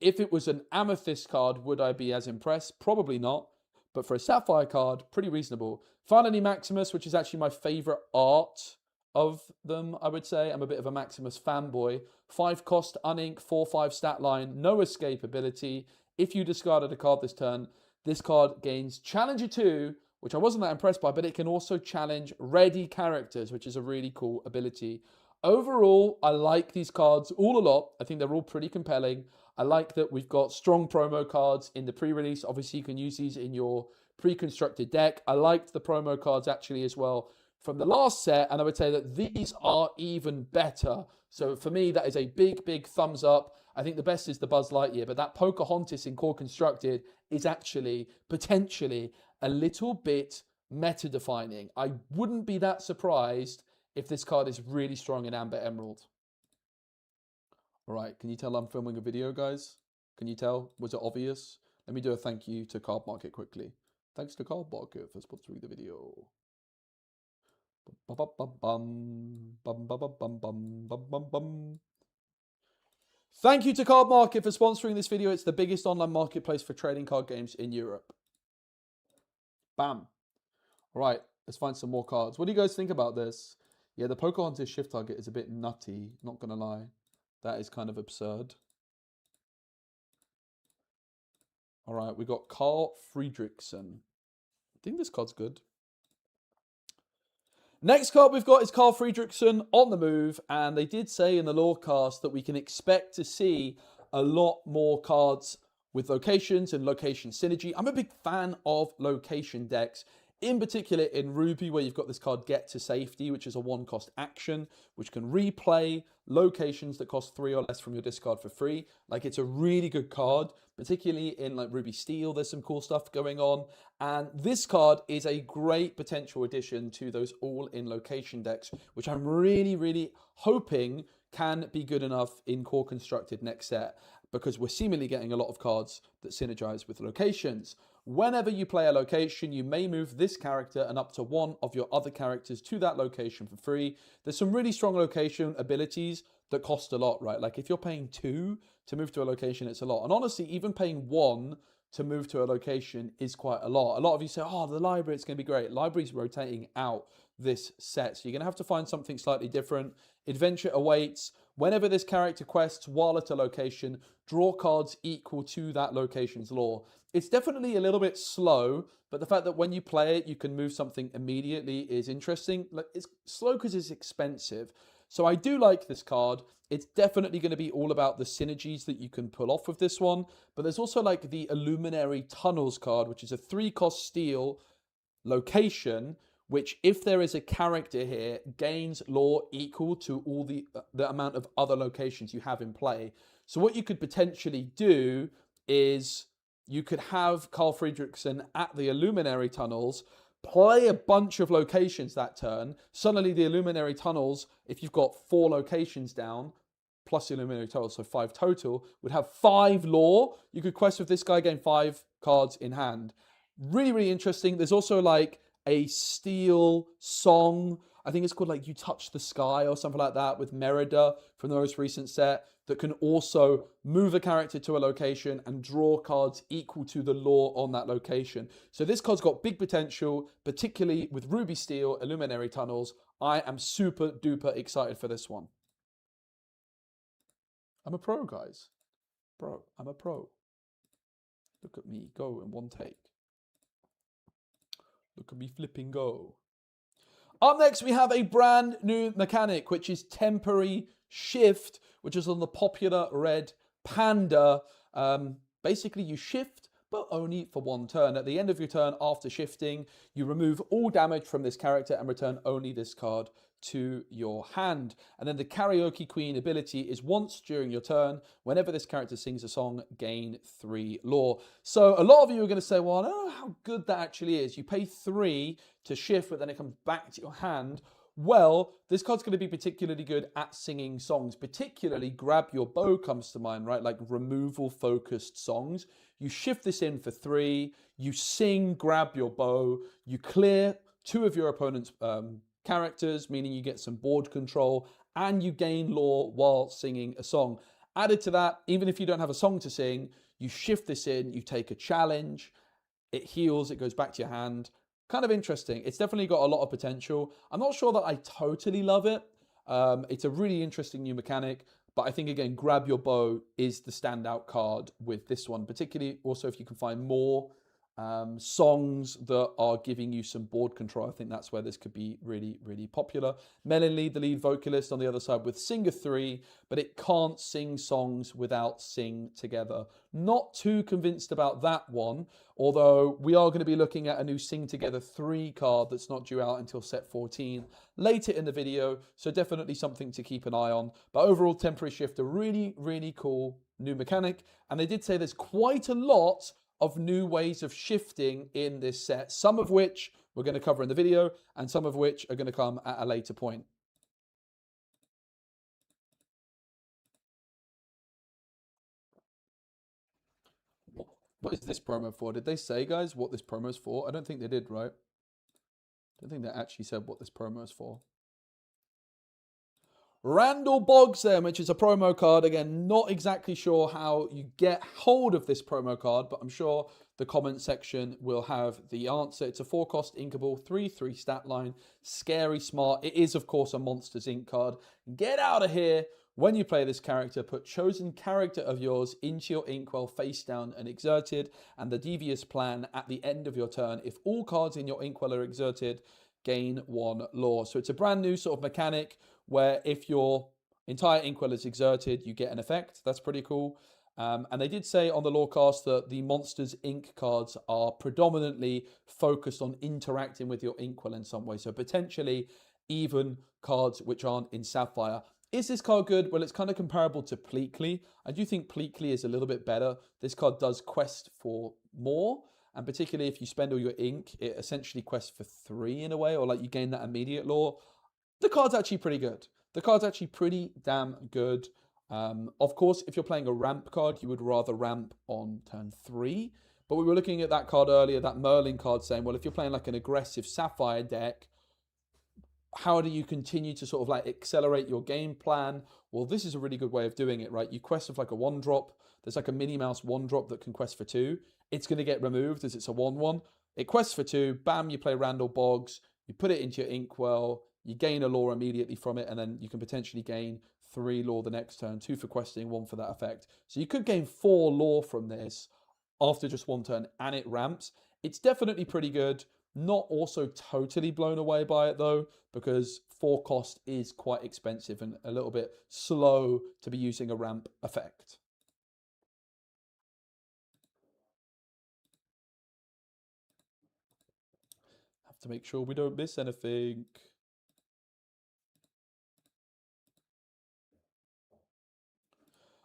If it was an Amethyst card, would I be as impressed? Probably not. But for a Sapphire card, pretty reasonable. Finally, Maximus, which is actually my favorite art of them, I would say. I'm a bit of a Maximus fanboy. 5 cost, unink, 4/5 stat line, no escape ability. If you discarded a card this turn, this card gains Challenger 2, which I wasn't that impressed by, but it can also challenge ready characters, which is a really cool ability. Overall, I like these cards all a lot. I think they're all pretty compelling. I like that we've got strong promo cards in the pre-release. Obviously, you can use these in your pre-constructed deck. I liked the promo cards actually as well from the last set, and I would say that these are even better. So for me, that is a big thumbs up. I think the best is the Buzz Lightyear, but that Pocahontas in core constructed is actually potentially a little bit meta-defining. I wouldn't be that surprised if this card is really strong in Amber Emerald. All right, can you tell I'm filming a video, guys? Can you tell? Was it obvious? Let me do a thank you to Card Market quickly. Thanks to Card Market for sponsoring the video. Bum, bum, bum, bum, bum, bum, bum, bum, bum, bum, bum. Thank you to Card Market for sponsoring this video. It's the biggest online marketplace for trading card games in Europe. Bam. All right, let's find some more cards. What do you guys think about this? Yeah, the Pocahontas shift target is a bit nutty, not going to lie. That is kind of absurd. All right, we got Carl Friedrichsen. I think this card's good. Next card we've got is Carl Friedrichsen on the move, and they did say in the LORECAST that we can expect to see a lot more cards with locations and location synergy. I'm a big fan of location decks, in particular in Ruby, where you've got this card Get to Safety, which is a 1-cost action, which can replay locations that cost 3 or less from your discard for free. Like, it's a really good card, particularly in like Ruby Steel. There's some cool stuff going on. And this card is a great potential addition to those all-in location decks, which I'm really, really hoping can be good enough in core constructed next set, because we're seemingly getting a lot of cards that synergize with locations. Whenever you play a location, you may move this character and up to one of your other characters to that location for free. There's some really strong location abilities that cost a lot, right? Like if you're paying 2 to move to a location, it's a lot. And honestly, even paying 1 to move to a location is quite a lot. A lot of you say, oh, the library, it's going to be great. Library's rotating out this set, so you're going to have to find something slightly different. Adventure awaits. Whenever this character quests while at a location, draw cards equal to that location's lore. It's definitely a little bit slow, but the fact that when you play it, you can move something immediately is interesting. Like, it's slow because it's expensive. So I do like this card. It's definitely going to be all about the synergies that you can pull off with this one. But there's also like the Illuminary Tunnels card, which is a 3-cost steal location, which if there is a character here, gains lore equal to all the amount of other locations you have in play. So what you could potentially do is you could have Carl Friedrichsen at the Illuminary Tunnels, play a bunch of locations that turn. Suddenly the Illuminary Tunnels, if you've got 4 locations down, plus the Illuminary Tunnels, so 5 total, would have 5 lore. You could quest with this guy, gain 5 cards in hand. Really, really interesting. There's also like a steel song. I think it's called like You Touch the Sky or something like that, with Merida from the most recent set, that can also move a character to a location and draw cards equal to the lore on that location. So this card's got big potential, particularly with Ruby Steel, Illuminary Tunnels. I am super duper excited for this one. I'm a pro, guys. Bro, I'm a pro. Look at me go in one take. Look at me flipping go. Up next, we have a brand new mechanic, which is Temporary Shift, which is on the popular red Panda. Basically, you shift, but only for 1 turn. At the end of your turn, after shifting, you remove all damage from this character and return only this card to your hand. And then the Karaoke Queen ability is once during your turn. Whenever this character sings a song, gain 3 lore. So a lot of you are going to say, well, I don't know how good that actually is. You pay 3 to shift, but then it comes back to your hand. Well, this card's going to be particularly good at singing songs. Particularly Grab Your Bow comes to mind, right? Like removal focused songs. You shift this in for 3, you sing Grab Your Bow, you clear 2 of your opponent's characters, meaning you get some board control, and you gain lore while singing a song. Added to that, even if you don't have a song to sing, you shift this in, you take a challenge, it heals, it goes back to your hand. Kind of interesting. It's definitely got a lot of potential. I'm not sure that I totally love it. It's a really interesting new mechanic, but I think, again, Grab Your Bow is the standout card with this one, particularly also if you can find more songs that are giving you some board control. I think that's where this could be really, really popular. Melanie, the lead vocalist, on the other side with Singer 3, but it can't sing songs without sing together. Not too convinced about that one, although we are going to be looking at a new Sing Together 3 card that's not due out until set 14 later in the video, so definitely something to keep an eye on. But overall, Temporary Shift, a really, really cool new mechanic, and they did say there's quite a lot of new ways of shifting in this set, some of which we're going to cover in the video and some of which are going to come at a later point. What is this promo for? Did they say, guys, what this promo is for? I don't think they did, right? I don't think they actually said what this promo is for. Randall Boggs then, which is a promo card. Again, not exactly sure how you get hold of this promo card, but I'm sure the comment section will have the answer. It's a 4-cost inkable, 3/3 stat line, scary smart. It is, of course, a Monsters Inc. card. Get out of here. When you play this character, put chosen character of yours into your inkwell face down and exerted, and the devious plan at the end of your turn. If all cards in your inkwell are exerted, gain 1 lore. So it's a brand new sort of mechanic where if your entire inkwell is exerted, you get an effect. That's pretty cool. And they did say on the LORECAST that the Monsters Inc. cards are predominantly focused on interacting with your inkwell in some way. So potentially even cards which aren't in Sapphire. Is this card good? Well, it's kind of comparable to Pleakley. I do think Pleakley is a little bit better. This card does quest for more. And particularly if you spend all your ink, it essentially quests for 3 in a way, or like you gain that immediate lore. The card's actually pretty good. The card's actually pretty damn good. Of course, if you're playing a ramp card, you would rather ramp on turn 3. But we were looking at that card earlier, that Merlin card, saying, well, if you're playing like an aggressive Sapphire deck, how do you continue to sort of like accelerate your game plan? Well, this is a really good way of doing it, right? You quest with like a 1-drop. There's like a Minnie Mouse 1-drop that can quest for 2. It's going to get removed as it's a 1/1. It quests for 2. Bam, you play Randall Boggs. You put it into your inkwell. You gain a lore immediately from it, and then you can potentially gain 3 lore the next turn, 2 for questing, 1 for that effect. So you could gain 4 lore from this after just 1 turn, and it ramps. It's definitely pretty good. Not also totally blown away by it though, because 4 cost is quite expensive and a little bit slow to be using a ramp effect. Have to make sure we don't miss anything.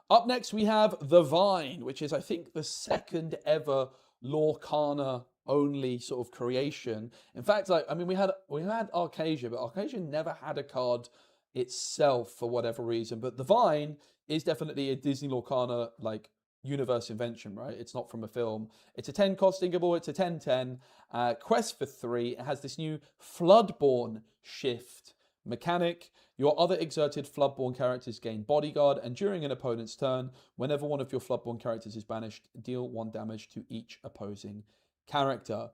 Up next, we have The Vine, which is, I think, the second ever Lorcana only sort of creation. In fact, like, I mean, we had Arcasia, but Arcasia never had a card itself for whatever reason. But The Vine is definitely a Disney Lorcana like universe invention, right? It's not from a film. It's a 10-cost inkable. It's a 10/10. Quest for 3. It has this new Floodborn shift mechanic. Your other exerted Floodborn characters gain bodyguard, and during an opponent's turn, whenever one of your Floodborn characters is banished, deal 1 damage to each opposing character.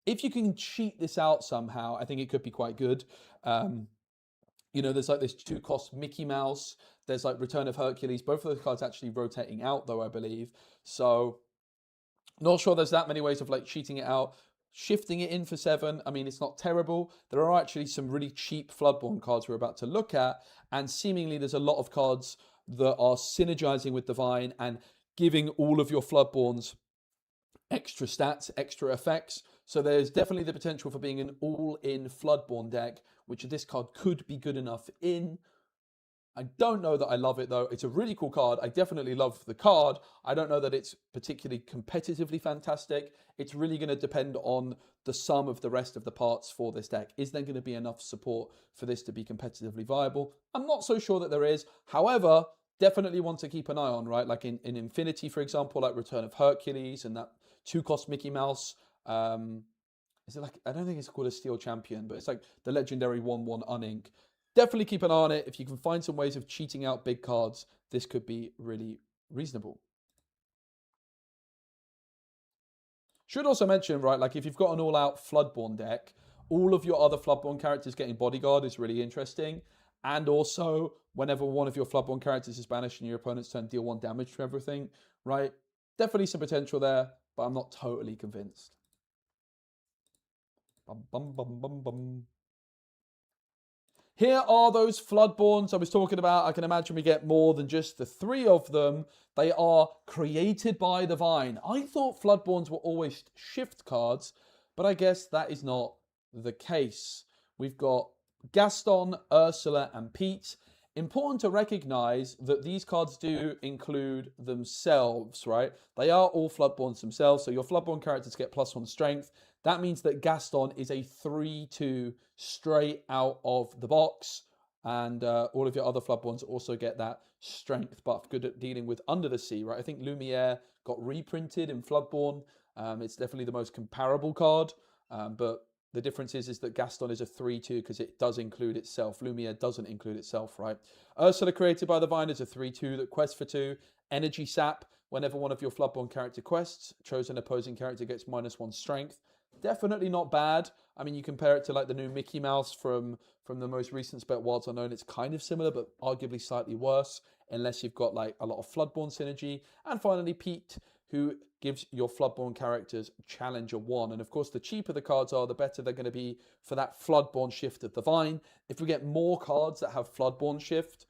If you can cheat this out somehow, I think it could be quite good. You know, there's like this 2-cost Mickey Mouse. There's like Return of Hercules. Both of those cards actually rotating out, though, I believe. So, not sure there's that many ways of like cheating it out. Shifting it in for 7, I mean, it's not terrible. There are actually some really cheap Floodborn cards we're about to look at, and seemingly there's a lot of cards that are synergizing with Divine and giving all of your Floodborns extra stats, extra effects. So there's definitely the potential for being an all-in Floodborn deck, which this card could be good enough in. I don't know that I love it, though. It's a really cool card. I definitely love the card. I don't know that it's particularly competitively fantastic. It's really going to depend on the sum of the rest of the parts for this deck. Is there going to be enough support for this to be competitively viable? I'm not so sure that there is. However, definitely want to keep an eye on, right? Like in Infinity, for example, like Return of Hercules and that 2-cost Mickey Mouse. Is it like, I don't think it's called a Steel Champion, but it's like the legendary 1/1 unink. Definitely keep an eye on it. If you can find some ways of cheating out big cards, this could be really reasonable. Should also mention, right, like if you've got an all-out Floodborn deck, all of your other Floodborn characters getting bodyguard is really interesting. And also, whenever one of your Floodborn characters is banished in your opponent's turn, deal 1 damage to everything, right? Definitely some potential there, but I'm not totally convinced. Bum, bum, bum, bum, bum. Here are those Floodborns I was talking about. I can imagine we get more than just the 3 of them. They are created by Divine. I thought Floodborns were always shift cards, but I guess that is not the case. We've got Gaston, Ursula, and Pete. Important to recognize that these cards do include themselves, right? They are all Floodborns themselves, so your Floodborn characters get +1 strength. That means that Gaston is a 3/2 straight out of the box, and all of your other Floodborns also get that strength buff, good at dealing with under the sea, right? I think Lumiere got reprinted in Floodborne. It's definitely the most comparable card, but the difference is that Gaston is a 3/2 because it does include itself. Lumiere doesn't include itself, right? Ursula, created by the Vine, is a 3/2 that quests for 2. Energy Sap, whenever one of your Floodborne character quests, chosen opposing character gets -1 strength. Definitely not bad. I mean, you compare it to like the new Mickey Mouse from the most recent spec Wilds Unknown. It's kind of similar, but arguably slightly worse, unless you've got like a lot of Floodborne synergy. And finally, Pete, who gives your Floodborne characters Challenger 1. And of course, the cheaper the cards are, the better they're going to be for that Floodborne shift of the Vine. If we get more cards that have Floodborne shift,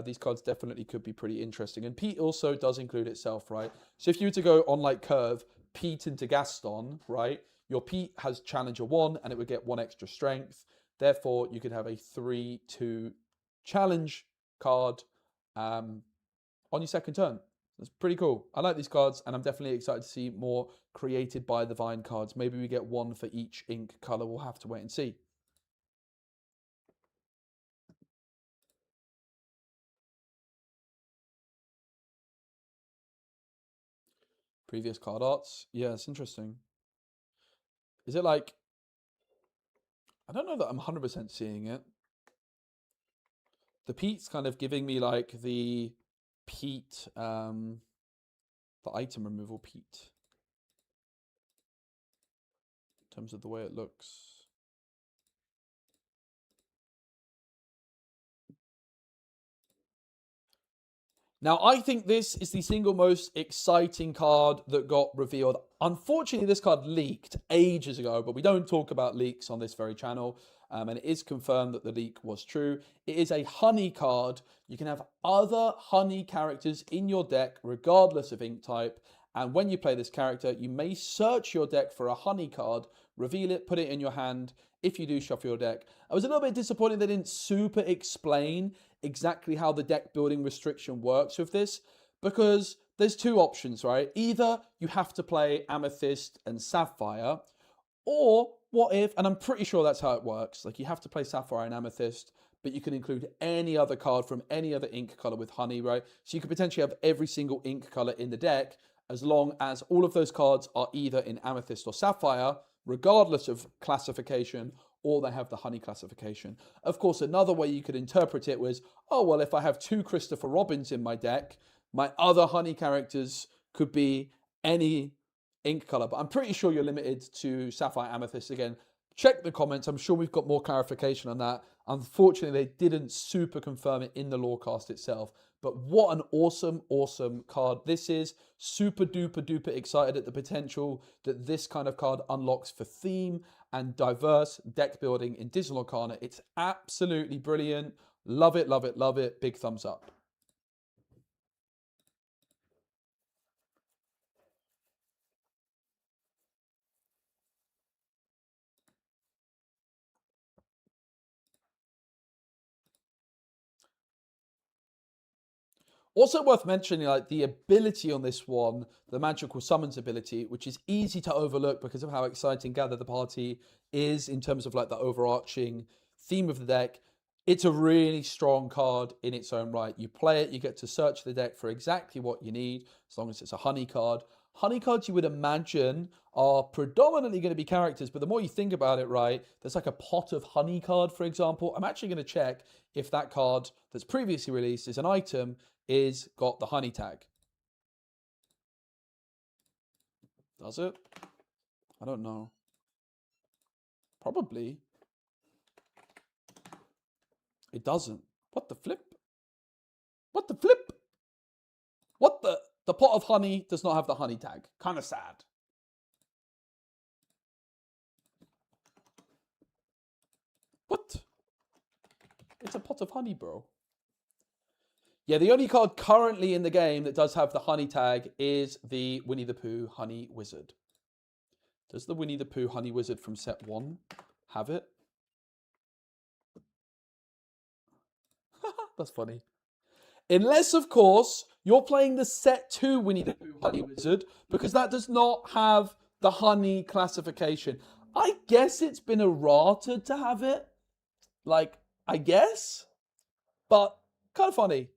these cards definitely could be pretty interesting. And Pete also does include itself, right? So if you were to go on like Curve, Pete into Gaston, right? Your Pete has Challenger 1 and it would get 1 extra strength. Therefore, you could have a 3/2 challenge card on your second turn. That's pretty cool. I like these cards, and I'm definitely excited to see more created by the Vine cards. Maybe we get one for each ink color. We'll have to wait and see. Previous card arts. Yeah, it's interesting. Is it like... I don't know that I'm 100% seeing it. The Pete's kind of giving me like the Pete... the item removal Pete. In terms of the way it looks. Now, I think this is the single most exciting card that got revealed. Unfortunately, this card leaked ages ago, but we don't talk about leaks on this very channel. And it is confirmed that the leak was true. It is a honey card. You can have other honey characters in your deck, regardless of ink type. And when you play this character, you may search your deck for a honey card, reveal it, put it in your hand. If you do, shuffle your deck. I was a little bit disappointed they didn't super explain exactly how the deck building restriction works with this, because there's two options, right? Either you have to play Amethyst and Sapphire, or what if, and I'm pretty sure that's how it works, like you have to play Sapphire and Amethyst, but you can include any other card from any other ink color with honey, right? So you could potentially have every single ink color in the deck, as long as all of those cards are either in Amethyst or Sapphire, regardless of classification, or they have the honey classification. Of course, another way you could interpret it was, oh, well, if I have 2 Christopher Robins in my deck, my other honey characters could be any ink color. But I'm pretty sure you're limited to Sapphire Amethyst. Again, check the comments. I'm sure we've got more clarification on that. Unfortunately, they didn't super confirm it in the Lorecast itself. But what an awesome, awesome card this is. Super duper duper excited at the potential that this kind of card unlocks for theme and diverse deck building in Digital Arcana. It's absolutely brilliant. Love it, love it, love it. Big thumbs up. Also worth mentioning, like the ability on this one, the magical summons ability, which is easy to overlook because of how exciting Gather the Party is in terms of like the overarching theme of the deck. It's a really strong card in its own right. You play it, you get to search the deck for exactly what you need, as long as it's a honey card. Honey cards, you would imagine, are predominantly going to be characters, but the more you think about it, right, there's like a pot of honey card, for example. I'm actually going to check if that card that's previously released is an item is got the honey tag. Does it? I don't know. Probably. It doesn't. What the flip? What the flip? What the... The pot of honey does not have the honey tag. Kind of sad. What? It's a pot of honey, bro. Yeah, the only card currently in the game that does have the honey tag is the Winnie the Pooh Honey Wizard. Does the Winnie the Pooh Honey Wizard from set 1 have it? That's funny. Unless, of course, you're playing the set 2 Winnie the Pooh Honey Wizard, because that does not have the honey classification. I guess it's been errata to have it. Like, I guess. But kind of funny.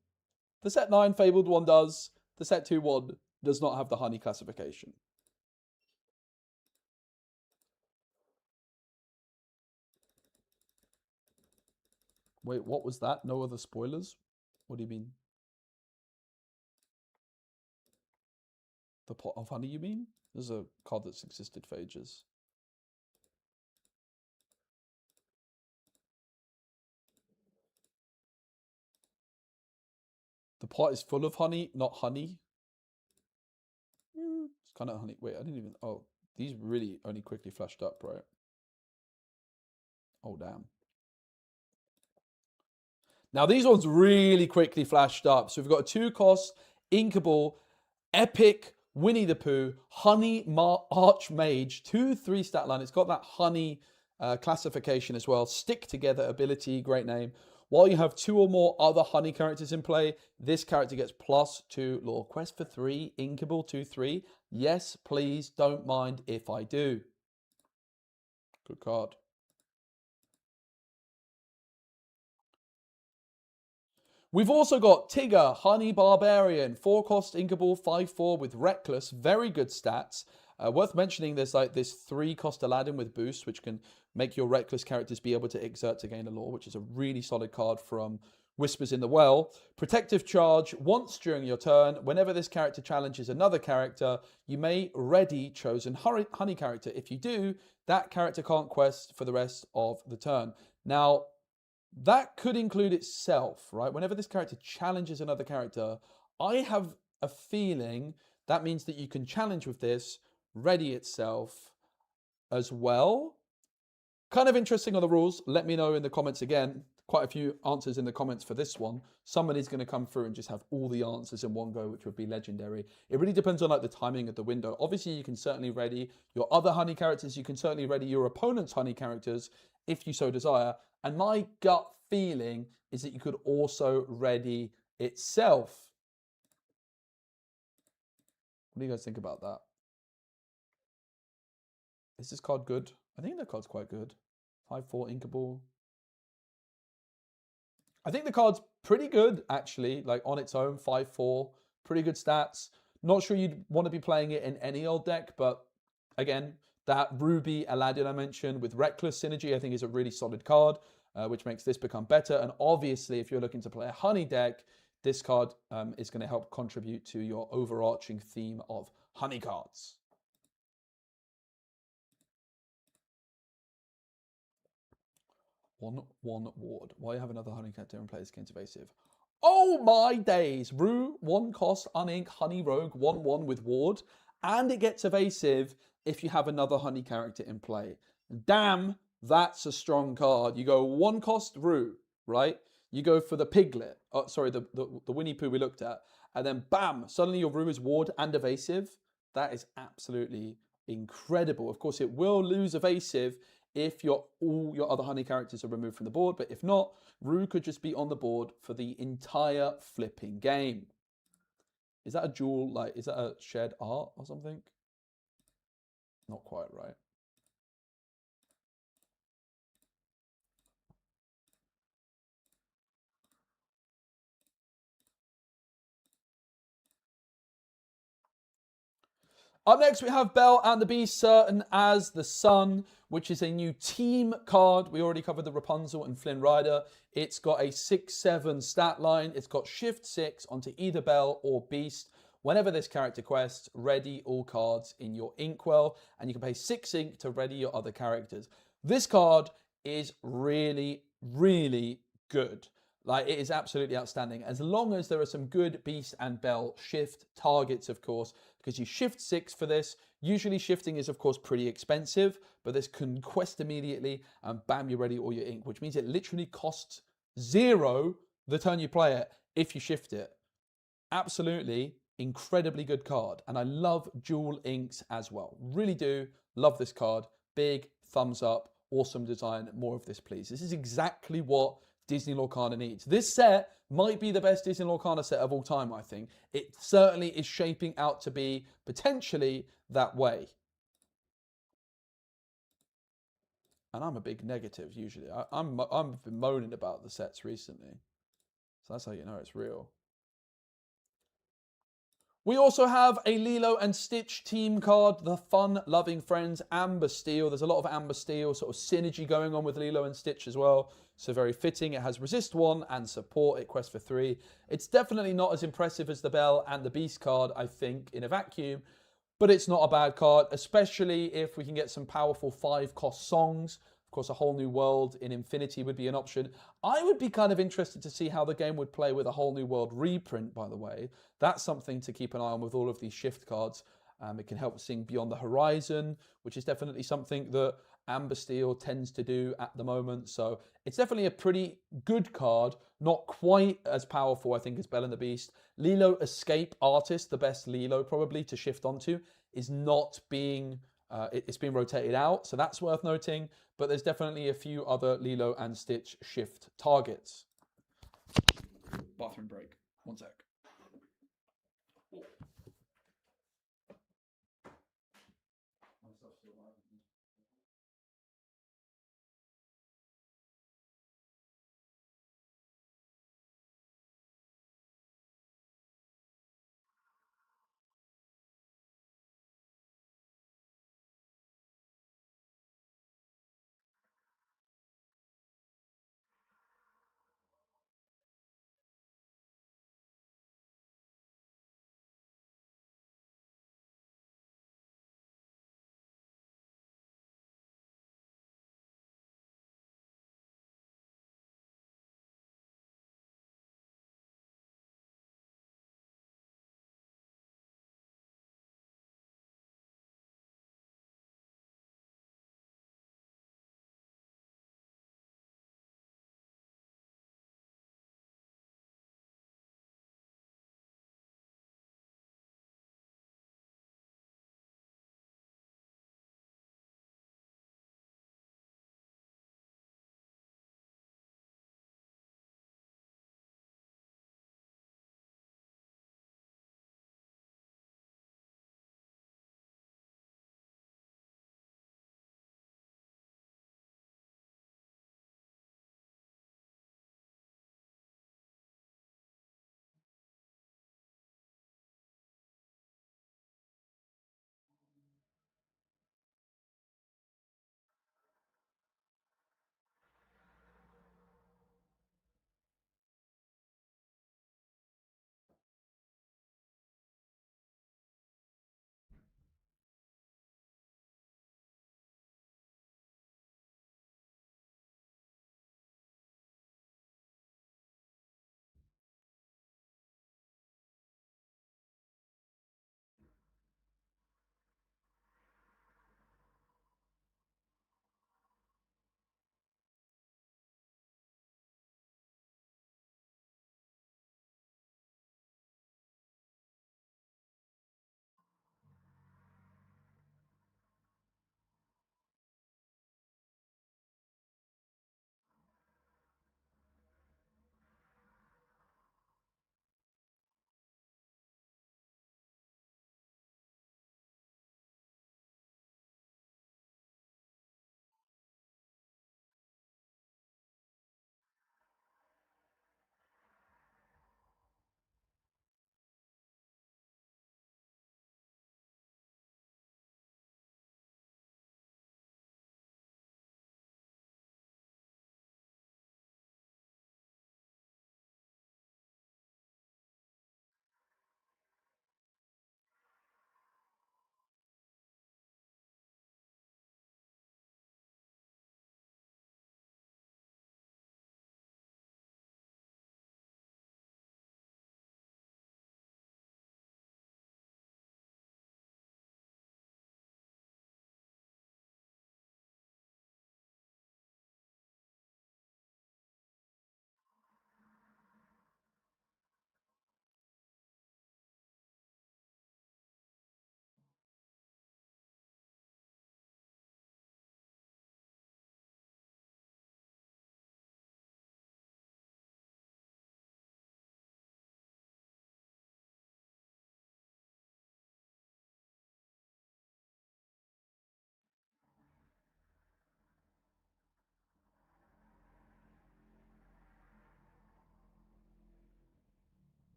The set 9 Fabled one does. The set 2 one does not have the honey classification. Wait, what was that? No other spoilers? What do you mean? The pot of honey, you mean? There's a card that's existed for ages. The pot is full of honey, not honey. It's kind of honey. Wait, I didn't even... Oh, these really only quickly flashed up, right? Oh, damn. Now, these ones really quickly flashed up. So we've got a 2-cost, Inkable, Epic, Winnie the Pooh, Honey Archmage, 2/3 stat line. It's got that honey classification as well. Stick Together ability, great name. While you have 2 or more other honey characters in play, this character gets +2 lore. Quest for 3, Inkable 2/3. Yes, please, don't mind if I do. Good card. We've also got Tigger, Honey Barbarian, 4-cost Inkable, 5/4 with Reckless, very good stats. Worth mentioning, there's like this 3-cost Aladdin with Boost, which can make your Reckless characters be able to exert to gain a lore, which is a really solid card from Whispers in the Well. Protective Charge, once during your turn, whenever this character challenges another character, you may ready chosen honey character. If you do, that character can't quest for the rest of the turn. Now, that could include itself, right? Whenever this character challenges another character, I have a feeling that means that you can challenge with this, ready itself as well. Kind of interesting on the rules. Let me know in the comments again. Quite a few answers in the comments for this one. Somebody's going to come through and just have all the answers in one go, which would be legendary. It really depends on like the timing of the window. Obviously, you can certainly ready your other honey characters. You can certainly ready your opponent's honey characters if you so desire. And my gut feeling is that you could also ready itself. What do you guys think about that? Is this card good? I think the card's quite good. 5/4 Inkable. I think the card's pretty good, actually, like on its own, 5/4. Pretty good stats. Not sure you'd want to be playing it in any old deck, but again, that Ruby Aladdin I mentioned with Reckless Synergy, I think is a really solid card, which makes this become better. And obviously, if you're looking to play a honey deck, this card is going to help contribute to your overarching theme of honey cards. One ward. Why have another honey character in play this game's evasive? Oh my days! Rue, 1-cost, unink, honey rogue, 1/1 with ward. And it gets evasive if you have another honey character in play. Damn, that's a strong card. You go 1-cost Rue, right? You go for the piglet. Oh, sorry, the Winnie Pooh we looked at. And then bam, suddenly your Rue is ward and evasive. That is absolutely incredible. Of course, it will lose evasive if all your other honey characters are removed from the board, but if not, Rue could just be on the board for the entire flipping game. Is that a jewel, like, is that a shared art or something? Not quite right. Up next, we have Belle and the Beast, certain as the Sun, which is a new team card. We already covered the Rapunzel and Flynn Rider. It's got a 6/7 stat line. It's got Shift 6 onto either Belle or Beast. Whenever this character quests, ready all cards in your Inkwell, and you can pay 6 ink to ready your other characters. This card is really, really good. Like, it is absolutely outstanding. As long as there are some good Beast and Belle shift targets, of course, because you shift 6 for this. Usually shifting is, of course, pretty expensive, but this can quest immediately, and bam, you're ready all your ink, which means it literally costs 0 the turn you play it if you shift it. Absolutely incredibly good card, and I love dual inks as well. Really do love this card. Big thumbs up, awesome design, more of this please. This is exactly what Disney Lorcana needs. This set might be the best Disney Lorcana set of all time, I think. It certainly is shaping out to be potentially that way. And I'm a big negative usually. I've been moaning about the sets recently. So that's how you know it's real. We also have a Lilo and Stitch team card, the fun-loving friends Amber Steel. There's a lot of Amber Steel sort of synergy going on with Lilo and Stitch as well. So very fitting. It has resist 1 and support. It quests for 3. It's definitely not as impressive as the Belle and the Beast card, I think, in a vacuum. But it's not a bad card, especially if we can get some powerful 5-cost songs. Of course, a whole new world in Infinity would be an option. I would be kind of interested to see how the game would play with a whole new world reprint, by the way. That's something to keep an eye on with all of these shift cards. It can help sing Beyond the Horizon, which is definitely something that Amber Steel tends to do at the moment. So it's definitely a pretty good card, not quite as powerful, I think, as Belle and the Beast. Lilo Escape Artist, the best Lilo probably to shift onto, is not being... it's being rotated out, so that's worth noting. But there's definitely a few other Lilo and Stitch shift targets. Bathroom break. 1 sec.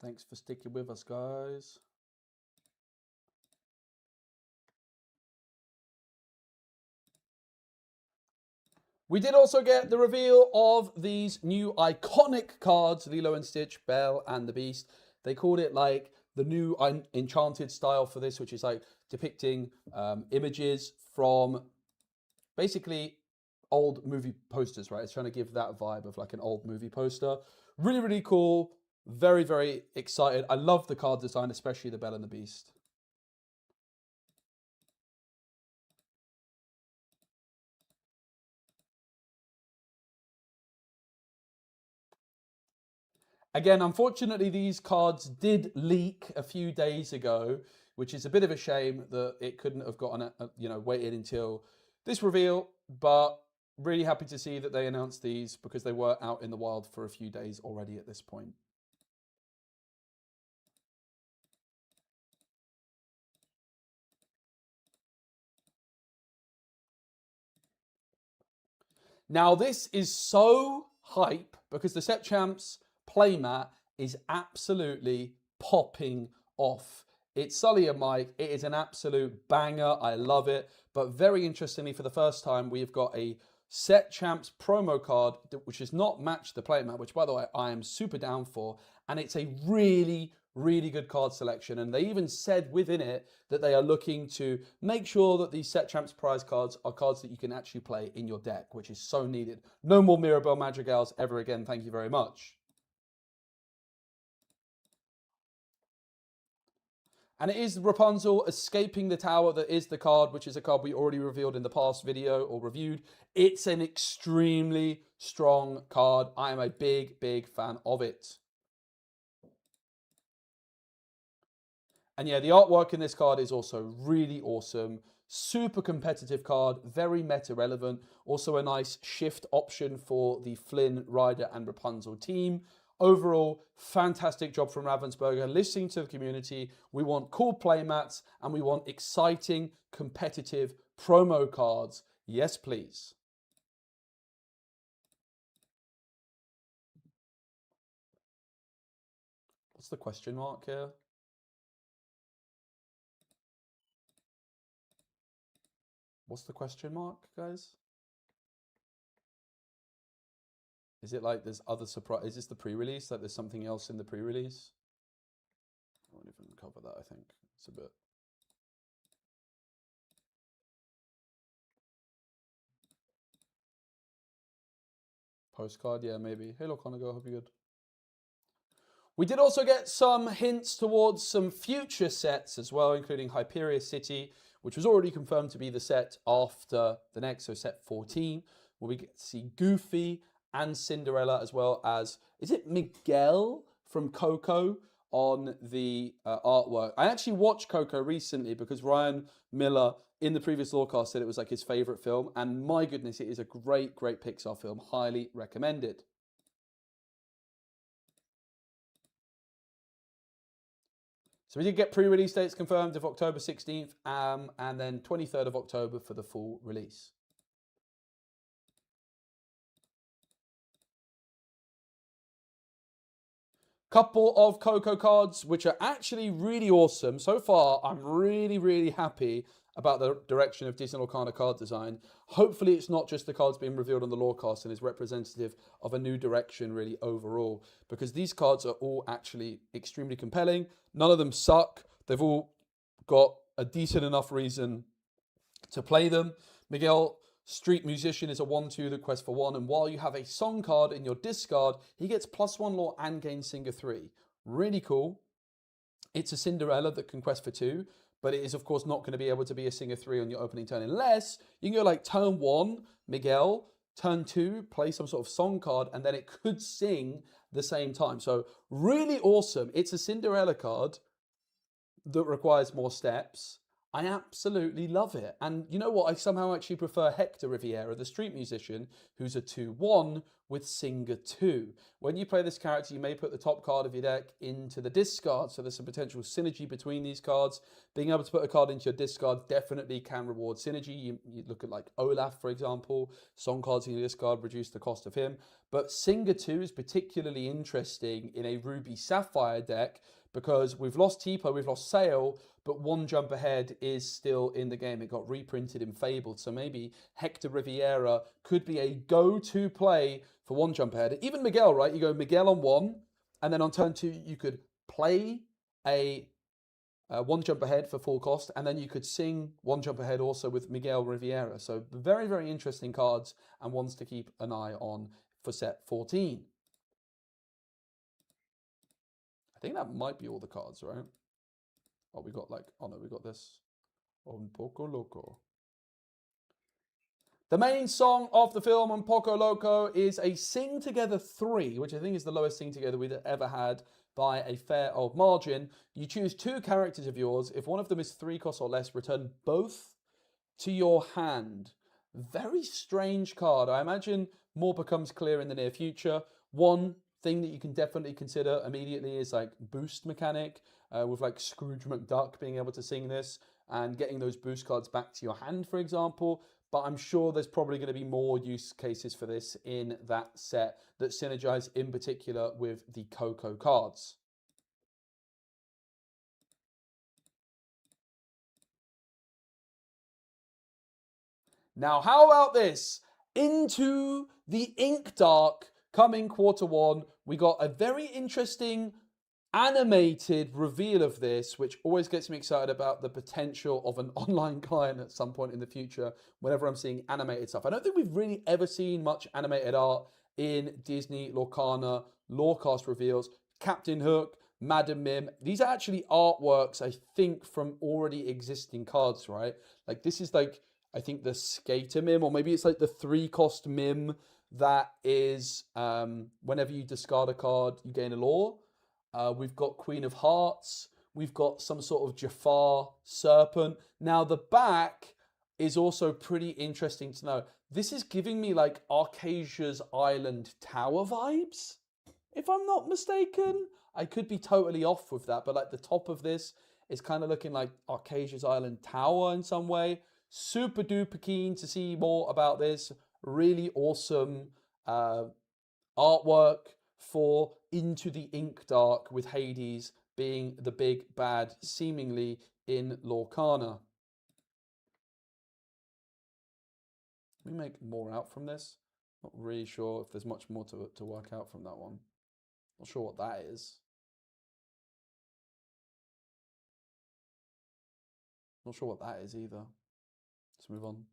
Thanks for sticking with us, guys. We did also get the reveal of these new iconic cards, Lilo and Stitch, Belle and the Beast. They called it like the new enchanted style for this, which is like depicting images from basically old movie posters, right? It's trying to give that vibe of like an old movie poster. Really, really cool. Very, very excited. I love the card design, especially the Belle and the Beast. Again, unfortunately, these cards did leak a few days ago, which is a bit of a shame that it couldn't have gotten, waited until this reveal. But really happy to see that they announced these because they were out in the wild for a few days already at this point. Now, this is so hype because the Set Champs playmat is absolutely popping off. It's Sully and Mike. It is an absolute banger. I love it. But very interestingly, for the first time, we've got a Set Champs promo card, which does not match the playmat, which, by the way, I am super down for. And it's a really, really good card selection. And they even said within it that they are looking to make sure that these Set Champs prize cards are cards that you can actually play in your deck, which is so needed. No more Mirabelle Madrigals ever again. Thank you very much. And it is Rapunzel escaping the tower that is the card, which is a card we already revealed in the past video or reviewed. It's an extremely strong card. I am a big, big fan of it. And yeah, the artwork in this card is also really awesome. Super competitive card, very meta relevant. Also a nice shift option for the Flynn, Ryder and Rapunzel team. Overall, fantastic job from Ravensburger. Listening to the community, we want cool playmats and we want exciting, competitive promo cards. Yes, please. What's the question mark here? What's the question mark, guys? Is it like there's other surprise? Is this the pre-release? Like there's something else in the pre-release? I won't even cover that, I think. It's a bit. Postcard, yeah, maybe. Hey, look, Conago, hope you're good. We did also get some hints towards some future sets as well, including Hyperia City, which was already confirmed to be the set after the next, so set 14, where we get to see Goofy and Cinderella, as well as, is it Miguel from Coco on the artwork? I actually watched Coco recently because Ryan Miller in the previous Lorecast said it was like his favorite film, and my goodness, it is a great, great Pixar film. Highly recommended. So we did get pre-release dates confirmed of October 16th and then 23rd of October for the full release. Couple of Coco cards, which are actually really awesome. So far, I'm really, really happy about the direction of Disney Lorcana card design. Hopefully, it's not just the cards being revealed on the Lorecast and is representative of a new direction, really, overall. Because these cards are all actually extremely compelling. None of them suck. They've all got a decent enough reason to play them. Miguel, Street Musician, is a 1/2 that quests for 1, and while you have a song card in your discard, he gets +1 lore and gains Singer 3. Really cool. It's a Cinderella that can quest for 2, but it is of course not going to be able to be a Singer 3 on your opening turn unless you can go like turn 1, Miguel, turn 2, play some sort of song card, and then it could sing the same time. So really awesome. It's a Cinderella card that requires more steps. I absolutely love it. And you know what? I somehow actually prefer Hector Riviera, the street musician, who's a 2/1 with Singer 2. When you play this character, you may put the top card of your deck into the discard, so there's some potential synergy between these cards. Being able to put a card into your discard definitely can reward synergy. You look at like Olaf, for example. Song cards in your discard reduce the cost of him. But Singer 2 is particularly interesting in a Ruby Sapphire deck because we've lost Tipo, we've lost Sail, but One Jump Ahead is still in the game. It got reprinted in Fabled, so maybe Hector Riviera could be a go-to play for One Jump Ahead. Even Miguel, right? You go Miguel on 1, and then on turn 2, you could play a One Jump Ahead for full cost, and then you could sing One Jump Ahead also with Miguel Riviera. So very, very interesting cards and ones to keep an eye on for set 14. I think that might be all the cards, right? Oh, we got like, oh no, we got this. Un Poco Loco. The main song of the film, Un Poco Loco, is a Sing Together 3, which I think is the lowest Sing Together we've ever had by a fair old margin. You choose 2 characters of yours. If one of them is 3 costs or less, return both to your hand. Very strange card. I imagine more becomes clear in the near future. One thing that you can definitely consider immediately is like boost mechanic, with like Scrooge McDuck being able to sing this and getting those boost cards back to your hand, for example. But I'm sure there's probably going to be more use cases for this in that set that synergize in particular with the Coco cards. Now, how about this? Into the Ink Dark coming Q1. We got a very interesting animated reveal of this, which always gets me excited about the potential of an online client at some point in the future whenever I'm seeing animated stuff. I don't think we've really ever seen much animated art in Disney Lorcana Lorecast reveals. Captain Hook, Madam Mim, these are actually artworks, I think, from already existing cards, right? Like this is like, I think the Skater Mim, or maybe it's like the 3-cost Mim that is, whenever you discard a card, you gain a lore. We've got Queen of Hearts. We've got some sort of Jafar Serpent. Now, the back is also pretty interesting to know. This is giving me like Arcasia's Island Tower vibes, if I'm not mistaken. I could be totally off with that, but like the top of this is kind of looking like Arcasia's Island Tower in some way. Super duper keen to see more about this. Really awesome artwork for Into the Ink Dark, with Hades being the big bad seemingly in Lorcana. Can we make more out from this? Not really sure if there's much more to work out from that one. Not sure what that is. Not sure what that is either. Let's move on.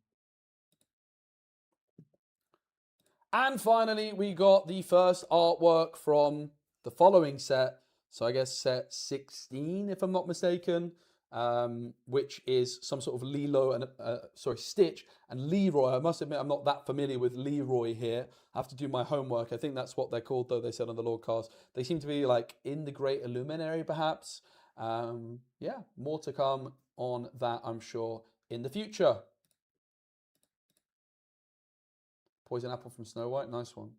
And finally, we got the first artwork from the following set. So I guess set 16, if I'm not mistaken, which is some sort of Stitch and Leroy. I must admit, I'm not that familiar with Leroy here. I have to do my homework. I think that's what they're called, though, they said on the Lorecast. They seem to be like in the Great Illuminary, perhaps. Yeah, more to come on that, I'm sure, in the future. Poison Apple from Snow White, nice one.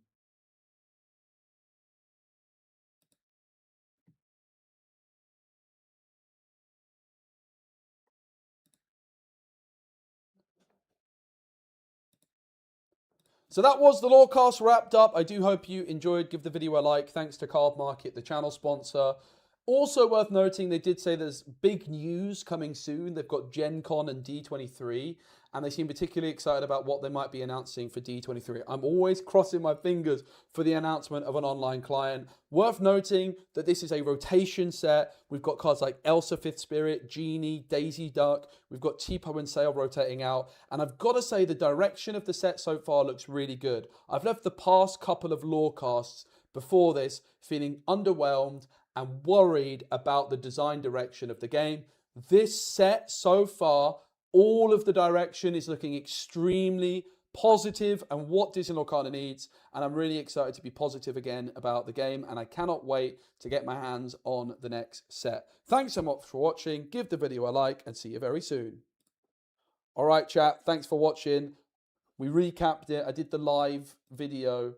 So that was the Lorecast wrapped up. I do hope you enjoyed. Give the video a like. Thanks to Card Market, the channel sponsor. Also worth noting, they did say there's big news coming soon. They've got Gen Con and D23, and they seem particularly excited about what they might be announcing for D23. I'm always crossing my fingers for the announcement of an online client. Worth noting that this is a rotation set. We've got cards like Elsa Fifth Spirit, Genie, Daisy Duck. We've got Tipo and Sail rotating out. And I've got to say the direction of the set so far looks really good. I've left the past couple of Lorecasts before this feeling underwhelmed and worried about the design direction of the game. This set so far, all of the direction is looking extremely positive and what Disney Lorcana needs. And I'm really excited to be positive again about the game. And I cannot wait to get my hands on the next set. Thanks so much for watching. Give the video a like and see you very soon. All right, chat. Thanks for watching. We recapped it. I did the live video.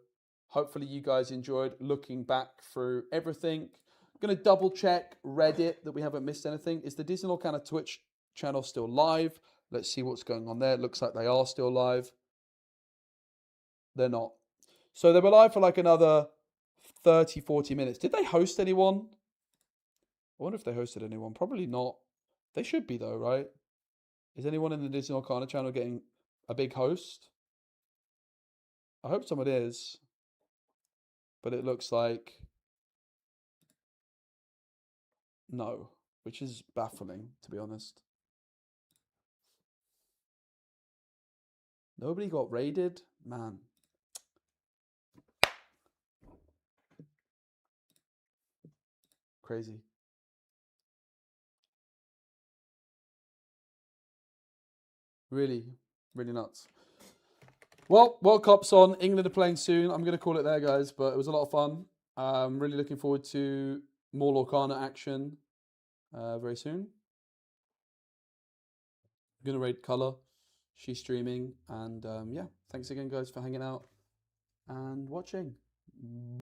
Hopefully you guys enjoyed looking back through everything. I'm going to double check Reddit that we haven't missed anything. Is the Disney Lorcana Twitch channel still live? Let's see what's going on there. It looks like they are still live. They're not. So they were live for like another 30, 40 minutes. Did they host anyone? I wonder if they hosted anyone. Probably not. They should be though, right? Is anyone in the Disney Lorcana channel getting a big host? I hope someone is. But it looks like no, which is baffling, to be honest. Nobody got raided? Man. Crazy. Really, really nuts. Well, World Cup's on. England are playing soon. I'm going to call it there, guys, but it was a lot of fun. I'm really looking forward to more Lorcana action very soon. I'm going to raid Color. She's streaming. And yeah, thanks again, guys, for hanging out and watching.